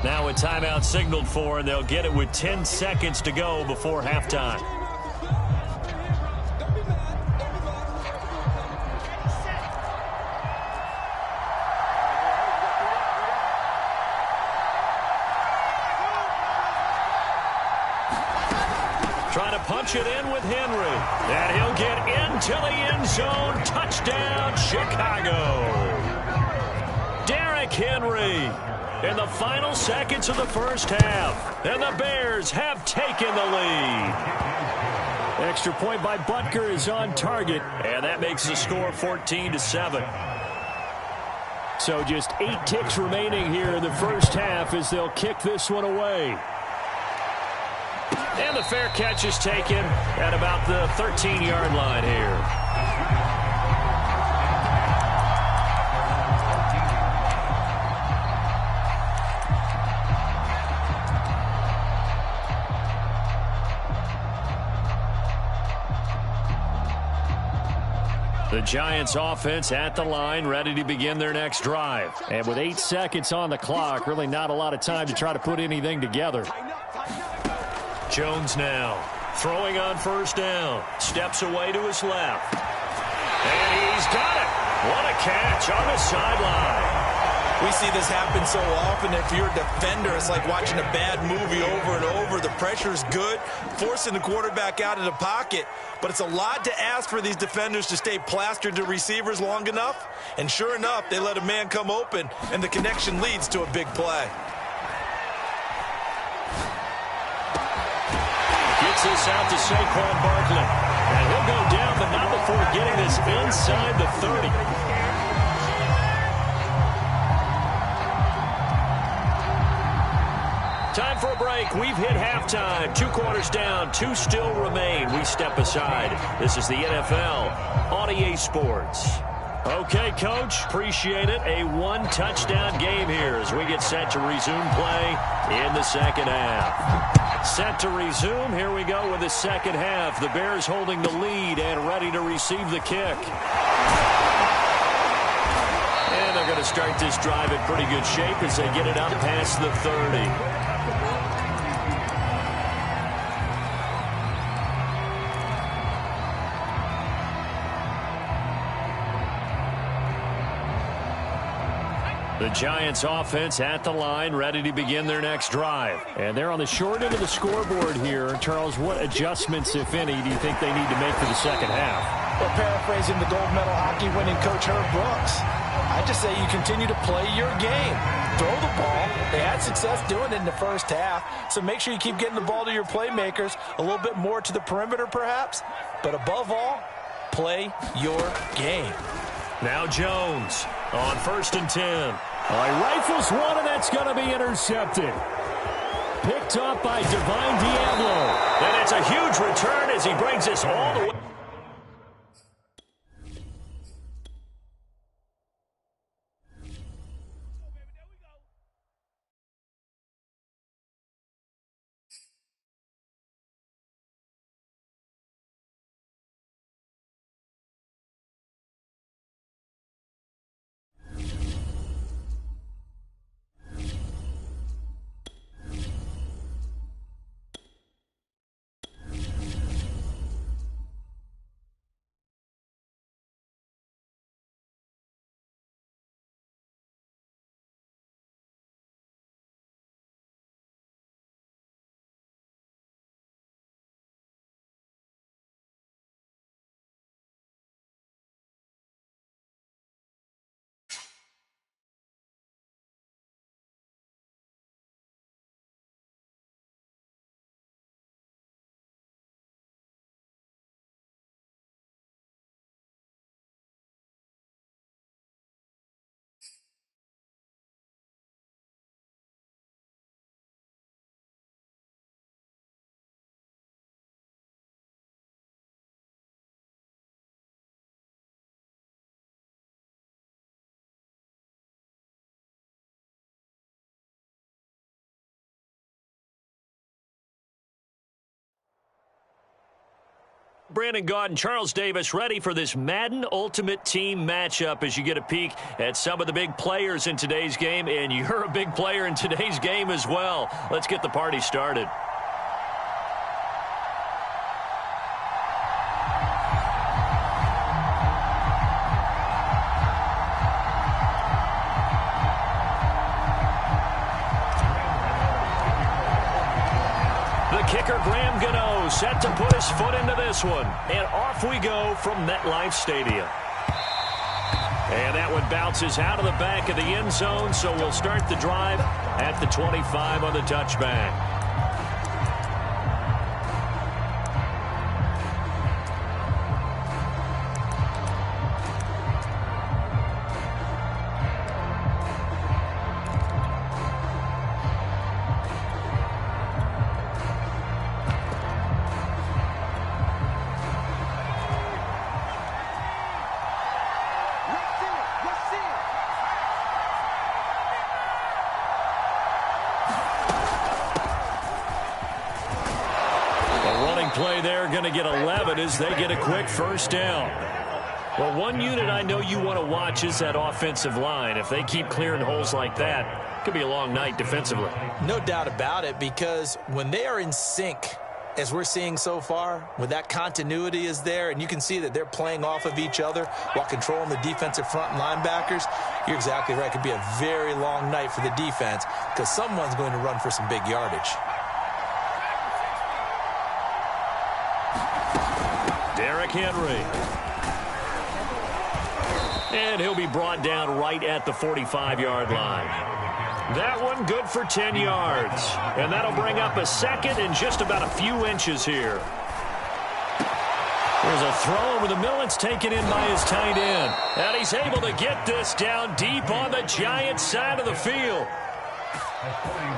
Now a timeout signaled for, and they'll get it with 10 seconds to go before halftime. Trying to punch it in with Henry. And he'll get into the end zone. Touchdown, Chicago. Derrick Henry in the final seconds of the first half. And the Bears have taken the lead. Extra point by Butker is on target. And that makes the score 14-7. So just 8 ticks remaining here in the first half as they'll kick this one away. And the fair catch is taken at about the 13-yard line here. The Giants offense at the line, ready to begin their next drive. And with 8 seconds on the clock, really not a lot of time to try to put anything together. Jones now throwing on first down. Steps away to his left. And he's got it. What a catch on the sideline.
We see this happen so often. If you're a defender, it's like watching a bad movie over and over. The pressure's good, forcing the quarterback out of the pocket. But it's a lot to ask for these defenders to stay plastered to receivers long enough. And sure enough, they let a man come open, and the connection leads to a big play.
Gets this out to Saquon Barkley. And he'll go down, but not before getting this inside the 30. Time for a break. We've hit halftime. 2 quarters down. 2 still remain. We step aside. This is the NFL on EA Sports. Okay, Coach. Appreciate it. A 1-touchdown game here as we get set to resume play in the second half. Set to resume. Here we go with the second half. The Bears holding the lead and ready to receive the kick. And they're going to start this drive in pretty good shape as they get it up past the 30. The Giants offense at the line, ready to begin their next drive. And they're on the short end of the scoreboard here. Charles, what adjustments, if any, do you think they need to make for the second half?
Well, paraphrasing the gold medal hockey winning coach Herb Brooks, I just say you continue to play your game. Throw the ball. They had success doing it in the first half, so make sure you keep getting the ball to your playmakers, a little bit more to the perimeter perhaps, but above all, play your game.
Now Jones on 1st and 10. Rifles one, and that's going to be intercepted. Picked up by Divine Diablo. And it's a huge return as he brings this all the way. Brandon Gaudin, Charles Davis ready for this Madden Ultimate Team matchup as you get a peek at some of the big players in today's game, and you're a big player in today's game as well. Let's get the party started. Kicker Graham Gano set to put his foot into this one. And off we go from MetLife Stadium. And that one bounces out of the back of the end zone, so we'll start the drive at the 25 on the touchback. Play there, going to get 11 as they get a quick first down. Well, one unit I know you want to watch is that offensive line. If they keep clearing holes like that, it could be a long night defensively.
No doubt about it, because when they are in sync, as we're seeing so far, when that continuity is there, and you can see that they're playing off of each other while controlling the defensive front linebackers, you're exactly right. It could be a very long night for the defense because someone's going to run for some big yardage.
Derrick Henry. And he'll be brought down right at the 45-yard line. That one good for 10 yards. And that'll bring up a second and just about a few inches here. There's a throw over the middle. It's taken in by his tight end. And he's able to get this down deep on the Giants side of the field.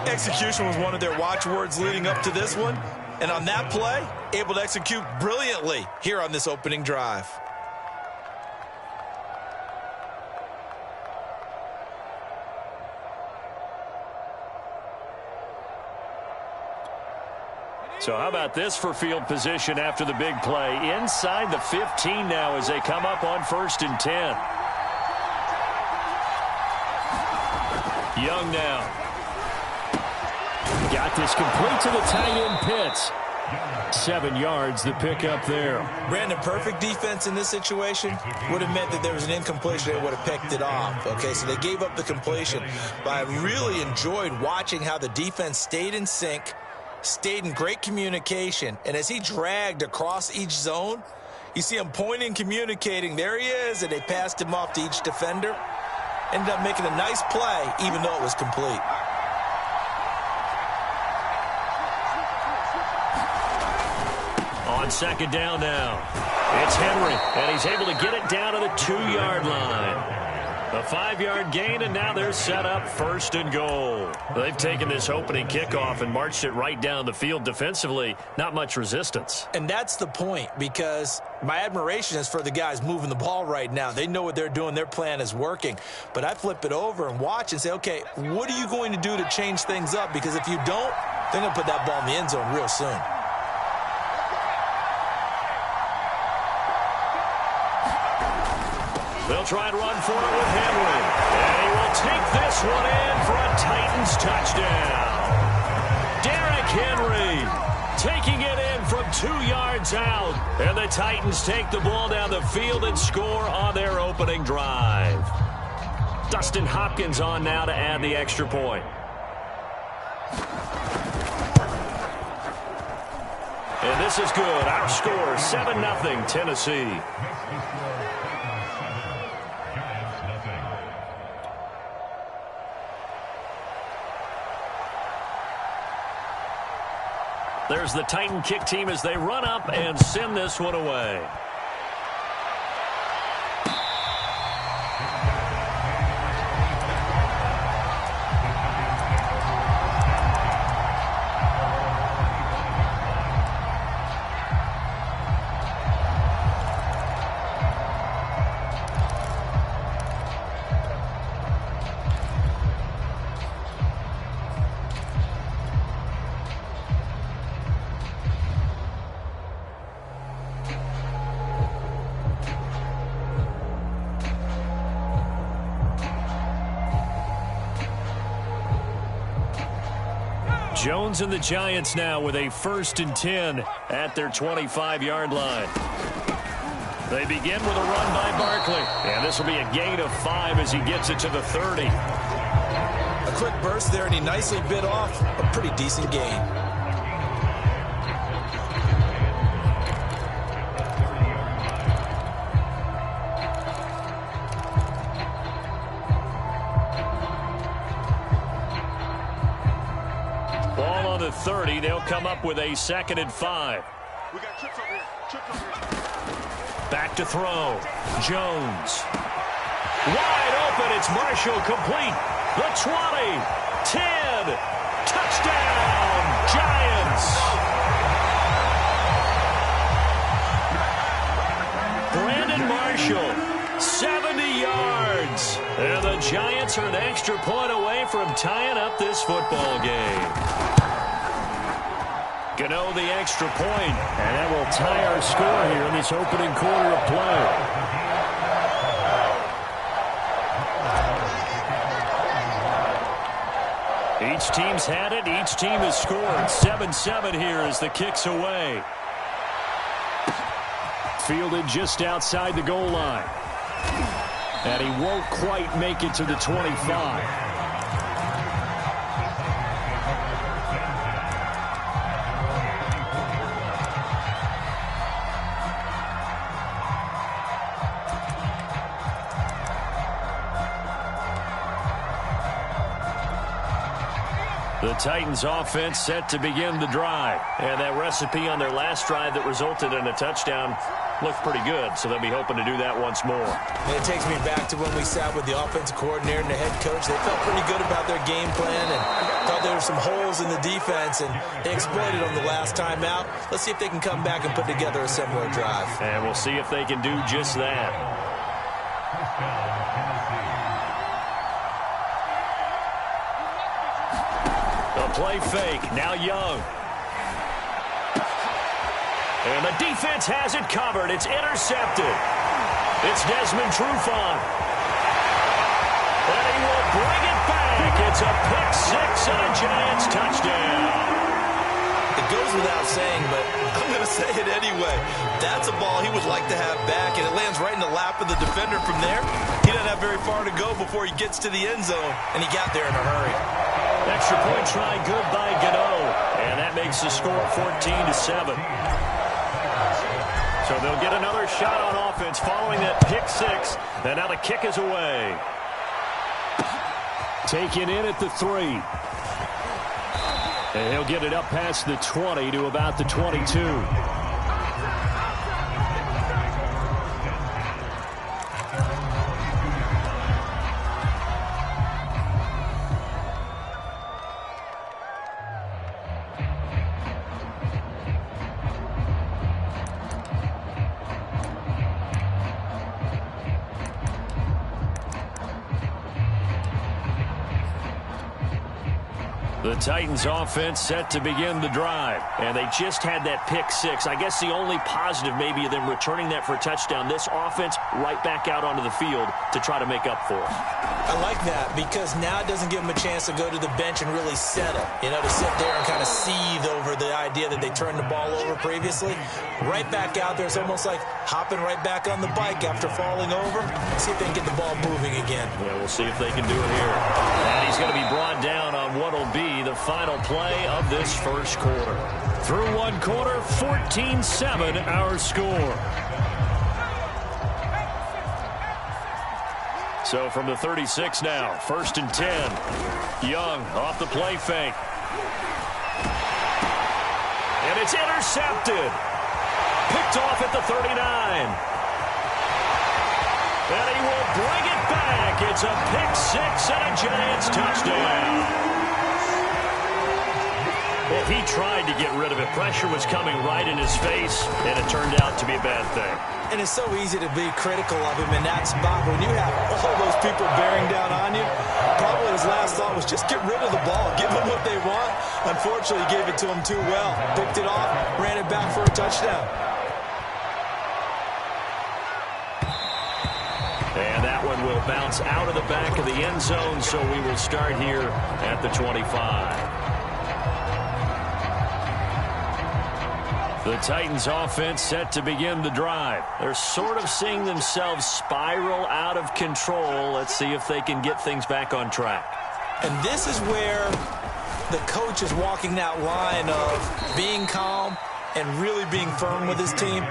Execution was one of their watchwords leading up to this one. And on that play, able to execute brilliantly here on this opening drive.
So how about this for field position after the big play? Inside the 15 now as they come up on 1st and 10. Young now. Got this complete to the tight end Pitts. 7 yards, the pickup there.
Brandon, perfect defense in this situation would have meant that there was an incompletion. They would have picked it off. Okay, so they gave up the completion. But I really enjoyed watching how the defense stayed in sync, stayed in great communication. And as he dragged across each zone, you see him pointing, communicating. There he is, and they passed him off to each defender. Ended up making a nice play, even though it was complete. On 2nd down now. It's Henry, and he's able to get it down to the 2-yard line. A 5-yard gain, and now they're set up 1st and goal. They've taken this opening kickoff and marched it right down the field defensively. Not much resistance. And that's the point, because my admiration is for the guys moving the ball right now. They know what they're doing. Their plan is working. But I flip it over and watch and say, okay, what are you going to do to change things up? Because if you don't, they're going to put that ball in the end zone real soon.
They'll try and run for it with Henry. And he will take this one in for a Titans touchdown. Derrick Henry taking it in from 2 yards out. And the Titans take the ball down the field and score on their opening drive. Dustin Hopkins on now to add the extra point. And this is good. Our score, 7-0 Tennessee. There's the Titan kick team as they run up and send this one away.
Jones and the Giants now with a 1st and 10 at their 25-yard line. They begin with a run by Barkley. And this will be a gain of 5 as he gets it to the 30.
A quick burst there, and he nicely bit off a pretty decent gain.
Ball on the 30. They'll come up with a 2nd and 5.
We got trips over here. Trips over here.
Back to throw. Jones. Wide open. It's Marshall complete. The 20. 10. Touchdown. Giants. Brandon Marshall. 70 yards. And the Giants are an extra point away from tying up this football game. Gano the extra point, and that will tie our score here in this opening quarter of play. Each team's had it. Each team has scored. 7-7 here as the kick's away. Fielded just outside the goal line. And he won't quite make it to the 25. The Titans offense set to begin the drive. And that recipe on their last drive that resulted in a touchdown looked pretty good, so they'll be hoping to do that once more.
And it takes me back to when we sat with the offensive coordinator and the head coach. They felt pretty good about their game plan and thought there were some holes in the defense, and they exploited on the last time out. Let's see if they can come back and put together a similar drive.
And we'll see if they can do just that. A play fake. Now Young. And the defense has it covered. It's intercepted. It's Desmond Trufant. And he will bring it back. It's a pick six and a Giants touchdown.
It goes without saying, but I'm going to say it anyway. That's a ball he would like to have back, and it lands right in the lap of the defender from there. He doesn't have very far to go before he gets to the end zone, and he got there in a hurry.
Extra point try good by Gano. And that makes the score 14-7. So they'll get another shot on offense following that pick six. And now the kick is away. Taken in at the 3. And he'll get it up past the 20 to about the 22. The Titans offense set to begin the drive. And they just had that pick six. I guess the only positive maybe of them returning that for a touchdown. This offense right back out onto the field to try to make up for it.
I like that because now it doesn't give them a chance to go to the bench and really settle. You know, to sit there and kind of seethe over the idea that they turned the ball over previously. Right back out there. It's almost like hopping right back on the bike after falling over. See if they can get the ball moving again.
Yeah, we'll see if they can do it here. And he's going to be brought down on what will be the final play of this first quarter. Through one quarter, 14-7 our score. So from the 36 now, 1st and 10. Young off the play fake. And it's intercepted. Picked off at the 39. And he will bring it back. It's a pick six and a Giants touchdown. If he tried to get rid of it, pressure was coming right in his face, and it turned out to be a bad thing.
And it's so easy to be critical of him in that spot. When you have all those people bearing down on you, probably his last thought was just get rid of the ball, give them what they want. Unfortunately, he gave it to them too well. Picked it off, ran it back for a touchdown.
And that one will bounce out of the back of the end zone, so we will start here at the 25. The Titans offense set to begin the drive.
They're sort of seeing themselves spiral out of control. Let's see if they can get things back on track.
And this is where the coach is walking that line of being calm and really being firm with his team.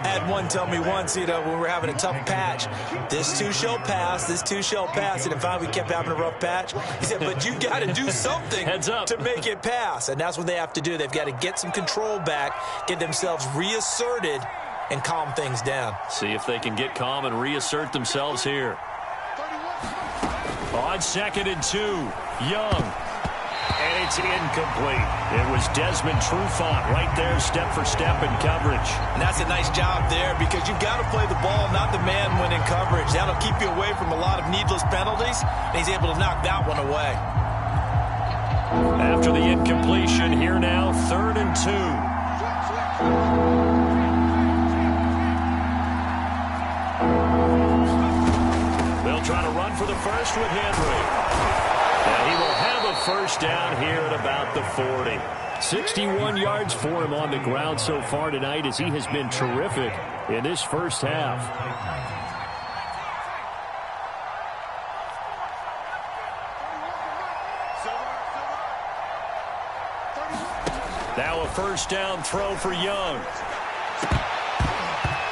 I had one tell me once, when we were having a tough patch, this too shall pass, this too shall pass. And finally we kept having a rough patch. He said, but you got to do something to make it pass. And that's what they have to do. They've got to get some control back, get themselves reasserted, and calm things down.
See if they can get calm and reassert themselves here.
On 2nd and 2, Young. And it's incomplete. It was Desmond Trufant right there, step for step in coverage.
And that's a nice job there because you've got to play the ball, not the man when in coverage. That'll keep you away from a lot of needless penalties, and he's able to knock that one away.
After the incompletion, here now, 3rd and 2. They'll try to run for the first with Henry. And he will have a first down here at about the 40. 61 yards for him on the ground so far tonight as he has been terrific in this first half. Now a first down throw for Young.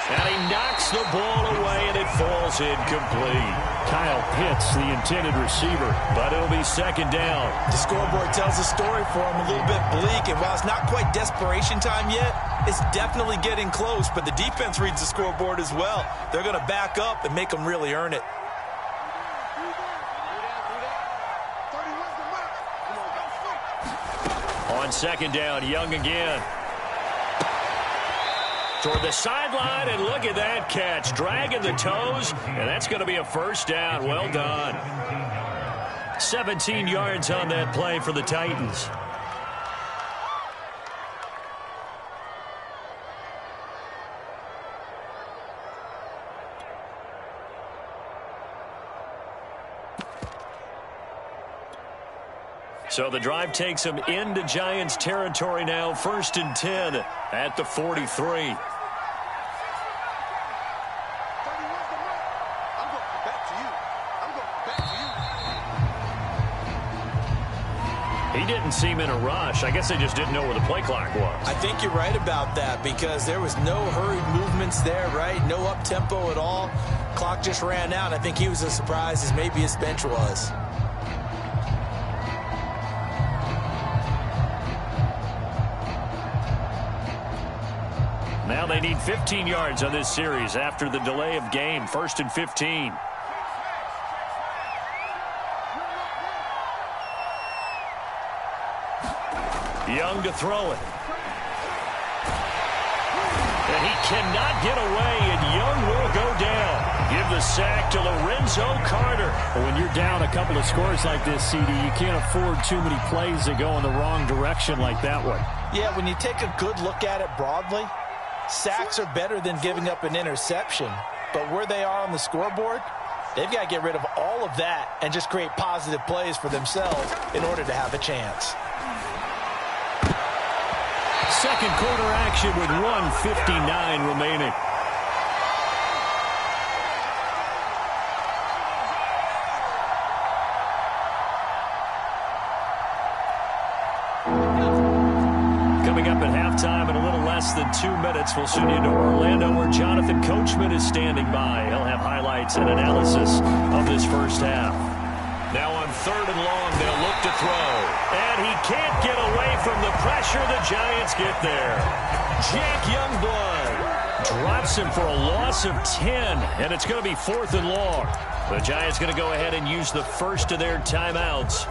And he knocks the ball away, and it falls incomplete. Kyle Pitts, the intended receiver, but it'll be 2nd down.
The scoreboard tells a story for him, a little bit bleak, and while it's not quite desperation time yet, it's definitely getting close, but the defense reads the scoreboard as well. They're going to back up and make them really earn it.
On 2nd down, Young again. Toward the sideline, and look at that catch. Dragging the toes, and that's going to be a first down. Well done. 17 yards on that play for the Titans. So the drive takes them into Giants territory now. 1st and 10 at the 43. He didn't seem in a rush. I guess they just didn't know where the play clock was.
I think you're right about that because there was no hurried movements there, right? No up-tempo at all. Clock just ran out. I think he was as surprised as maybe his bench was.
Now they need 15 yards on this series after the delay of game. 1st and 15. Young to throw it. And he cannot get away, and Young will go down. Give the sack to Lorenzo Carter.
When you're down a couple of scores like this, CD, you can't afford too many plays that go in the wrong direction like that one.
Yeah, when you take a good look at it broadly, sacks are better than giving up an interception. But where they are on the scoreboard, they've got to get rid of all of that and just create positive plays for themselves in order to have a chance.
Second quarter action with 1:59 remaining. Coming up at halftime in a little less than 2 minutes, we'll send you to Orlando where Jonathan Coachman is standing by. He'll have highlights and analysis of this first half. Now on 3rd and long, they'll look to throw. And he can't get away from the pressure. The Giants get there. Jack Youngblood drops him for a loss of 10. And it's going to be 4th and long. The Giants going to go ahead and use the first of their timeouts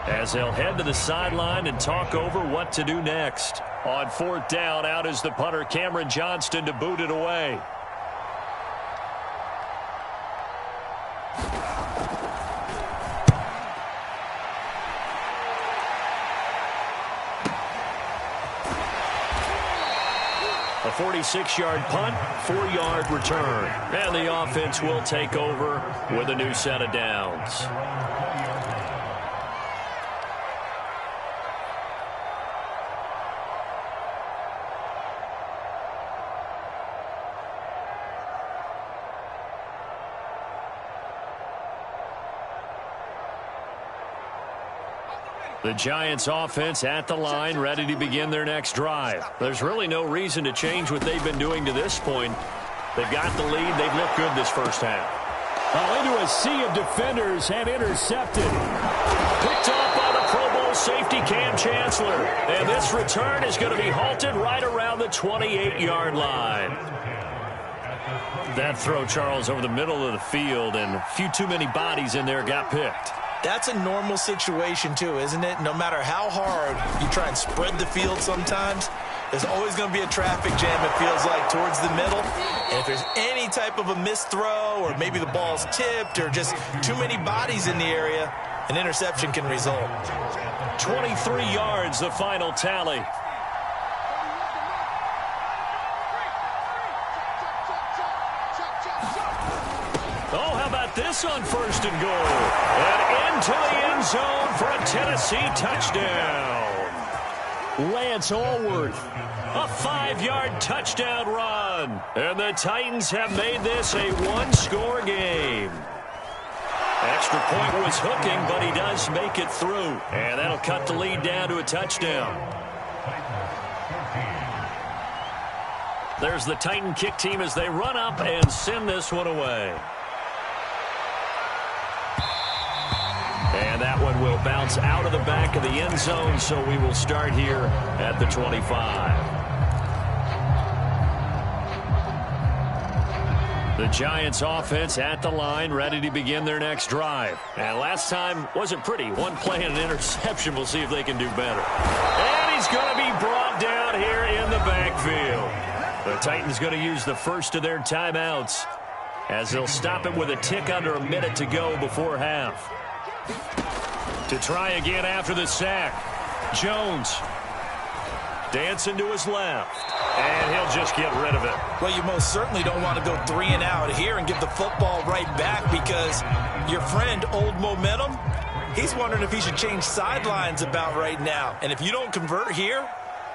as they'll head to the sideline and talk over what to do next. On 4th down, out is the punter, Cameron Johnston, to boot it away. A 46-yard punt, 4-yard return. And the offense will take over with a new set of downs. The Giants offense at the line, ready to begin their next drive. There's really no reason to change what they've been doing to this point. They've got the lead. They've looked good this first half.
Into a sea of defenders and intercepted.
Picked off by the Pro Bowl safety Cam Chancellor. And this return is going to be halted right around the 28-yard line. That throw, Charles, over the middle of the field, and a few too many bodies in there got picked.
That's a normal situation, too, isn't it? No matter how hard you try and spread the field sometimes, there's always going to be a traffic jam, it feels like, towards the middle. And if there's any type of a missed throw or maybe the ball's tipped or just too many bodies in the area, an interception can result.
23 yards, the final tally. Oh, how about this on first and goal? And into the end zone for a Tennessee touchdown. Lance Allworth, a 5-yard touchdown run. And the Titans have made this a one-score game. Extra point was hooking, but he does make it through. And that'll cut the lead down to a touchdown. There's the Titan kick team as they run up and send this one away. And that one will bounce out of the back of the end zone, so we will start here at the 25. The Giants offense at the line, ready to begin their next drive. And last time wasn't pretty. One play and an interception. We'll see if they can do better. And he's going to be brought down here in the backfield. The Titans going to use the first of their timeouts as they'll stop it with a tick under a minute to go before half. To try again after the sack, Jones dancing to his left, and he'll just get rid of it.
Well, you most certainly don't want to go 3 and out here and give the football right back because your friend, Old Momentum, he's wondering if he should change sidelines about right now. And if you don't convert here,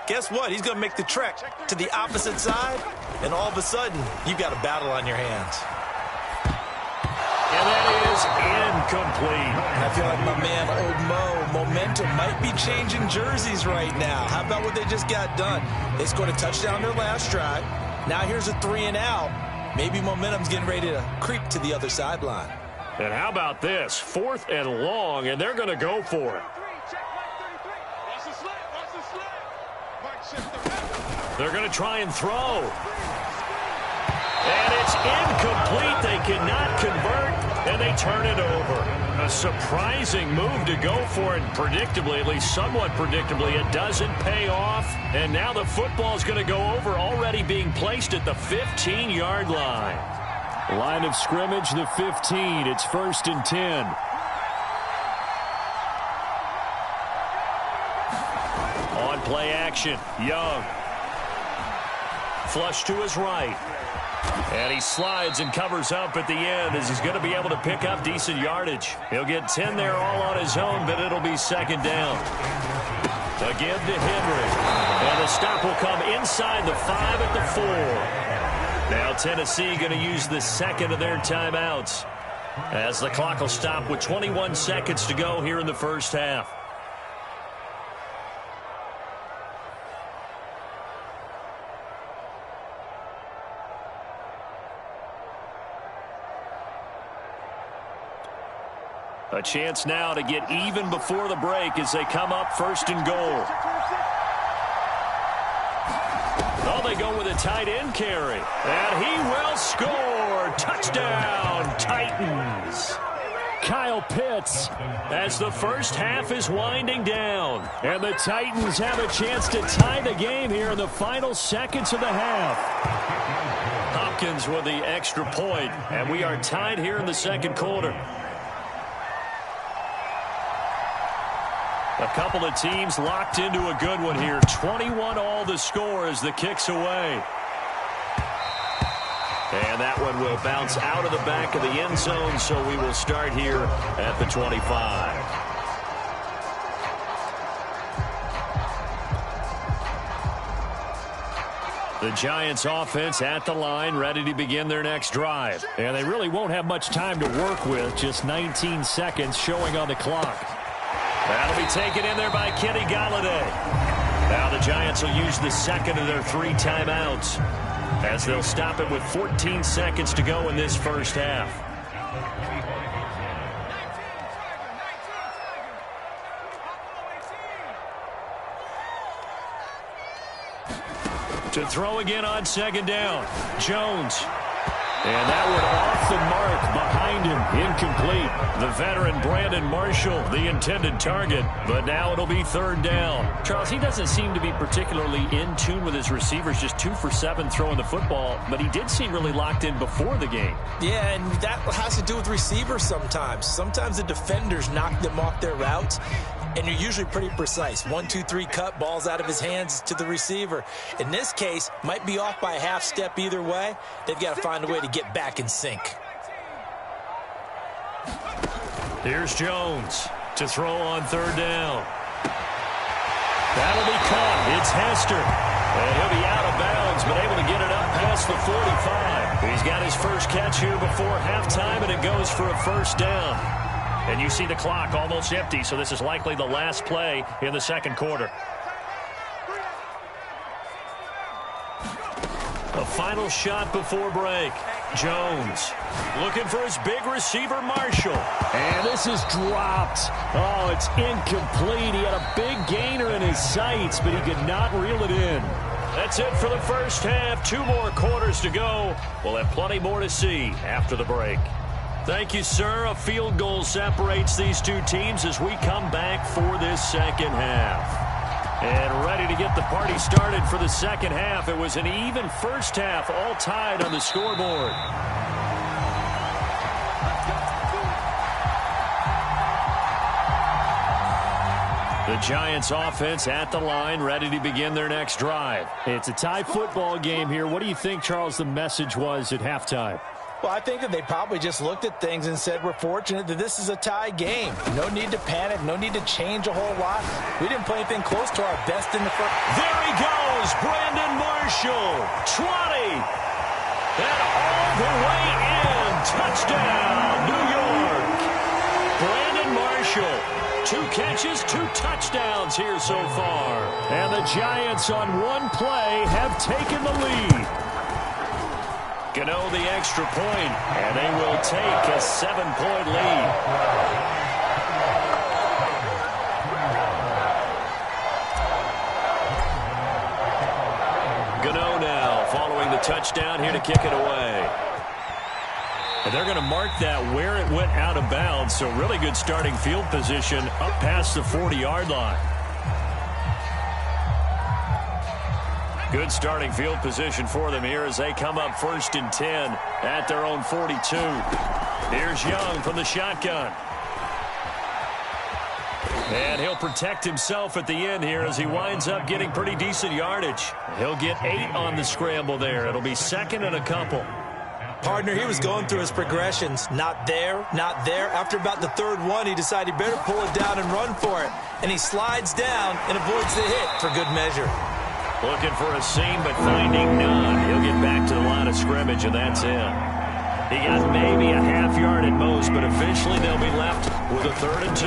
guess what? He's going to make the trek to the opposite side, and all of a sudden, you've got a battle on your hands.
And that is incomplete.
I feel like my man, Old Momentum, might be changing jerseys right now. How about what they just got done? They scored a touchdown their last drive. Now here's a 3 and out. Maybe Momentum's getting ready to creep to the other sideline.
And how about this? 4th and long, and they're going to go for it. They're going to try and throw. And it's incomplete. They cannot convert, and they turn it over. A surprising move to go for it, predictably, at least somewhat predictably. It doesn't pay off, and now the football is going to go over, already being placed at the 15-yard line.
Line of scrimmage, the 15. It's 1st and 10.
On play action, Young. Flush to his right. And he slides and covers up at the end as he's going to be able to pick up decent yardage. He'll get 10 there all on his own, but it'll be 2nd down. Again to Henry. And the stop will come inside the 5 at the 4. Now Tennessee going to use the second of their timeouts as the clock will stop with 21 seconds to go here in the first half. A chance now to get even before the break as they come up 1st and goal. Oh, they go with a tight end carry. And he will score. Touchdown, Titans.
Kyle Pitts.
As the first half is winding down.
And the Titans have a chance to tie the game here in the final seconds of the half.
Hopkins with the extra point, and we are tied here in the second quarter. A couple of teams locked into a good one here. 21 all the score as the kick's away. And that one will bounce out of the back of the end zone, so we will start here at the 25. The Giants offense at the line, ready to begin their next drive.
And they really won't have much time to work with, just 19 seconds showing on the clock.
That'll be taken in there by Kenny Golladay. Now the Giants will use the second of their 3 timeouts as they'll stop it with 14 seconds to go in this first half. To throw again on second down, Jones. And that one off the mark behind him, incomplete. The veteran Brandon Marshall, the intended target, but now it'll be third down.
Charles, he doesn't seem to be particularly in tune with his receivers, just 2 for 7 throwing the football, but he did seem really locked in before the game.
Yeah, and that has to do with receivers sometimes. Sometimes the defenders knock them off their routes, and you're usually pretty precise. 1, 2, 3 cut, balls out of his hands to the receiver. In this case, might be off by a half step either way. They've got to find a way to get back in sync.
Here's Jones to throw on third down. That'll be caught. It's Hester. And he'll be out of bounds, but able to get it up past the 45. He's got his first catch here before halftime, and it goes for a first down. And you see the clock almost empty, so this is likely the last play in the second quarter. A final shot before break. Jones looking for his big receiver, Marshall.
And this is dropped. Oh, it's incomplete. He had a big gainer in his sights, but he could not reel it in.
That's it for the first half. 2 more quarters to go. We'll have plenty more to see after the break. Thank you, sir. A field goal separates these 2 teams as we come back for this second half. And ready to get the party started for the second half. It was an even first half, all tied on the scoreboard. The Giants offense at the line, ready to begin their next drive.
It's a tie football game here. What do you think, Charles, the message was at halftime?
Well, I think that they probably just looked at things and said, we're fortunate that this is a tie game. No need to panic. No need to change a whole lot. We didn't play anything close to our best in the first.
There he goes, Brandon Marshall, 20. And all the way in. Touchdown, New York. Brandon Marshall, 2 catches, 2 touchdowns here so far.
And the Giants on one play have taken the lead.
Gano the extra point, and they will take a 7-point lead. Gano now following the touchdown here to kick it away. And they're going to mark that where it went out of bounds, so really good starting field position up past the 40-yard line. Good starting field position for them here as they come up 1st and 10 at their own 42. Here's Young from the shotgun. And he'll protect himself at the end here as he winds up getting pretty decent yardage. He'll get 8 on the scramble there. It'll be 2nd and a couple.
Partner, he was going through his progressions. Not there, not there. After about the 3rd one, he decided he better pull it down and run for it. And he slides down and avoids the hit for good measure.
Looking for a seam, but finding none. He'll get back to the line of scrimmage, and that's it. He got maybe a half yard at most, but officially they'll be left with a 3rd and 2.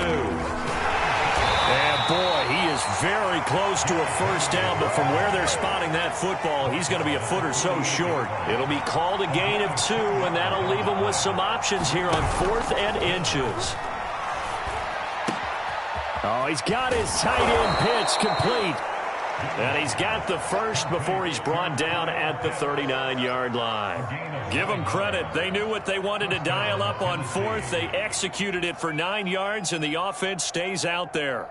And, boy, he is very close to a first down, but from where they're spotting that football, he's going to be a foot or so short. It'll be called a gain of 2, and that'll leave him with some options here on 4th and inches.
Oh, he's got his tight end pitch complete.
And he's got the first before he's brought down at the 39-yard line. Give them credit. They knew what they wanted to dial up on 4th. They executed it for 9 yards, and the offense stays out there.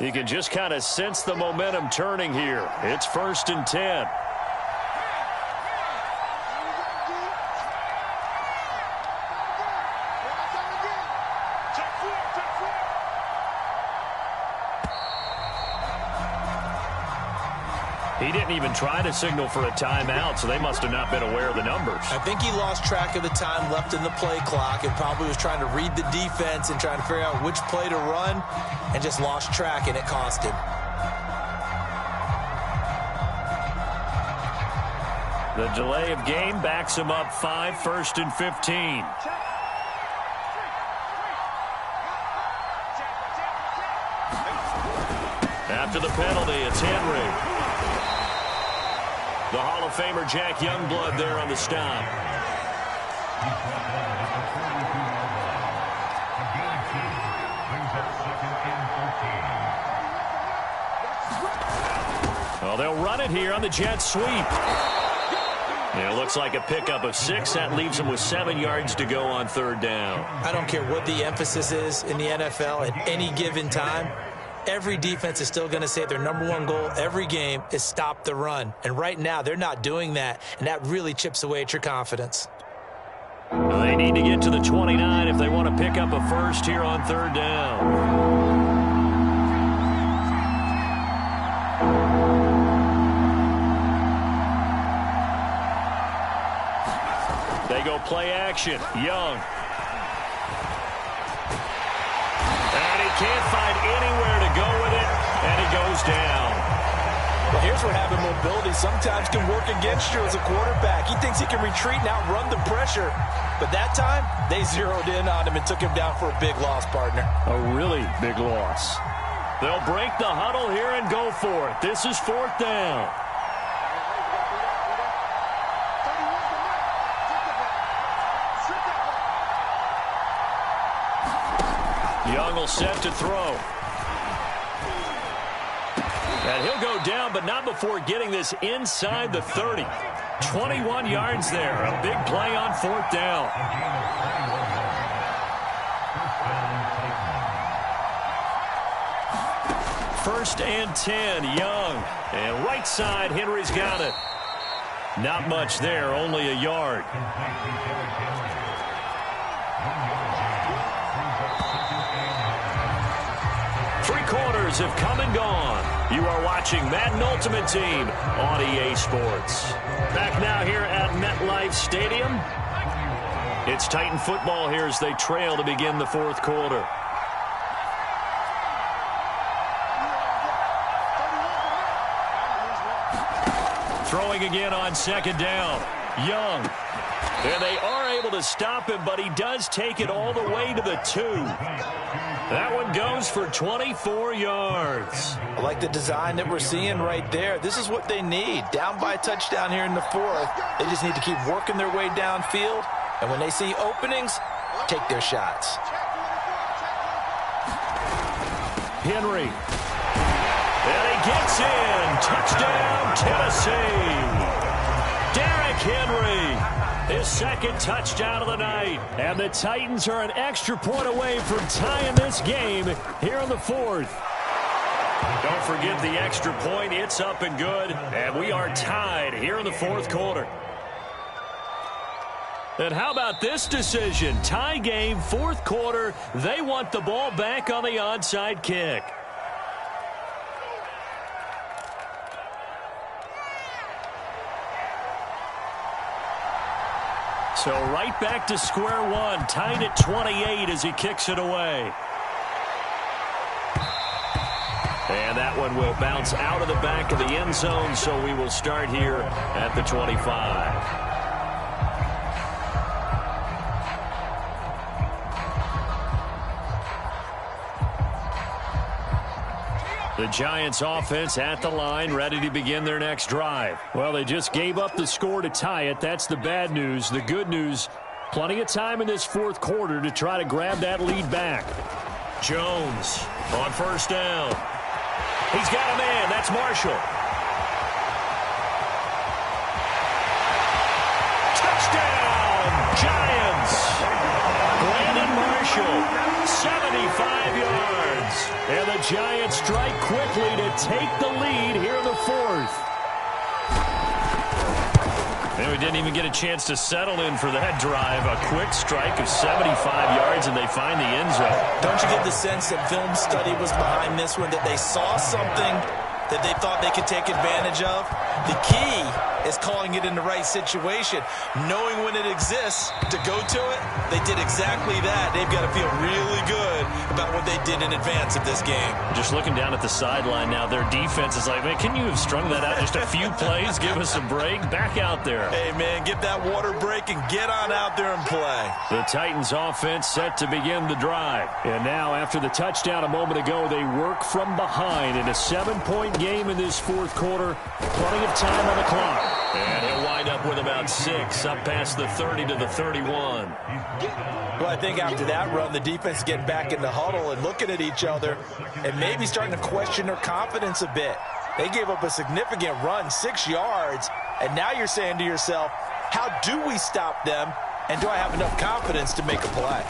You can just kind of sense the momentum turning here. It's 1st and 10. He didn't even try to signal for a timeout, so they must have not been aware of the numbers.
I think he lost track of the time left in the play clock and probably was trying to read the defense and trying to figure out which play to run and just lost track, and it cost him.
The delay of game backs him up 5, 1st and 15. After the penalty, it's Henry. The Hall of Famer Jack Youngblood there on the stop. Well, they'll run it here on the jet sweep. And it looks like a pickup of 6. That leaves them with 7 yards to go on 3rd down.
I don't care what the emphasis is in the NFL at any given time. Every defense is still going to say their #1 goal every game is stop the run. And right now, they're not doing that, and that really chips away at your confidence.
Well, they need to get to the 29 if they want to pick up a first here on 3rd down. They go play action. Young. And he can't find anywhere to go with it, and he goes down.
Well, here's where having mobility sometimes can work against you as a quarterback. He thinks he can retreat and outrun the pressure. But that time, they zeroed in on him and took him down for a big loss, partner.
A really big loss. They'll break the huddle here and go for it. This is 4th down. Young will set to throw. And he'll go down, but not before getting this inside the 30. 21 yards there. A big play on 4th down. First and 10, Young. And right side, Henry's got it. Not much there, only a yard. 3 quarters have come and gone. You are watching Madden Ultimate Team on EA Sports. Back now here at MetLife Stadium. It's Titan football here as they trail to begin the 4th quarter. Throwing again on 2nd down. Young. And they are able to stop him, but he does take it all the way to the 2. That one goes for 24 yards.
I like the design that we're seeing right there. This is what they need. Down by a touchdown here in the 4th. They just need to keep working their way downfield. And when they see openings, take their shots.
Henry. And he gets in. Touchdown, Tennessee. Derrick Henry. His 2nd touchdown of the night. And the Titans are an extra point away from tying this game here in the 4th. Don't forget the extra point. It's up and good. And we are tied here in the 4th quarter. And how about this decision? Tie game, 4th quarter. They want the ball back on the onside kick. So right back to square one, tied at 28 as he kicks it away. And that one will bounce out of the back of the end zone, so we will start here at the 25. The Giants offense at the line, ready to begin their next drive. Well, they just gave up the score to tie it. That's the bad news. The good news, plenty of time in this 4th quarter to try to grab that lead back. Jones on 1st down. He's got a man. That's Marshall. Touchdown, Giants. Brandon Marshall. 75 yards. And the Giants strike quickly to take the lead here in the 4th. And we didn't even get a chance to settle in for that drive. A quick strike of 75 yards, and they find the end zone.
Don't you get the sense that film study was behind this one, that they saw something that they thought they could take advantage of? The key is calling it in the right situation. Knowing when it exists to go to it, they did exactly that. They've got to feel really good about what they did in advance of this game.
Just looking down at the sideline now, their defense is like, man, can you have strung that out just a few plays? Give us a break. Back out there.
Hey, man, get that water break and get on out there and play.
The Titans offense set to begin the drive. And now, after the touchdown a moment ago, they work from behind in a 7-point game in this fourth quarter. Plenty of time on the clock. And he'll wind up with about 6, up past the 30 to the 31.
Well, I think after that run, the defense getting back in the huddle and looking at each other and maybe starting to question their confidence a bit. They gave up a significant run, 6 yards, and now you're saying to yourself, how do we stop them, and do I have enough confidence to make a play?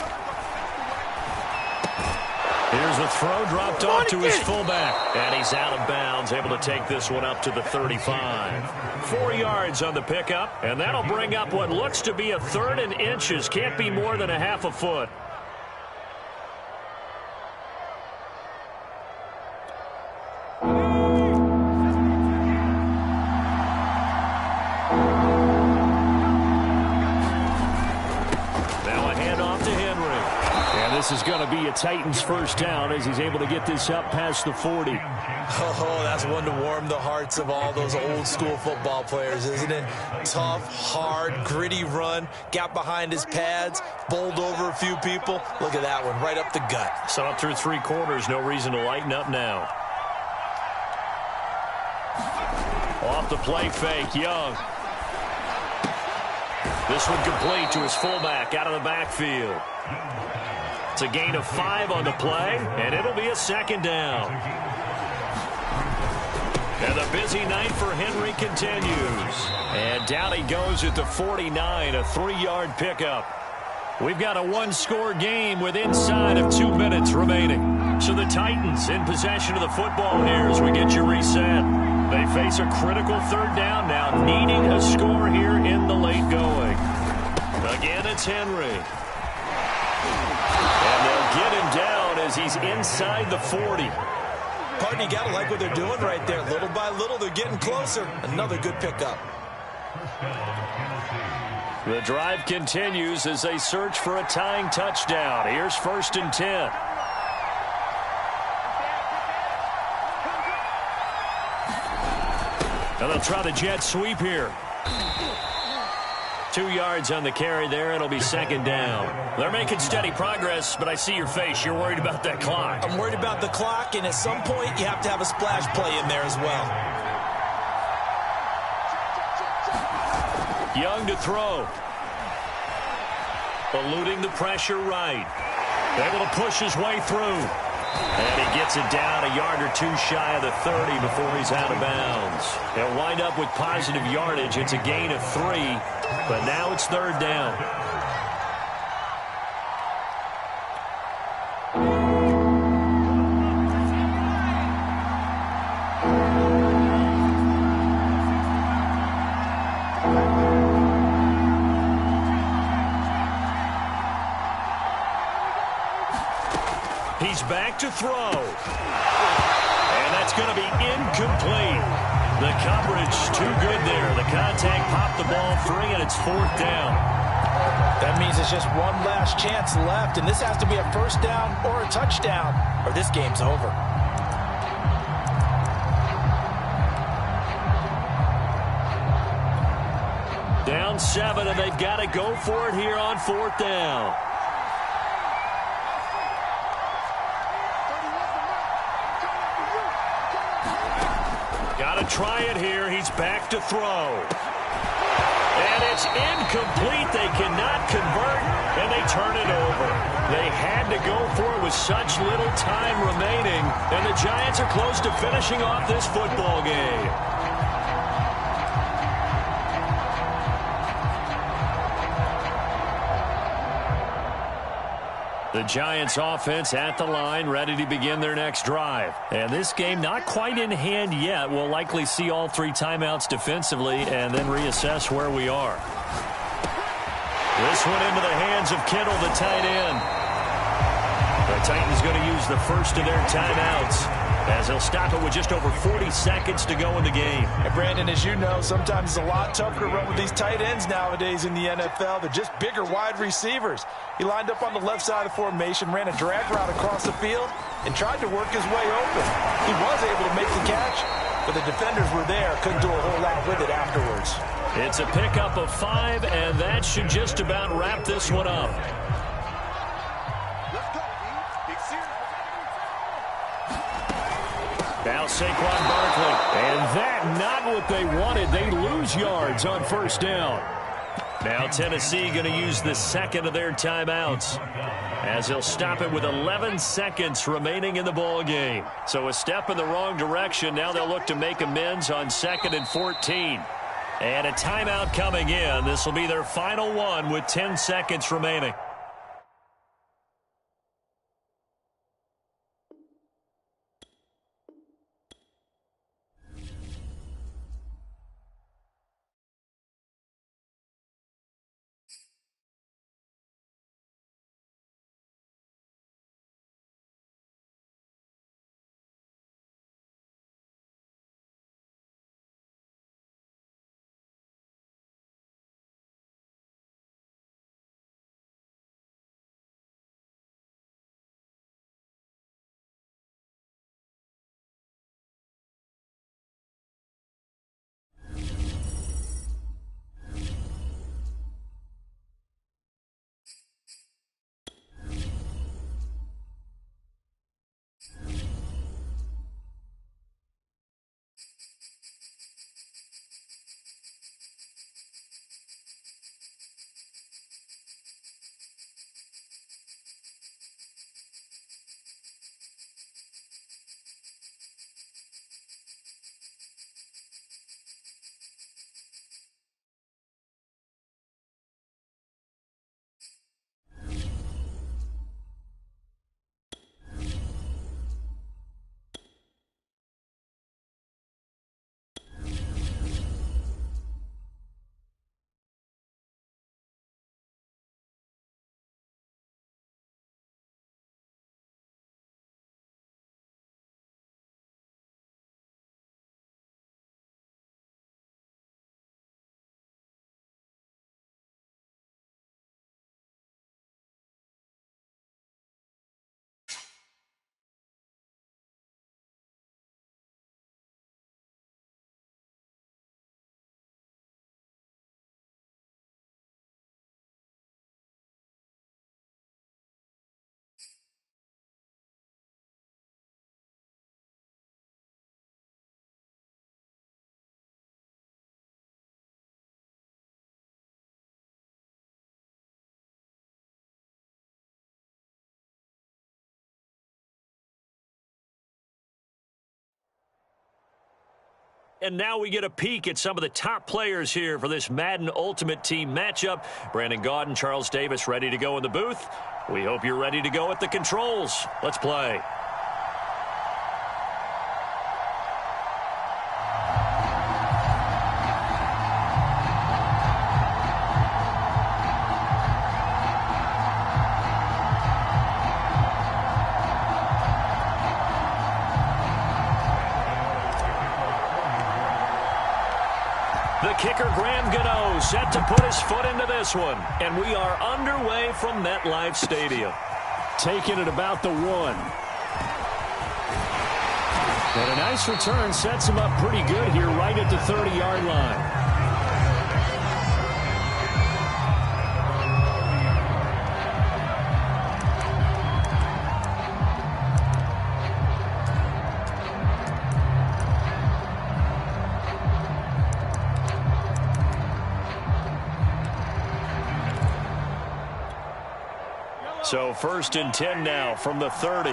Here's a throw dropped off to his fullback. And he's out of bounds, able to take this one up to the 35. 4 yards on the pickup, and that'll bring up what looks to be a 3rd and inches. Can't be more than a half a foot. This is going to be a Titans first down as he's able to get this up past the 40.
Oh, that's one to warm the hearts of all those old school football players, isn't it? Tough, hard, gritty run, got behind his pads, bowled over a few people. Look at that one, right up the gut.
So up through 3 quarters, no reason to lighten up now. Off the play fake, Young. This one complete to his fullback out of the backfield. It's a gain of 5 on the play, and it'll be a 2nd down. And the busy night for Henry continues. And down he goes at the 49, a 3-yard pickup. We've got a 1-score game with inside of 2 minutes remaining. So the Titans in possession of the football here as we get you reset. They face a critical 3rd down now, needing a score here in the late going. Again, it's Henry. And they'll get him down as he's inside the 40.
Pardon, you got to like what they're doing right there. Little by little, they're getting closer. Another good pickup.
The drive continues as they search for a tying touchdown. Here's 1st and 10. And they'll try the jet sweep here. 2 yards on the carry there. It'll be 2nd down. They're making steady progress, but I see your face. You're worried about that clock.
I'm worried about the clock, and at some point, you have to have a splash play in there as well.
Young to throw. Eluding the pressure right. Able to push his way through. And he gets it down a yard or 2 shy of the 30 before he's out of bounds. He'll wind up with positive yardage. It's a gain of 3, but now it's 3rd down. He's back to throw. And that's going to be incomplete. The coverage too good there. The contact popped the ball free, and it's 4th down.
That means it's just one last chance left, and this has to be a 1st down or a touchdown, or this game's over.
Down 7, and they've got to go for it here on 4th down. Got to try it here. He's back to throw. And it's incomplete. They cannot convert, and they turn it over. They had to go for it with such little time remaining, and the Giants are close to finishing off this football game. The Giants offense at the line, ready to begin their next drive. And this game not quite in hand yet. We'll likely see all 3 timeouts defensively and then reassess where we are. This one into the hands of Kittle, the tight end. The Titans going to use the first of their timeouts.
as he'll stop it with just over 40 seconds to go in the game.
And Brandon, as you know, sometimes it's a lot tougher to run with these tight ends nowadays in the NFL. They're just bigger wide receivers. He lined up on the left side of the formation, ran a drag route across the field, and tried to work his way open. He was able to make the catch, but the defenders were there, couldn't do a whole lot with it afterwards.
It's a pickup of 5, and that should just about wrap this one up. Now Saquon Barkley. And that not what they wanted. They lose yards on first down. Now Tennessee going to use the second of their timeouts, as he'll stop it with 11 seconds remaining in the ball game. So a step in the wrong direction. Now they'll look to make amends on 2nd and 14. And a timeout coming in. This will be their final one with 10 seconds remaining. And now we get a peek at some of the top players here for this Madden Ultimate Team matchup. Brandon Gaudin, Charles Davis ready to go in the booth. We hope you're ready to go at the controls. Let's play. The kicker, Graham Gano, set to put his foot into this one. And we are underway from MetLife Stadium.
Taking it about the 1. And a nice return sets him up pretty good here right at the 30-yard line.
So 1st and 10 now from the 30.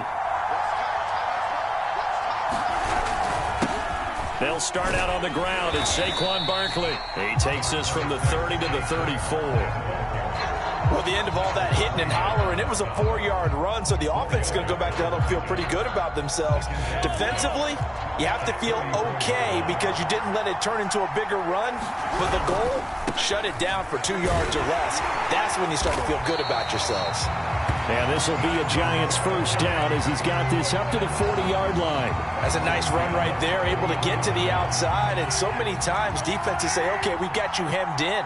They'll start out on the ground. It's Saquon Barkley. He takes this from the 30 to the 34.
Well, the end of all that hitting and hollering, it was a 4-yard run, so the offense is going to go back down and feel pretty good about themselves. Defensively, you have to feel okay because you didn't let it turn into a bigger run, but the goal, shut it down for 2 yards or less. That's when you start to feel good about yourselves.
And this will be a Giants first down as he's got this up to the 40-yard line.
That's a nice run right there, able to get to the outside. And so many times defenses say, okay, we've got you hemmed in.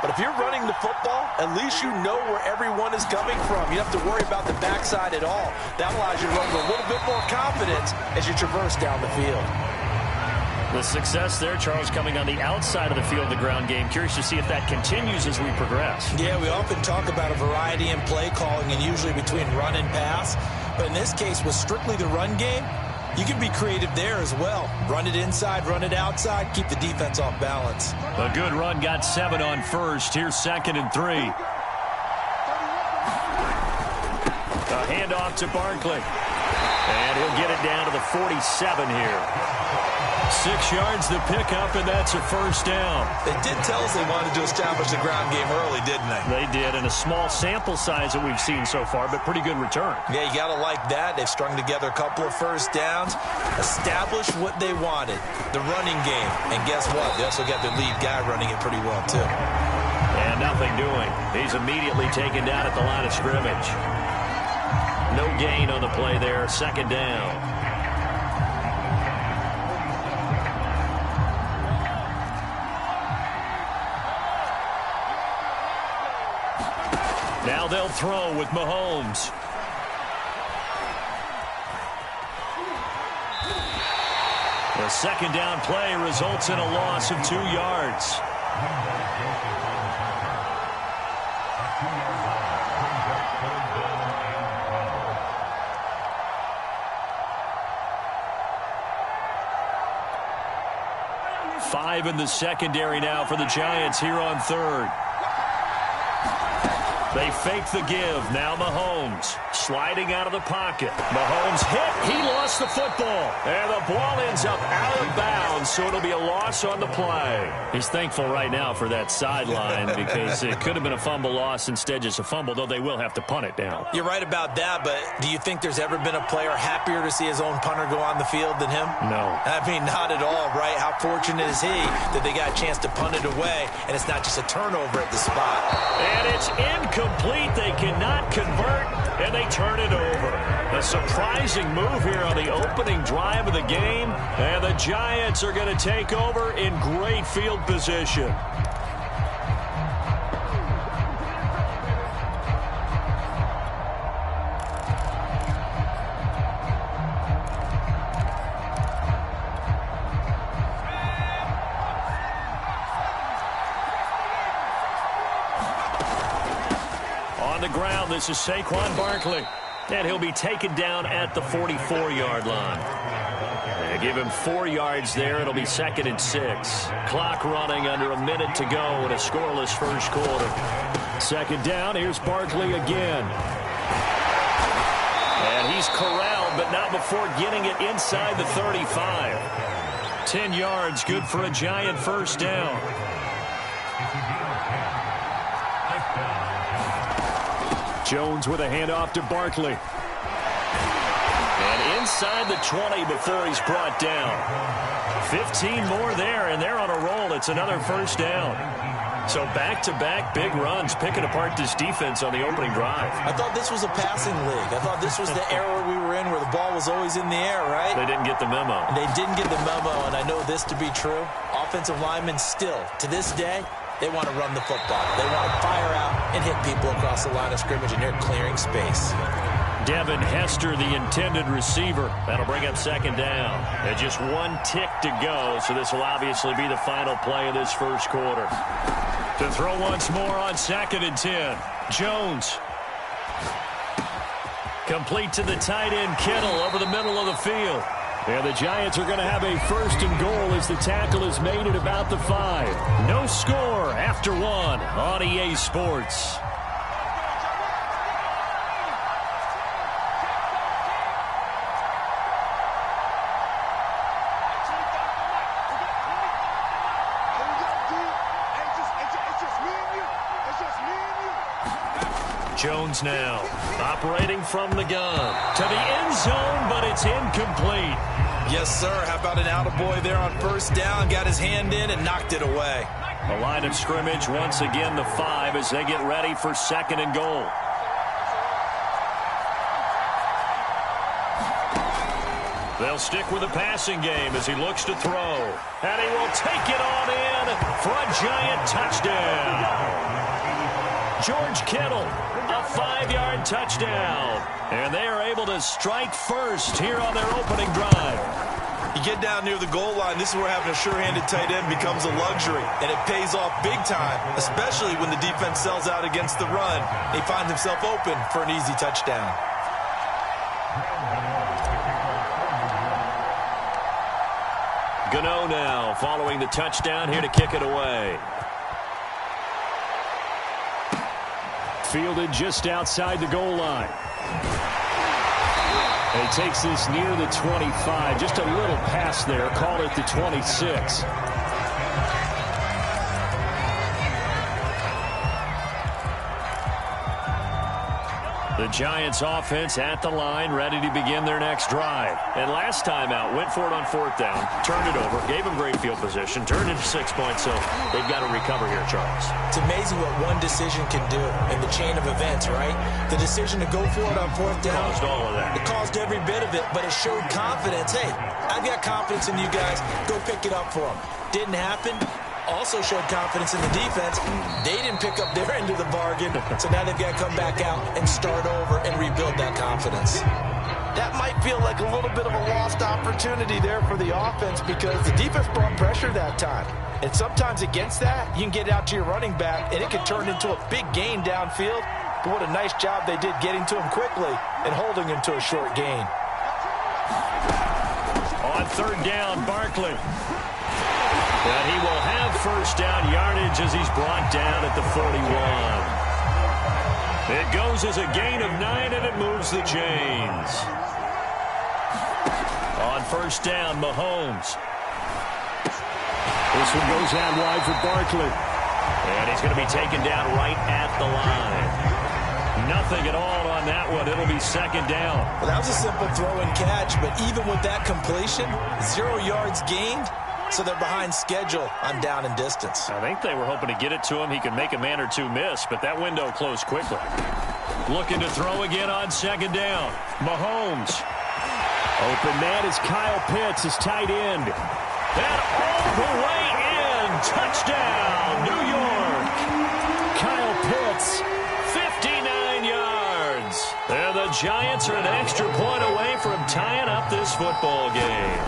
But if you're running the football, at least you know where everyone is coming from. You don't have to worry about the backside at all. That allows you to run with a little bit more confidence as you traverse down the field.
The success there, Charles, coming on the outside of the field, the ground game. Curious to see if that continues as we progress.
Yeah, we often talk about a variety in play calling and usually between run and pass. But in this case, with strictly the run game, you can be creative there as well. Run it inside, run it outside, keep the defense off balance.
A good run got 7 on first. Here's 2nd and 3. A handoff to Barkley. And he'll get it down to the 47 here. 6 yards the pickup, and that's a first down.
They did tell us they wanted to establish the ground game early, didn't they?
They did, and a small sample size that we've seen so far, but pretty good return.
Yeah, you got to like that. They've strung together a couple of first downs, established what they wanted, the running game. And guess what? They also got their lead guy running it pretty well, too.
And nothing doing. He's immediately taken down at the line of scrimmage. No gain on the play there, 2nd down. Now they'll throw with Mahomes. The 2nd down play results in a loss of 2 yards. Five in the secondary now for the Giants here on 3rd. They fake the give. Now Mahomes sliding out of the pocket. Mahomes hit. He lost the football. And the ball ends up out of bounds, so it'll be a loss on the play. He's thankful right now for that sideline because it could have been a fumble loss, instead just a fumble, though they will have to punt it down.
You're right about that, but do you think there's ever been a player happier to see his own punter go on the field than him?
No.
I mean, not at all, right? How fortunate is he that they got a chance to punt it away, and it's not just a turnover at the spot.
And it's incomplete. They cannot convert, and they turn it over. A surprising move here on the opening drive of the game, and the Giants are going to take over in great field position. On the ground, this is Saquon Barkley. And he'll be taken down at the 44-yard line. They give him 4 yards there. It'll be 2nd and 6. Clock running under a minute to go in a scoreless first quarter. 2nd down. Here's Barkley again. And he's corralled, but not before getting it inside the 35. 10 yards, good for a Giant first down. Jones with a handoff to Barkley. And inside the 20 before he's brought down. 15 more there, and they're on a roll. It's another first down. So back-to-back big runs, picking apart this defense on the opening drive.
I thought this was a passing league. I thought this was the era we were in where the ball was always in the air, right?
They didn't get the memo.
And they didn't get the memo, and I know this to be true. Offensive linemen still, to this day, they want to run the football. They want to fire out and hit people across the line of scrimmage, and they're clearing space.
Devin Hester, the intended receiver. That'll bring up 2nd down. And just 1 tick to go, so this will obviously be the final play of this first quarter. To throw once more on 2nd and 10. Jones. Complete to the tight end, Kittle, over the middle of the field. And the Giants are going to have a 1st and goal as the tackle is made at about the 5. No score after 1 on EA Sports. Jones now operating from the gun to the end zone, but it's incomplete.
Yes, sir. How about an attaboy there on 1st down? Got his hand in and knocked it away.
The line of scrimmage once again the 5 as they get ready for 2nd and goal.
They'll stick with the passing game as he looks to throw. And he will take it on in for a giant touchdown. George Kittle, a 5-yard touchdown. And they are able to strike first here on their opening drive.
You get down near the goal line, this is where having a sure-handed tight end becomes a luxury, and it pays off big time, especially when the defense sells out against the run. He finds himself open for an easy touchdown.
Gano now following the touchdown here to kick it away.
Fielded just outside the goal line. And he takes this near the 25. Just a little pass there. Call it the 26.
The Giants offense at the line, ready to begin their next drive. And last time out, went for it on 4th down, turned it over, gave them great field position, turned it to 6 points, so they've got to recover here, Charles.
It's amazing what one decision can do in the chain of events, right? The decision to go for it on 4th down.
Caused all of that.
It caused every bit of it, but it showed confidence. Hey, I've got confidence in you guys. Go pick it up for them. Didn't happen. Also showed confidence in the defense. They didn't pick up their end of the bargain, so now they've got to come back out and start over and rebuild that confidence.
That might feel like a little bit of a lost opportunity there for the offense because the defense brought pressure that time. And sometimes against that, you can get out to your running back, and it can turn into a big gain downfield. But what a nice job they did getting to him quickly and holding him to a short gain.
On 3rd down, Barkley. And he will have 1st down yardage as he's brought down at the 41. It goes as a gain of 9, and it moves the chains. On 1st down, Mahomes.
This one goes out wide for Barkley.
And he's going to be taken down right at the line. Nothing at all on that one. It'll be 2nd down.
Well, that was a simple throw and catch, but even with that completion, 0 yards gained. So they're behind schedule on down and distance.
I think they were hoping to get it to him. He could make a man or two miss, but that window closed quickly. Looking to throw again on 2nd down. Mahomes.
Open man is Kyle Pitts, his tight end.
And all the way in. Touchdown, New York.
Kyle Pitts.
59 yards. And the Giants are an extra point away from tying up this football game.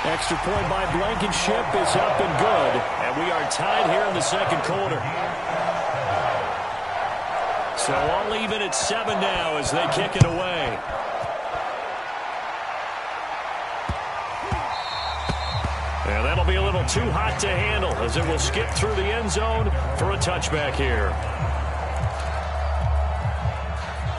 Extra point by Blankenship is up and good.
And we are tied here in the 2nd quarter. So all even at 7 now as they kick it away. And that'll be a little too hot to handle as it will skip through the end zone for a touchback here.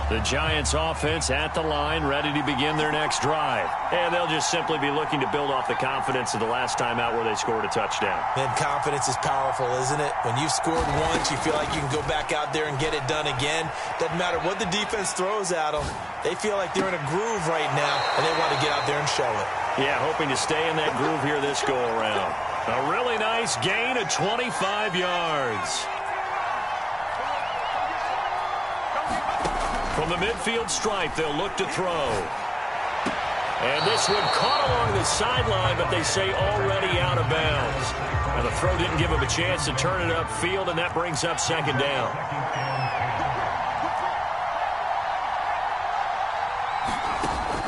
The Giants offense at the line, ready to begin their next drive. And they'll just simply be looking to build off the confidence of the last time out where they scored a touchdown.
Man, confidence is powerful, isn't it? When you've scored once, you feel like you can go back out there and get it done again. Doesn't matter what the defense throws at them. They feel like they're in a groove right now, and they want to get out there and show it.
Yeah, hoping to stay in that groove here this go-around. A really nice gain of 25 yards. From the midfield stripe, they'll look to throw. And this one caught along the sideline, but they say already out of bounds. And the throw didn't give him a chance to turn it upfield, and that brings up 2nd down.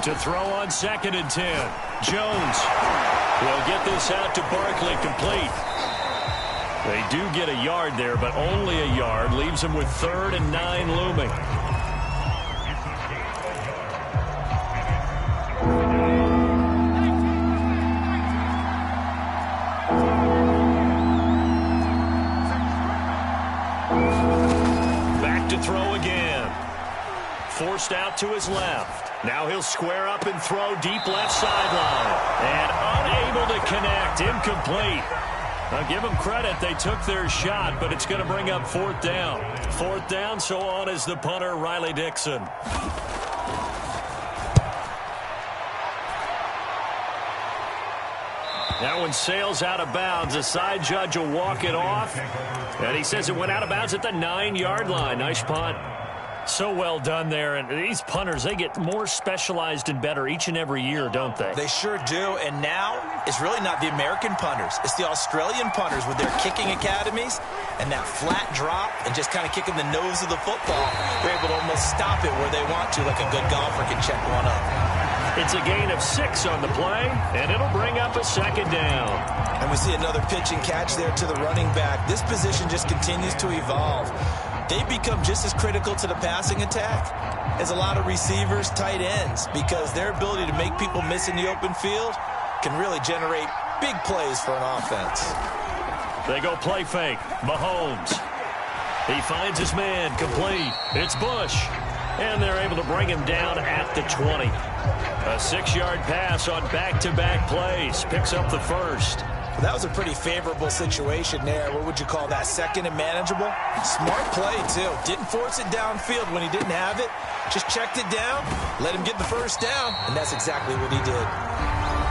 To throw on 2nd and 10. Jones will get this out to Barkley, complete. They do get a yard there, but only a yard. Leaves them with 3rd and 9 looming. Back to throw again. Forced out to his left. Now he'll square up and throw deep left sideline. And unable to connect. Incomplete. Now give them credit. They took their shot, but it's going to bring up 4th down. 4th down, so on is the punter, Riley Dixon. That one sails out of bounds. The side judge will walk it off. And he says it went out of bounds at the 9-yard line. Nice punt.
So well done there. And these punters, they get more specialized and better each and every year, don't they?
They sure do. And now it's really not the American punters. It's the Australian punters with their kicking academies and that flat drop and just kind of kicking the nose of the football. They're able to almost stop it where they want to, like a good golfer can check one up.
It's a gain of 6 on the play, and it'll bring up a second down.
And we see another pitch and catch there to the running back. This position just continues to evolve. They become just as critical to the passing attack as a lot of receivers, tight ends, because their ability to make people miss in the open field can really generate big plays for an offense.
They go play fake. Mahomes. He finds his man complete. It's Bush. And they're able to bring him down at the 20. A 6-yard pass on back-to-back plays. Picks up the first.
That was a pretty favorable situation there. What would you call that? Second and manageable? Smart play, too. Didn't force it downfield when he didn't have it. Just checked it down, let him get the first down, and that's exactly what he did.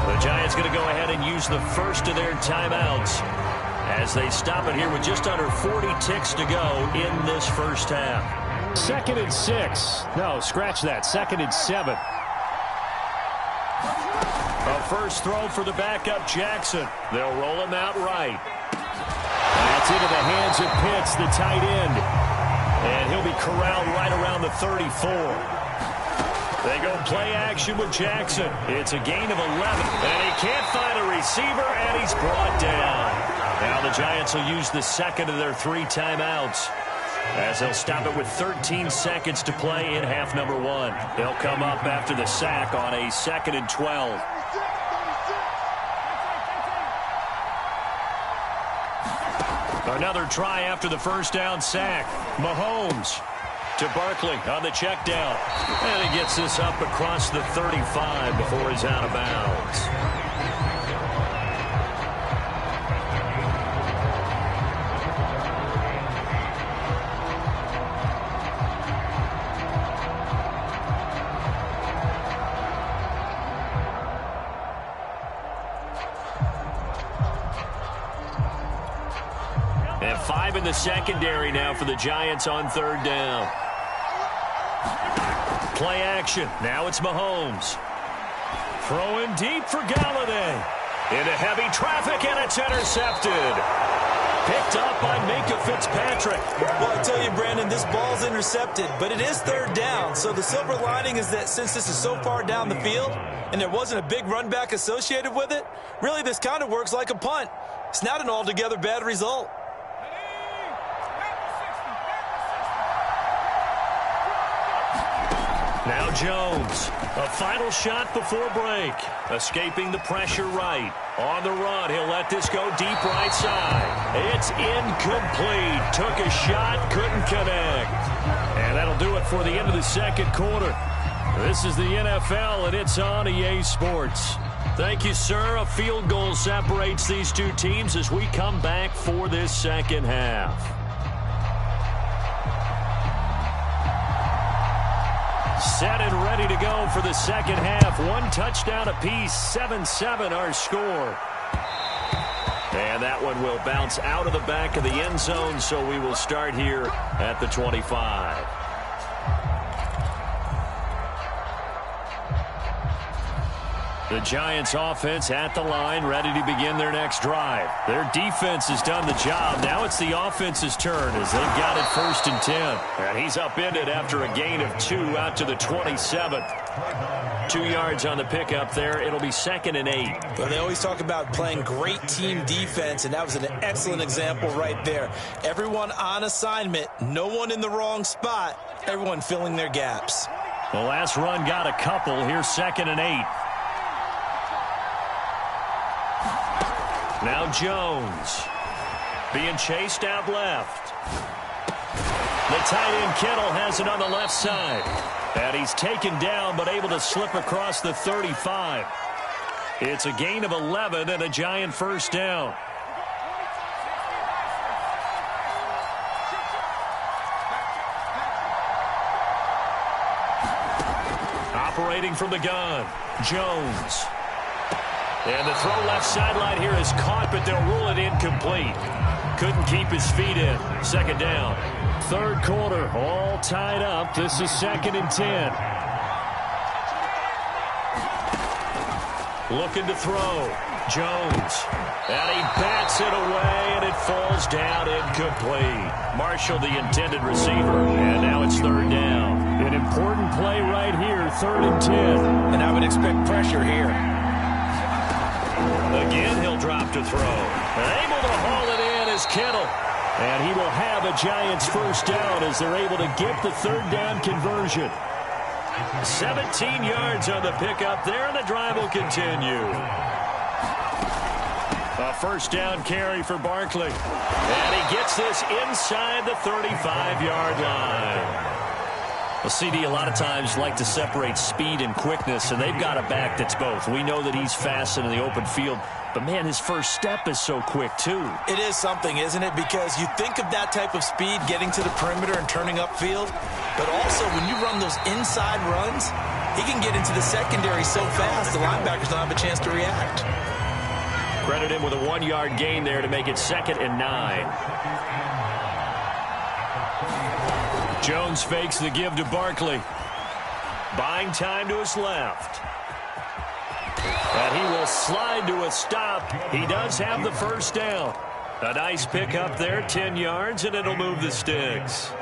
The Giants going to go ahead and use the first of their timeouts as they stop it here with just under 40 ticks to go in this first half.
2nd and 6. No, scratch that. 2nd and 7.
A first throw for the backup Jackson. They'll roll him out right.
That's into the hands of Pitts, the tight end.
And he'll be corralled right around the 34. They go play action with Jackson. It's a gain of 11. And he can't find a receiver, and he's brought down. Now the Giants will use the second of their 3 timeouts, as they'll stop it with 13 seconds to play in half number 1. They'll come up after the sack on a 2nd and 12. Another try after the first down sack. Mahomes to Barkley on the check down. And he gets this up across the 35 before he's out of bounds. And 5 in the secondary now for the Giants on 3rd down. Play action. Now it's Mahomes. Throwing deep for Galladay. Into heavy traffic, and it's intercepted. Picked up by Minka Fitzpatrick.
Well, I tell you, Brandon, this ball's intercepted, but it is 3rd down. So the silver lining is that since this is so far down the field and there wasn't a big run back associated with it, really this kind of works like a punt. It's not an altogether bad result.
Now Jones, a final shot before break. Escaping the pressure right. On the run, he'll let this go deep right side. It's incomplete. Took a shot, couldn't connect. And that'll do it for the end of the 2nd quarter. This is the NFL, and it's on EA Sports. Thank you, sir. A field goal separates these 2 teams as we come back for this 2nd half. Set and ready to go for the 2nd half. 1 touchdown apiece, 7-7 our score. And that one will bounce out of the back of the end zone, so we will start here at the 25. The Giants offense at the line, ready to begin their next drive. Their defense has done the job. Now it's the offense's turn as they've got it 1st and 10. And he's upended after a gain of 2 out to the 27. 2 yards on the pickup there. It'll be 2nd and 8.
Well, they always talk about playing great team defense, and that was an excellent example right there. Everyone on assignment, no one in the wrong spot, everyone filling their gaps.
The last run got a couple. Here's 2nd and 8. Now Jones being chased out left. The tight end Kittle has it on the left side. And he's taken down but able to slip across the 35. It's a gain of 11 and a Giant 1st down. Operating from the gun, Jones. And the throw left sideline here is caught, but they'll rule it incomplete. Couldn't keep his feet in. 2nd down.
Third quarter, all tied up. This is 2nd and 10.
Looking to throw. Jones. And he bats it away, and it falls down incomplete. Marshall, the intended receiver. And now it's 3rd down.
An important play right here, 3rd and 10.
And I would expect pressure here.
Again, he'll drop to throw. Able to haul it in is Kittle.
And he will have a Giants first down as they're able to get the 3rd down conversion.
17 yards on the pickup there, and the drive will continue. A first down carry for Barkley. And he gets this inside the 35-yard line. Well, CD, a lot of times like to separate speed and quickness, and they've got a back that's both. We know that he's fast in the open field, but, man, his first step is so quick, too.
It is something, isn't it? Because you think of that type of speed getting to the perimeter and turning upfield, but also when you run those inside runs, he can get into the secondary so fast the linebackers don't have a chance to react.
Credit him with a 1-yard gain there to make it 2nd and 9. Jones fakes the give to Barkley. Buying time to his left. And he will slide to a stop. He does have the first down. A nice pickup there, 10 yards, and it'll move the sticks.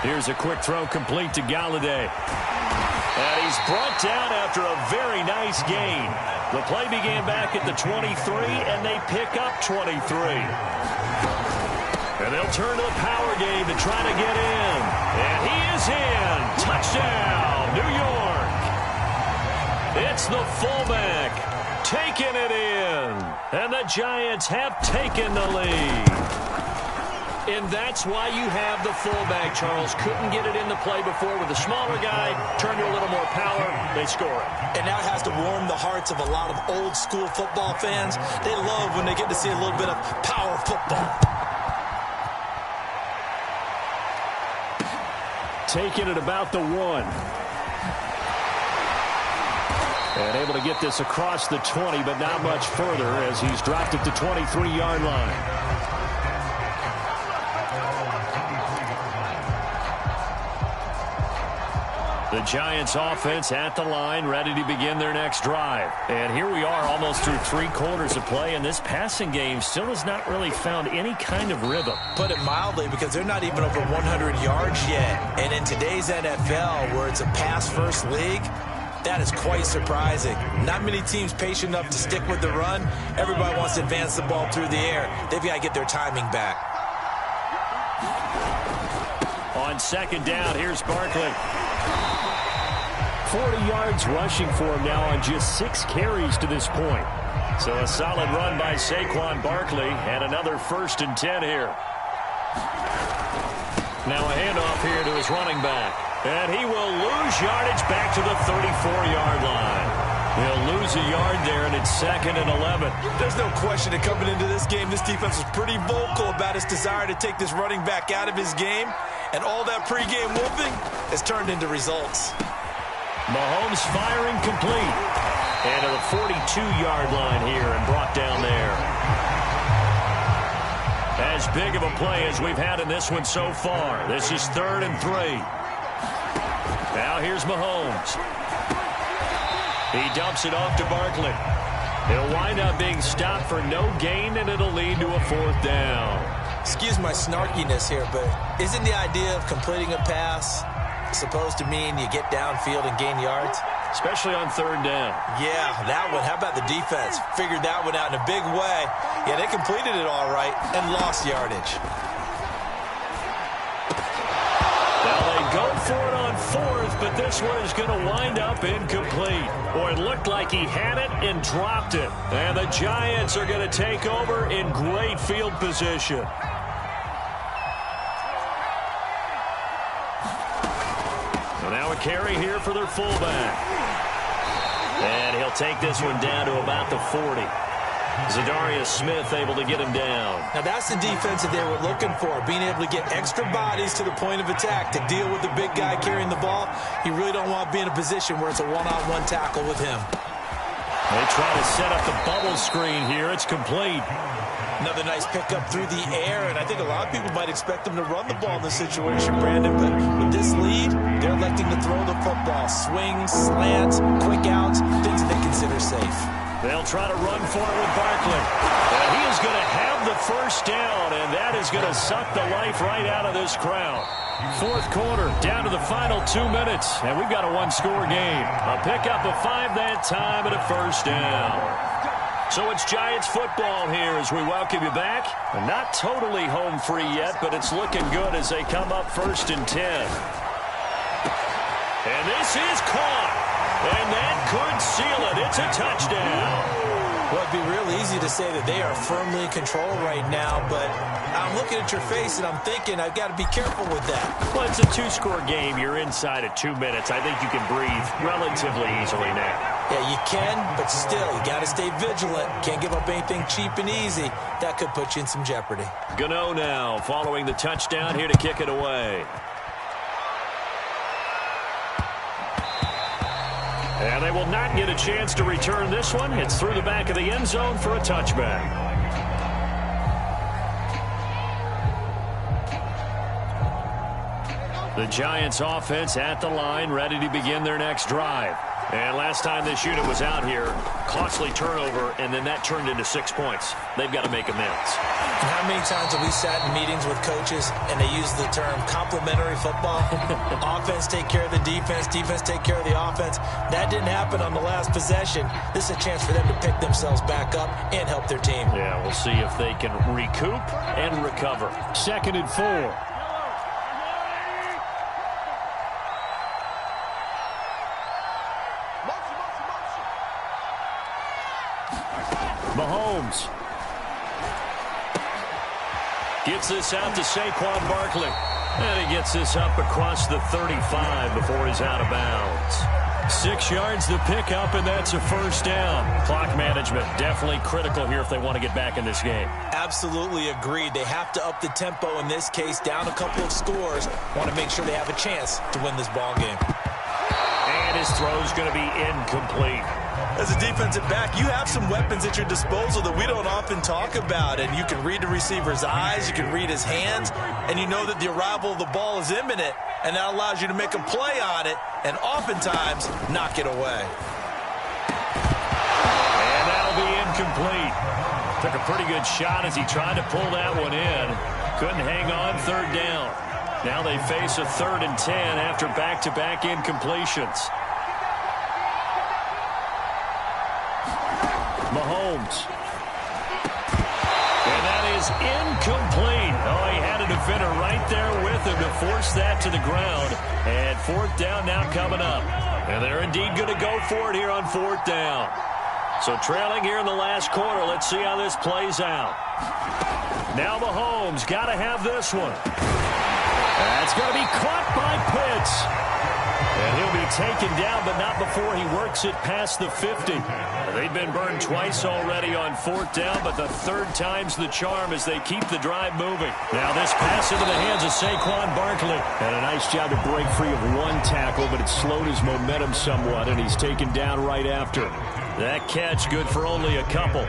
Here's a quick throw complete to Galladay. And he's brought down after a very nice gain. The play began back at the 23, and they pick up 23. And they'll turn to the power game to try to get in. And he is in. Touchdown, New York. It's the fullback taking it in. And the Giants have taken the lead. And that's why you have the fullback, Charles. Couldn't get it into play before with the smaller guy. Turn to a little more power. They score it.
And that has to warm the hearts of a lot of old-school football fans. They love when they get to see a little bit of power football.
Taking it about the 1. And able to get this across the 20, but not much further as he's dropped it to 23-yard line.
The Giants offense at the line, ready to begin their next drive. And here we are almost through 3 quarters of play, and this passing game still has not really found any kind of rhythm.
Put it mildly, because they're not even over 100 yards yet. And in today's NFL, where it's a pass-first league, that is quite surprising. Not many teams patient enough to stick with the run. Everybody wants to advance the ball through the air. They've got to get their timing back.
On 2nd down, here's Barkley.
40 yards rushing for him now on just 6 carries to this point.
So a solid run by Saquon Barkley, and another 1st and 10 here. Now a handoff here to his running back. And he will lose yardage back to the 34-yard line. He'll lose a yard there, and it's 2nd and 11.
There's no question that coming into this game, this defense was pretty vocal about its desire to take this running back out of his game. And all that pregame whooping has turned into results.
Mahomes firing complete. And to the 42-yard line here and brought down there. As big of a play as we've had in this one so far. This is 3rd and 3. Now here's Mahomes. He dumps it off to Barkley. He'll wind up being stopped for no gain, and it'll lead to a 4th down.
Excuse my snarkiness here, but isn't the idea of completing a pass supposed to mean you get downfield and gain yards?
Especially on 3rd down.
Yeah, that one. How about the defense? Figured that one out in a big way. Yeah, they completed it all right and lost yardage.
Now they go for it on 4th, but this one is going to wind up incomplete. Boy, it looked like he had it and dropped it. And the Giants are going to take over in great field position. So now a carry here for their fullback. And he'll take this one down to about the 40. Zadarius Smith able to get him down.
Now that's the defense that they were looking for, being able to get extra bodies to the point of attack to deal with the big guy carrying the ball. You really don't want to be in a position where it's a one-on-one tackle with him.
They try to set up the bubble screen here. It's complete.
Another nice pickup through the air, and I think a lot of people might expect them to run the ball in this situation, Brandon, but with this lead, they're electing to throw the football. Swings, slants, quick outs, things they consider safe.
They'll try to run for it with Barkley.
And he is going to have the first down, and that is going to suck the life right out of this crowd.
Fourth quarter, down to the final 2 minutes, and we've got a one-score game.
A pickup of 5 that time and a first down. So it's Giants football here as we welcome you back. Not totally home free yet, but it's looking good as they come up 1st and 10. And this is caught. And that could seal it. It's a touchdown.
Well, it'd be real easy to say that they are firmly in control right now, but I'm looking at your face and I'm thinking I've got to be careful with that.
Well, it's a 2-score game. You're inside at 2 minutes. I think you can breathe relatively easily now.
Yeah, you can, but still, you got to stay vigilant. Can't give up anything cheap and easy. That could put you in some jeopardy.
Gano now following the touchdown here to kick it away. And they will not get a chance to return this one. It's through the back of the end zone for a touchback. The Giants offense at the line, ready to begin their next drive. And last time this unit was out here, costly turnover, and then that turned into 6 points. They've got to make amends.
And how many times have we sat in meetings with coaches and they use the term complementary football? Offense take care of the defense, defense take care of the offense. That didn't happen on the last possession. This is a chance for them to pick themselves back up and help their team.
Yeah, we'll see if they can recoup and recover.
2nd and 4. Mahomes
gets this out to Saquon Barkley. And he gets this up across the 35 before he's out of bounds.
6 yards the pickup, and that's a first down.
Clock management definitely critical here if they want to get back in this game.
Absolutely agreed. They have to up the tempo in this case, down a couple of scores. Want to make sure they have a chance to win this ball game.
And his throw's going to be incomplete.
As a defensive back, you have some weapons at your disposal that we don't often talk about. And you can read the receiver's eyes, you can read his hands, and you know that the arrival of the ball is imminent. And that allows you to make a play on it and oftentimes knock it away.
And that'll be incomplete. Took a pretty good shot as he tried to pull that one in. Couldn't hang on, 3rd down. Now they face a 3rd and 10 after back-to-back incompletions. Mahomes. And that is incomplete. Oh, he had a defender right there with him to force that to the ground. And 4th down now coming up. And they're indeed going to go for it here on 4th down. So trailing here in the last quarter. Let's see how this plays out. Now Mahomes got to have this one. That's going to be caught by Pitts. And he'll be taken down, but not before he works it past the 50. They've been burned twice already on 4th down, but the 3rd time's the charm as they keep the drive moving. Now this pass into the hands of Saquon Barkley.
And a nice job to break free of one tackle, but it slowed his momentum somewhat, and he's taken down right after.
That catch good for only a couple.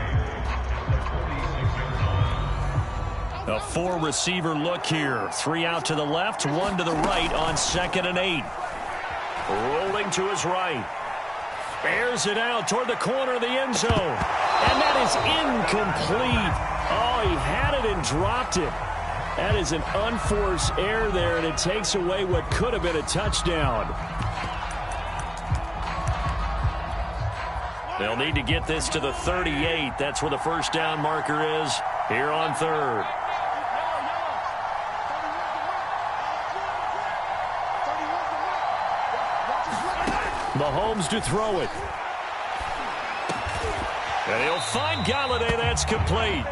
A 4-receiver look here. 3 out to the left, 1 to the right on 2nd and 8. Rolling to his right. Airs it out toward the corner of the end zone. And that is incomplete. Oh, he had it and dropped it. That is an unforced error there, and it takes away what could have been a touchdown. They'll need to get this to the 38. That's where the first down marker is here on 3rd.
Mahomes to throw it.
And he'll find Galladay. That's complete.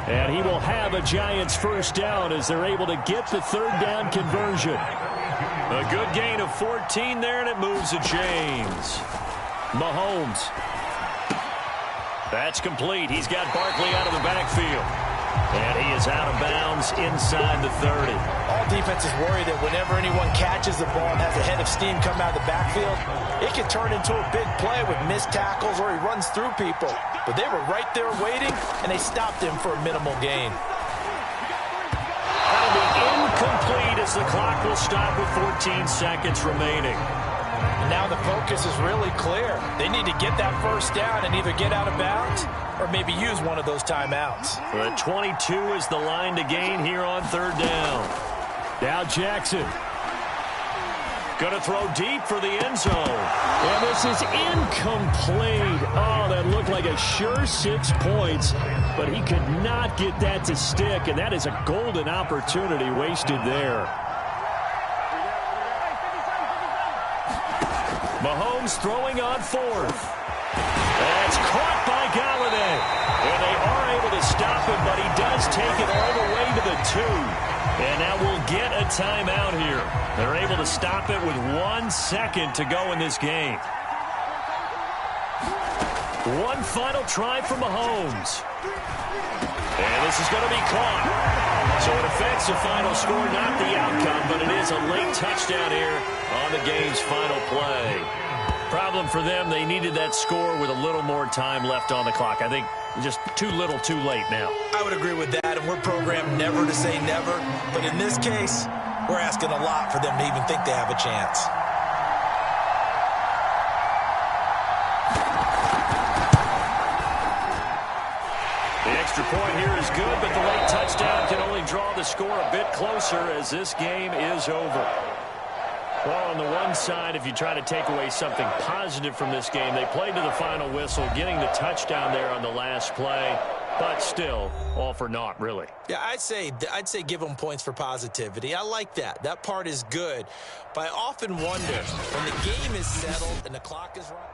And he will have a Giants first down as they're able to get the 3rd down conversion.
A good gain of 14 there, and it moves the chains.
Mahomes.
That's complete. He's got Barkley out of the backfield. And he is out of bounds inside the 30.
All defenses worry that whenever anyone catches the ball and has a head of steam come out of the backfield, it can turn into a big play with missed tackles or he runs through people. But they were right there waiting, and they stopped him for a minimal gain.
That'll be incomplete as the clock will stop with 14 seconds remaining.
And now the focus is really clear. They need to get that first down and either get out of bounds or maybe use one of those timeouts.
The 22 is the line to gain here on third down.
Now Jackson.
Going to throw deep for the end zone.
And this is incomplete. Oh, that looked like a sure 6 points, but he could not get that to stick, and that is a golden opportunity wasted there.
Mahomes throwing on fourth. That's caught by Galladay. And they are able to stop him, but he does take it all the way to the 2. And now we'll get a timeout here. They're able to stop it with 1 second to go in this game. One final try for Mahomes. And this is going to be caught. So it affects the final score, not the outcome, but it is a late touchdown here on the game's final play. Problem for them, they needed that score with a little more time left on the clock. I think just too little, too late now.
I would agree with that, and we're programmed never to say never. But in this case, we're asking a lot for them to even think they have a chance.
The extra point here is good, but the late touchdown can only draw the score a bit closer as this game is over. Well, on the one side, if you try to take away something positive from this game, they played to the final whistle, getting the touchdown there on the last play, but still, all for naught, really.
Yeah, I'd say give them points for positivity. I like that. That part is good. But I often wonder, when the game is settled and the clock is running,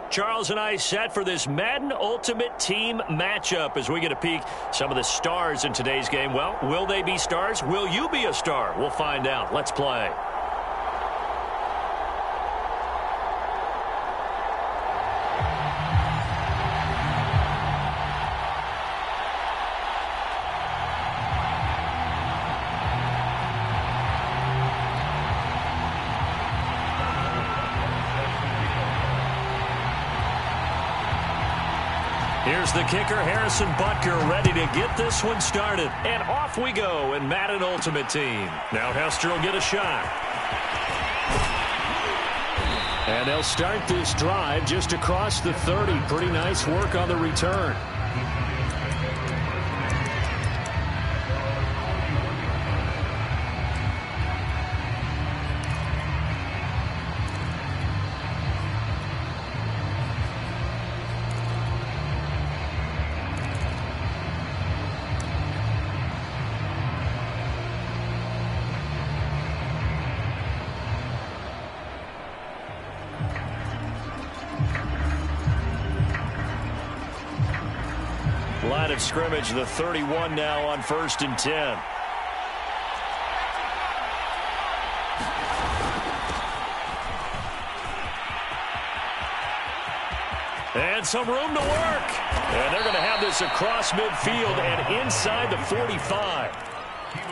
Charles and I set for this Madden Ultimate Team matchup as we get a peek some of the stars in today's game. Well, will they be stars? Will you be a star? We'll find out. Let's play. Here's the kicker, Harrison Butker, ready to get this one started. And off we go in Madden Ultimate Team. Now Hester will get a shot. And they'll start this drive just across the 30. Pretty nice work on the return. Line of scrimmage, the 31 now on 1st and 10. And some room to work. And they're going to have this across midfield and inside the 45.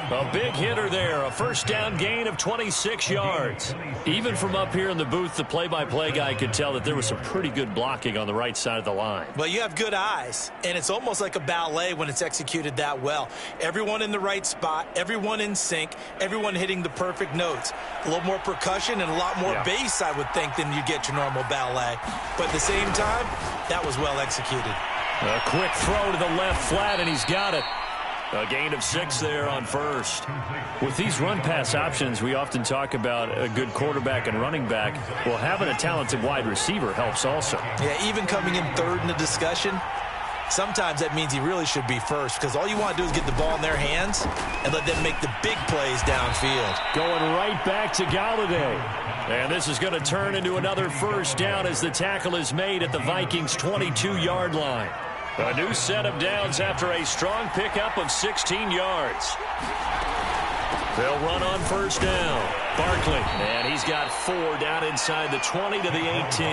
A big hitter there, a first down gain of 26 yards. Even from up here in the booth, the play-by-play guy could tell that there was some pretty good blocking on the right side of the line.
Well, you have good eyes, and it's almost like a ballet when it's executed that well. Everyone in the right spot, everyone in sync, everyone hitting the perfect notes. A little more percussion and a lot more bass, I would think, than you get your normal ballet. But at the same time, that was well executed.
A quick throw to the left flat, and he's got it. A gain of 6 there on 1st. With these run-pass options, we often talk about a good quarterback and running back. Well, having a talented wide receiver helps also.
Yeah, even coming in 3rd in the discussion, sometimes that means he really should be first because all you want to do is get the ball in their hands and let them make the big plays downfield.
Going right back to Galladay.
And this is going to turn into another first down as the tackle is made at the Vikings' 22-yard line. A new set of downs after a strong pickup of 16 yards. They'll run on first down. Barkley, and he's got 4 down inside the 20 to the 18.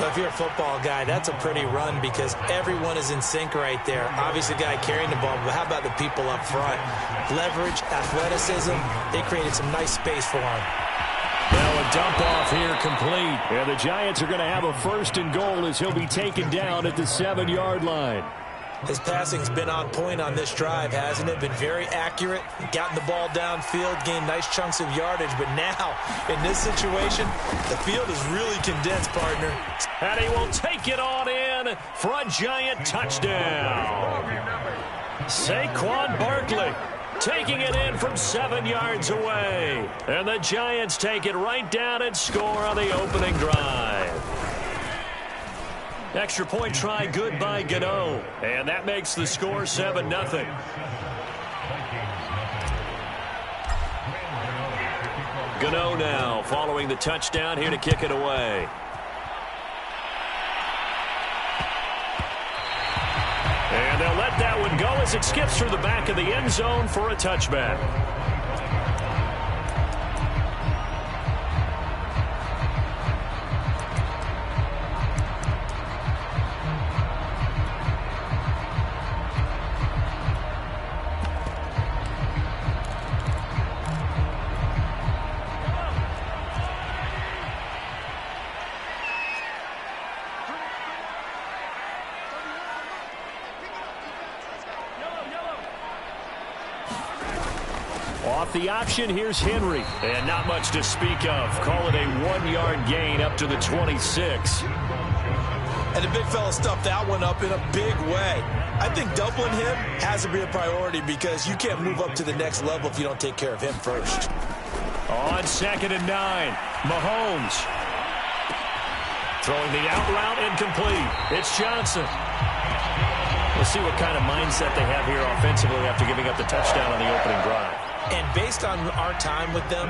Well, if you're a football guy, that's a pretty run because everyone is in sync right there. Obviously, the guy carrying the ball, but how about the people up front? Leverage, athleticism, they created some nice space for him.
Now a dump off here complete. And the Giants are going to have a 1st and goal as he'll be taken down at the 7-yard line.
His passing's been on point on this drive, hasn't it? Been very accurate, gotten the ball downfield, gained nice chunks of yardage. But now, in this situation, the field is really condensed, partner.
And he will take it on in for a Giant touchdown. Saquon Barkley taking it in from 7 yards away. And the Giants take it right down and score on the opening drive. Extra point try good by Gano. And that makes the score 7-0. Gano now following the touchdown here to kick it away. And they'll let that one go as it skips through the back of the end zone for a touchback. Off the option, here's Henry. And not much to speak of. Call it a 1-yard gain up to the 26.
And the big fella stuffed that one up in a big way. I think doubling him has to be a priority because you can't move up to the next level if you don't take care of him first.
On 2nd and 9, Mahomes. Throwing the out route incomplete. It's Johnson. We'll see what kind of mindset they have here offensively after giving up the touchdown on the opening drive.
And based on our time with them,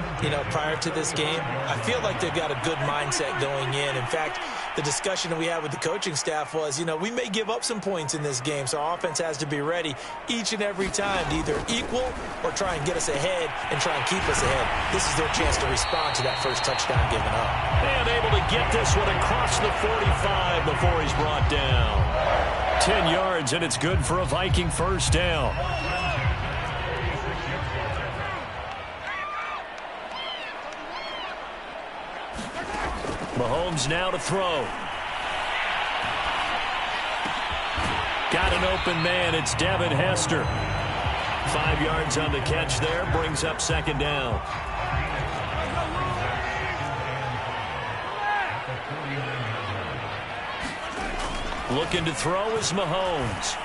prior to this game, I feel like they've got a good mindset going in. In fact, the discussion that we had with the coaching staff was, you know, we may give up some points in this game, so our offense has to be ready each and every time to either equal or try and get us ahead and try and keep us ahead. This is their chance to respond to that first touchdown given up.
And able to get this one across the 45 before he's brought down. 10 yards, and it's good for a Viking first down. Mahomes now to throw. Got an open man. It's Devin Hester. 5 yards on the catch there. Brings up second down. Looking to throw is Mahomes.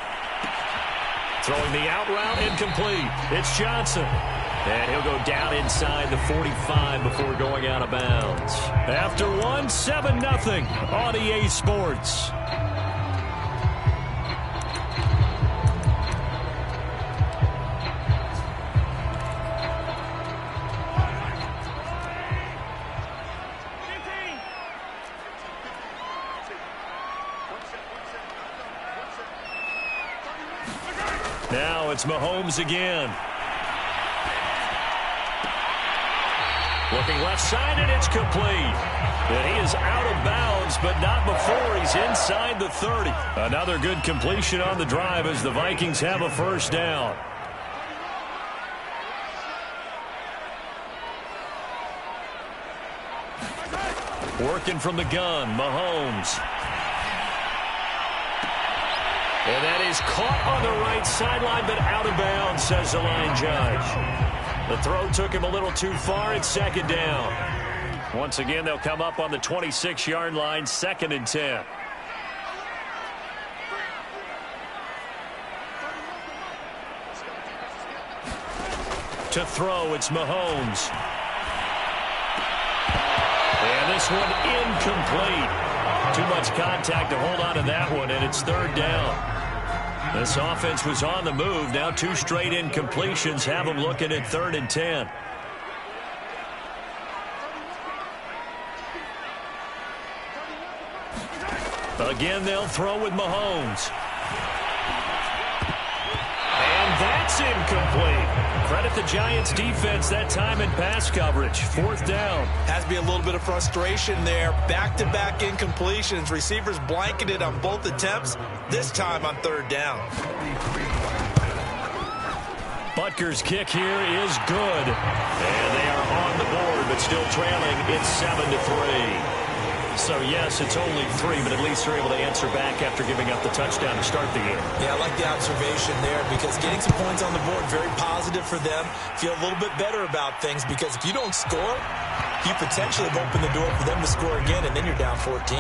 Throwing the out route, incomplete. It's Johnson. And he'll go down inside the 45 before going out of bounds. After one, 7-0 on EA Sports. Now it's Mahomes again. Looking left side, and it's complete. And he is out of bounds, but not before he's inside the 30. Another good completion on the drive as the Vikings have a first down. Working from the gun, Mahomes. And that is caught on the right sideline, but out of bounds, says the line judge. The throw took him a little too far. It's second down. Once again, they'll come up on the 26-yard line, 2nd and 10. To throw, it's Mahomes. And this one incomplete. Too much contact to hold on to that one, and it's 3rd down. This offense was on the move. Now 2 straight incompletions have them looking at 3rd and 10. Again, they'll throw with Mahomes. And that's incomplete. Credit the Giants defense that time in pass coverage. 4th down.
Has to be a little bit of frustration there. Back-to-back incompletions. Receivers blanketed on both attempts. This time on 3rd down.
Butker's kick here is good. And they are on the board, but still trailing. It's 7-3. So, yes, it's only 3, but at least they're able to answer back after giving up the touchdown to start the game.
Yeah, I like the observation there because getting some points on the board, very positive for them. Feel a little bit better about things because if you don't score, you potentially have opened the door for them to score again, and then you're down 14.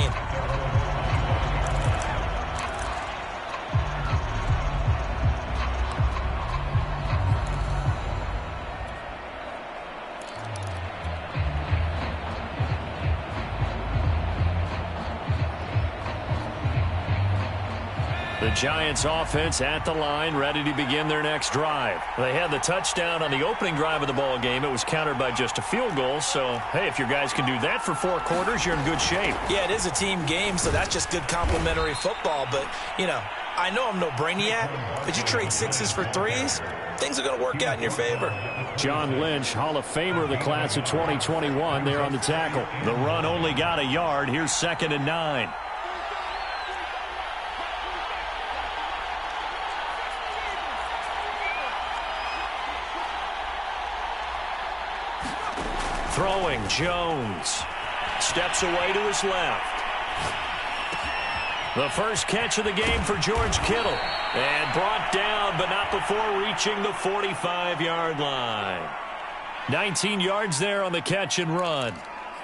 The Giants offense at the line, ready to begin their next drive. They had the touchdown on the opening drive of the ball game. It was countered by just a field goal. So, hey, if your guys can do that for 4 quarters, you're in good shape.
Yeah, it is a team game, so that's just good complimentary football. But, you know, I know I'm no brainiac, but you trade 6s for 3s, things are going to work out in your favor.
John Lynch, Hall of Famer of the class of 2021, there on the tackle.
The run only got a yard. Here's 2nd and 9. Throwing, Jones. Steps away to his left. The first catch of the game for George Kittle. And brought down, but not before reaching the 45-yard line. 19 yards there on the catch and run.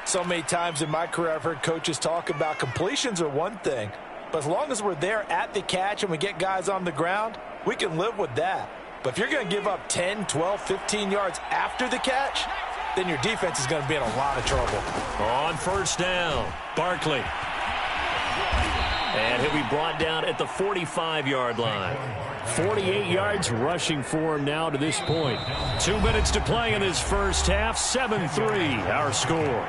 So many times in my career I've heard coaches talk about completions are one thing. But as long as we're there at the catch and we get guys on the ground, we can live with that. But if you're going to give up 10, 12, 15 yards after the catch, then your defense is going to be in a lot of trouble.
On first down, Barkley. And he'll be brought down at the 45-yard line.
48 yards rushing for him now to this point.
2 minutes to play in this first half. 7-3, our score.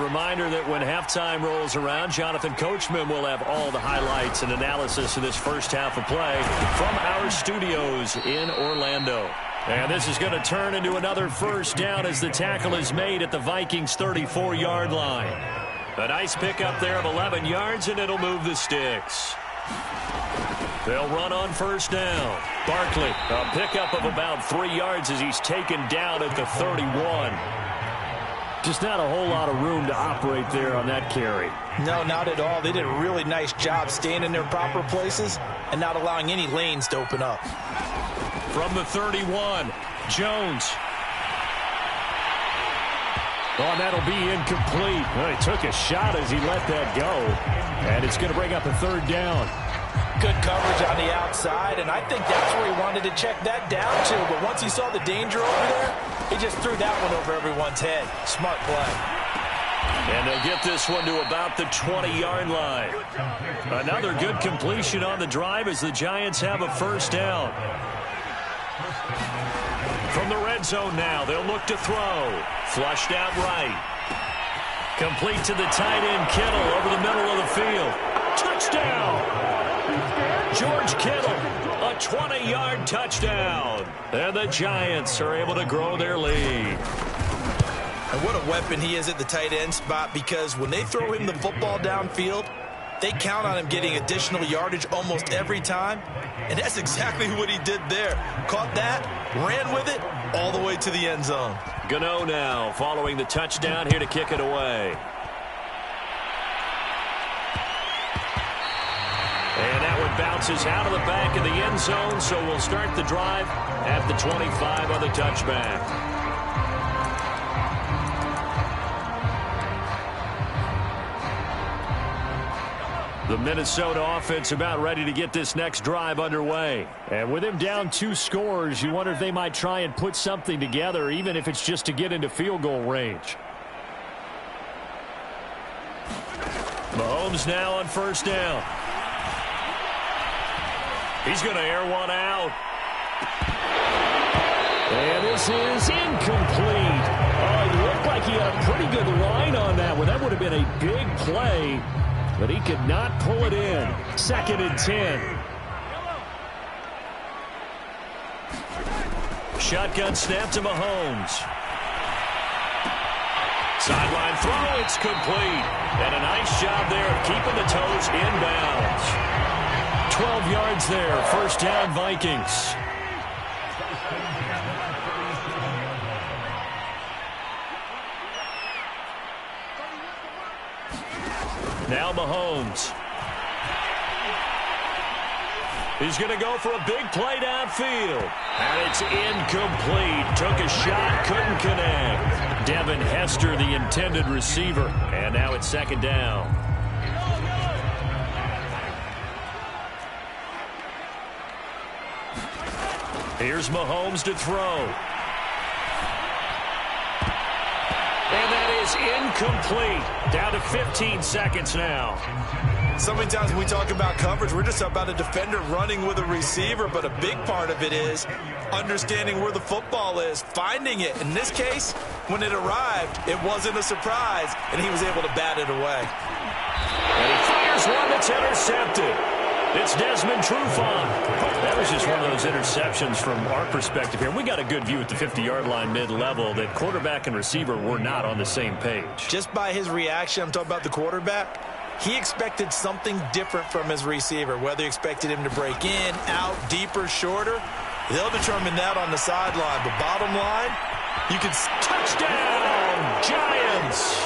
reminder that when halftime rolls around, Jonathan Coachman will have all the highlights and analysis of this first half of play from our studios in Orlando. And this is going to turn into another first down as the tackle is made at the Vikings' 34-yard line. A nice pickup there of 11 yards, and it'll move the sticks. They'll run on first down. Barkley, a pickup of about 3 yards as he's taken down at the 31. Just not a whole lot of room to operate there on that carry.
No, not at all. They did a really nice job staying in their proper places and not allowing any lanes to open up.
From the 31, Jones. Oh, and that'll be incomplete. Well, he took a shot as he let that go. And it's going to bring up a third down.
Good coverage on the outside, and I think that's where he wanted to check that down to. But once he saw the danger over there, he just threw that one over everyone's head. Smart play.
And they'll get this one to about the 20-yard line. Another good completion on the drive as the Giants have a first down. From the red zone now, they'll look to throw. Flushed out right. Complete to the tight end, Kittle, over the middle of the field. Touchdown! George Kittle, a 20-yard touchdown. And the Giants are able to grow their lead.
And what a weapon he is at the tight end spot, because when they throw him the football downfield, they count on him getting additional yardage almost every time. And that's exactly what he did there. Caught that, ran with it, all the way to the end zone.
Gano now following the touchdown here to kick it away. And that one bounces out of the back of the end zone, so we'll start the drive at the 25 on the touchback. The Minnesota offense about ready to get this next drive underway. And with him down 2 scores, you wonder if they might try and put something together, even if it's just to get into field goal range. Mahomes now on first down. He's going to air one out. And this is incomplete. Oh, it looked like he had a pretty good line on that one. That would have been a big play, but he could not pull it in. 2nd and 10. Shotgun snap to Mahomes. Sideline throw, it's complete. And a nice job there of keeping the toes inbounds. 12 yards there, first down Vikings. Now Mahomes. He's going to go for a big play downfield. And it's incomplete. Took a shot, couldn't connect. Devin Hester, the intended receiver. And now it's 2nd down. Here's Mahomes to throw. And that is incomplete. Down to 15 seconds now.
So many times when we talk about coverage, we're just about a defender running with a receiver, but a big part of it is understanding where the football is, finding it. In this case, when it arrived, it wasn't a surprise, and he was able to bat it away.
And he fires one that's intercepted. It's Desmond Trufant. That was just one of those interceptions from our perspective here. We got a good view at the 50-yard line mid-level that quarterback and receiver were not on the same page.
Just by his reaction, I'm talking about the quarterback, he expected something different from his receiver, whether he expected him to break in, out, deeper, shorter. They'll determine that on the sideline. But bottom line, you can...
Touchdown, Giants!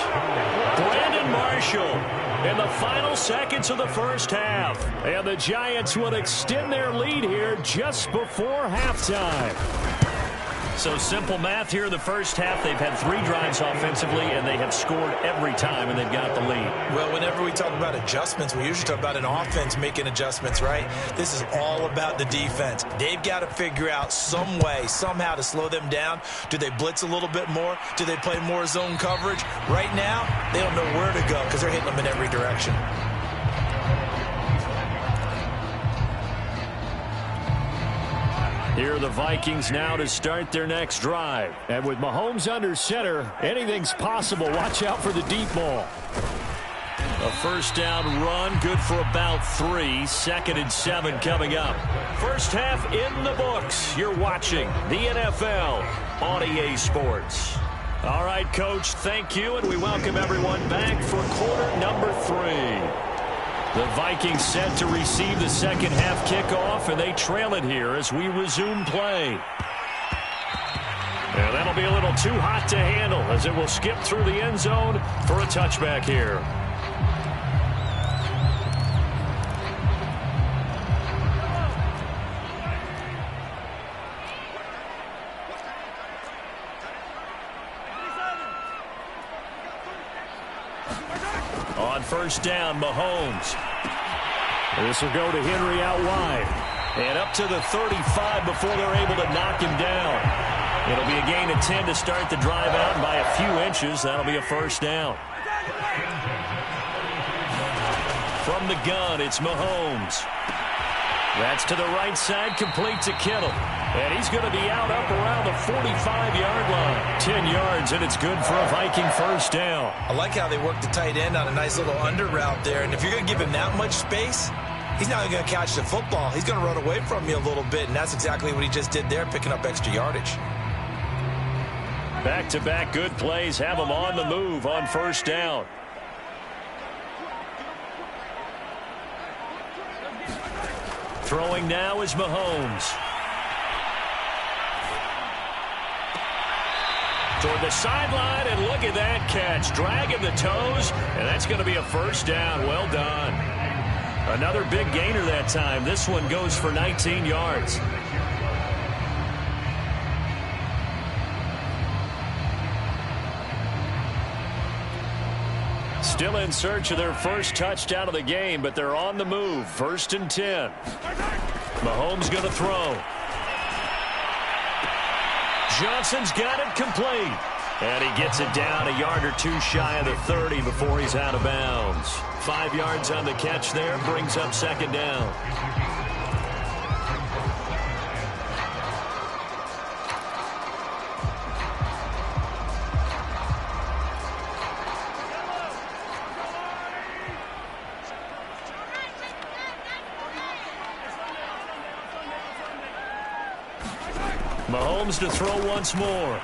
Brandon Marshall in the final seconds of the first half. And the Giants will extend their lead here just before halftime. So simple math here in the first half. They've had 3 drives offensively, and they have scored every time, and they've got the lead.
Well, whenever we talk about adjustments, we usually talk about an offense making adjustments, right? This is all about the defense. They've got to figure out some way, somehow to slow them down. Do they blitz a little bit more? Do they play more zone coverage? Right now, they don't know where to go because they're hitting them in every direction.
Here are the Vikings now to start their next drive. And with Mahomes under center, anything's possible. Watch out for the deep ball. A first down run, good for about 3. 2nd and 7 coming up. First half in the books. You're watching the NFL on EA Sports. All right, Coach, thank you, and we welcome everyone back for quarter number 3. The Vikings set to receive the second half kickoff, and they trail it here as we resume play. And that'll be a little too hot to handle as it will skip through the end zone for a touchback here. On first down, Mahomes. This will go to Henry out wide. And up to the 35 before they're able to knock him down. It'll be a gain of 10 to start the drive out, and by a few inches, that'll be a first down. From the gun, it's Mahomes. That's to the right side, complete to Kittle. And he's going to be out up around the 45-yard line. 10 yards, and it's good for a Viking first down.
I like how they work the tight end on a nice little under route there. And if you're going to give him that much space, he's not going to catch the football. He's going to run away from you a little bit, and that's exactly what he just did there, picking up extra yardage.
Back-to-back good plays have him on the move on first down. Throwing now is Mahomes. Toward the sideline, and look at that catch. Dragging the toes, and that's going to be a first down. Well done. Another big gainer that time. This one goes for 19 yards. Still in search of their first touchdown of the game, but they're on the move. 1st and 10. Mahomes going to throw. Johnson's got it complete. And he gets it down a yard or 2 shy of the 30 before he's out of bounds. 5 yards on the catch there, brings up 2nd down. Mahomes to throw once more.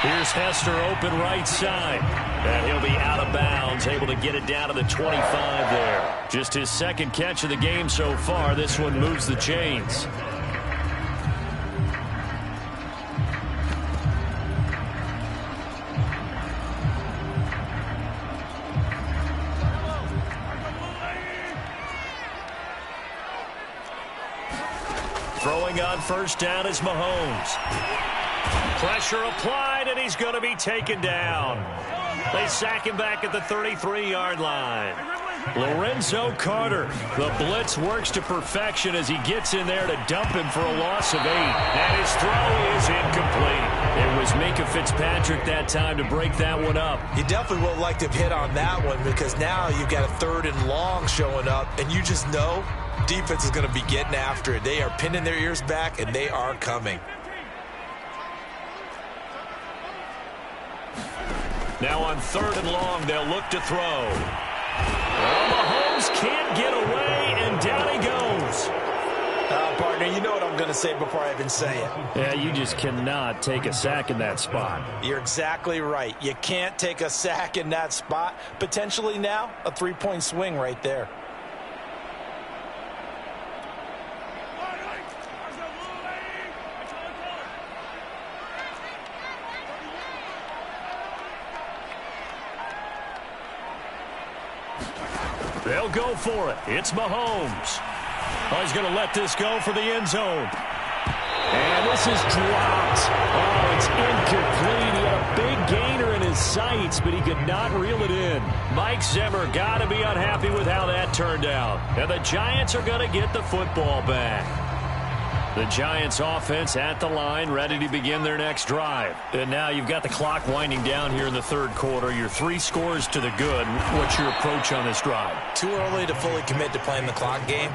Here's Hester open right side. And he'll be out of bounds, able to get it down to the 25 there. Just his 2nd catch of the game so far. This one moves the chains. Throwing on first down is Mahomes. Pressure applied, and he's going to be taken down. They sack him back at the 33-yard line. Lorenzo Carter. The blitz works to perfection as he gets in there to dump him for a loss of 8. And his throw is incomplete. It was Minka Fitzpatrick that time to break that one up.
You definitely would like to have hit on that one because now you've got a 3rd and long showing up, and you just know defense is going to be getting after it. They are pinning their ears back, and they are coming.
Now on 3rd and long, they'll look to throw. Well, Mahomes can't get away, and down he goes.
Partner, you know what I'm going to say before I even say it.
Yeah, you just cannot take a sack in that spot.
You're exactly right. You can't take a sack in that spot. Potentially now, a 3-point swing right there.
They'll go for it. It's Mahomes. Oh, he's going to let this go for the end zone. And this is dropped. Oh, it's incomplete. He had a big gainer in his sights, but he could not reel it in. Mike Zimmer got to be unhappy with how that turned out. And the Giants are going to get the football back. The Giants offense at the line, ready to begin their next drive. And now you've got the clock winding down here in the third quarter. You're 3 scores to the good. What's your approach on this drive?
Too early to fully commit to playing the clock game.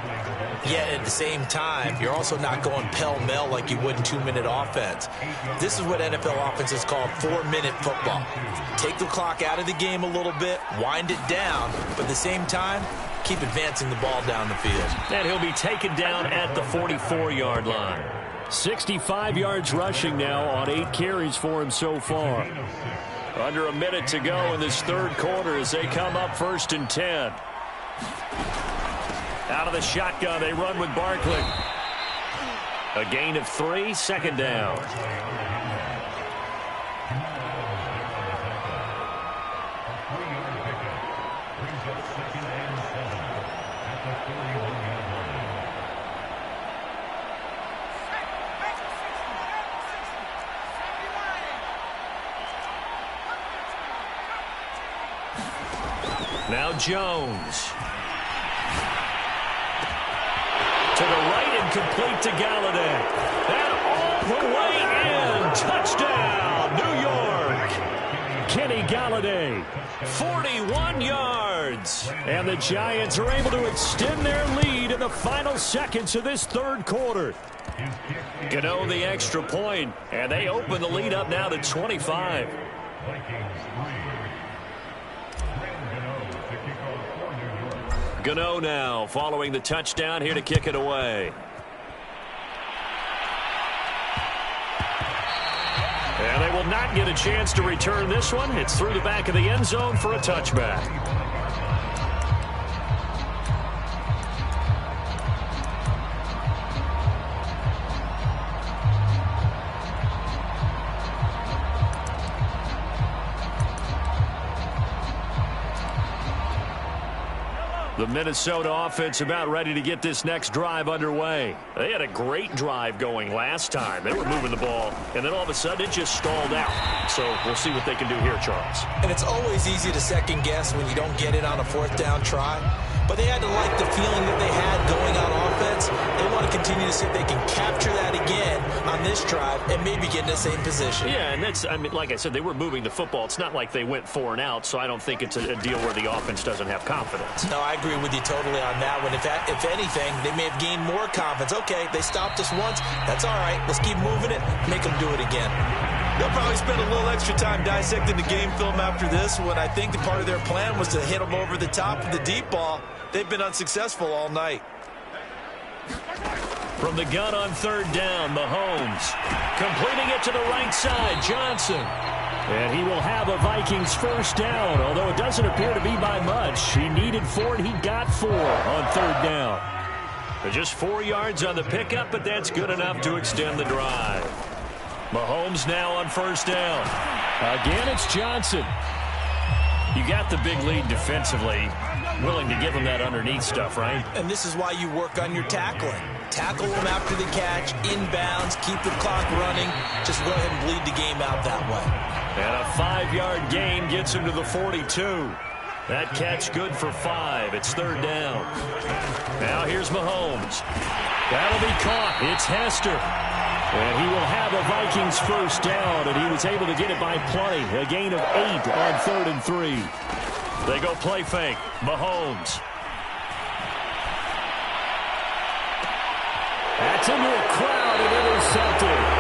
Yet at the same time, you're also not going pell-mell like you would in 2-minute offense. This is what NFL offenses call 4-minute football. Take the clock out of the game a little bit, wind it down, but at the same time, keep advancing the ball down the field.
And he'll be taken down at the 44-yard line. 65 yards rushing now on 8 carries for him so far. Under a minute to go in this third quarter as they come up 1st and 10. Out of the shotgun, they run with Barkley. A gain of 3, 2nd down. Now Jones. To the right and complete to Galladay. And all the way in. Touchdown, New York. Kenny Galladay, 41 yards. And the Giants are able to extend their lead in the final seconds of this third quarter. Gano the extra point, and they open the lead up now to 25. Gano now following the touchdown here to kick it away. And they will not get a chance to return this one. It's through the back of the end zone for a touchback. The Minnesota offense about ready to get this next drive underway. They had a great drive going last time. They were moving the ball, and then all of a sudden it just stalled out. So we'll see what they can do here, Charles.
And it's always easy to second guess when you don't get it on a 4th down try. But they had to like the feeling that they had going on offense. They want to continue to see if they can capture that again on this drive and maybe get in the same position.
Yeah, and that's, I mean, like I said, they were moving the football. It's not like they went 4 and out, so I don't think it's a deal where the offense doesn't have confidence.
No, I agree with you totally on that one. If anything, they may have gained more confidence. Okay, they stopped us once. That's all right. Let's keep moving it. Make them do it again. They'll probably spend a little extra time dissecting the game film after this one. I think the part of their plan was to hit them over the top of the deep ball. They've been unsuccessful all night.
From the gun on 3rd down, Mahomes completing it to the right side, Johnson. And he will have a Vikings 1st down, although it doesn't appear to be by much. He needed 4, and he got 4 on 3rd down. Just 4 yards on the pickup, but that's good enough to extend the drive. Mahomes now on 1st down. Again, it's Johnson. You got the big lead defensively. Willing to give him that underneath stuff, right?
And this is why you work on your tackling. Tackle them after the catch, inbounds, keep the clock running. Just go ahead and bleed the game out that way.
And a 5-yard gain gets him to the 42. That catch good for 5. It's 3rd down. Now here's Mahomes. That'll be caught. It's Hester. And he will have a Vikings 1st down, and he was able to get it by plenty. A gain of 8 on 3rd and 3. They go play fake. Mahomes. That's into a crowd and intercepted.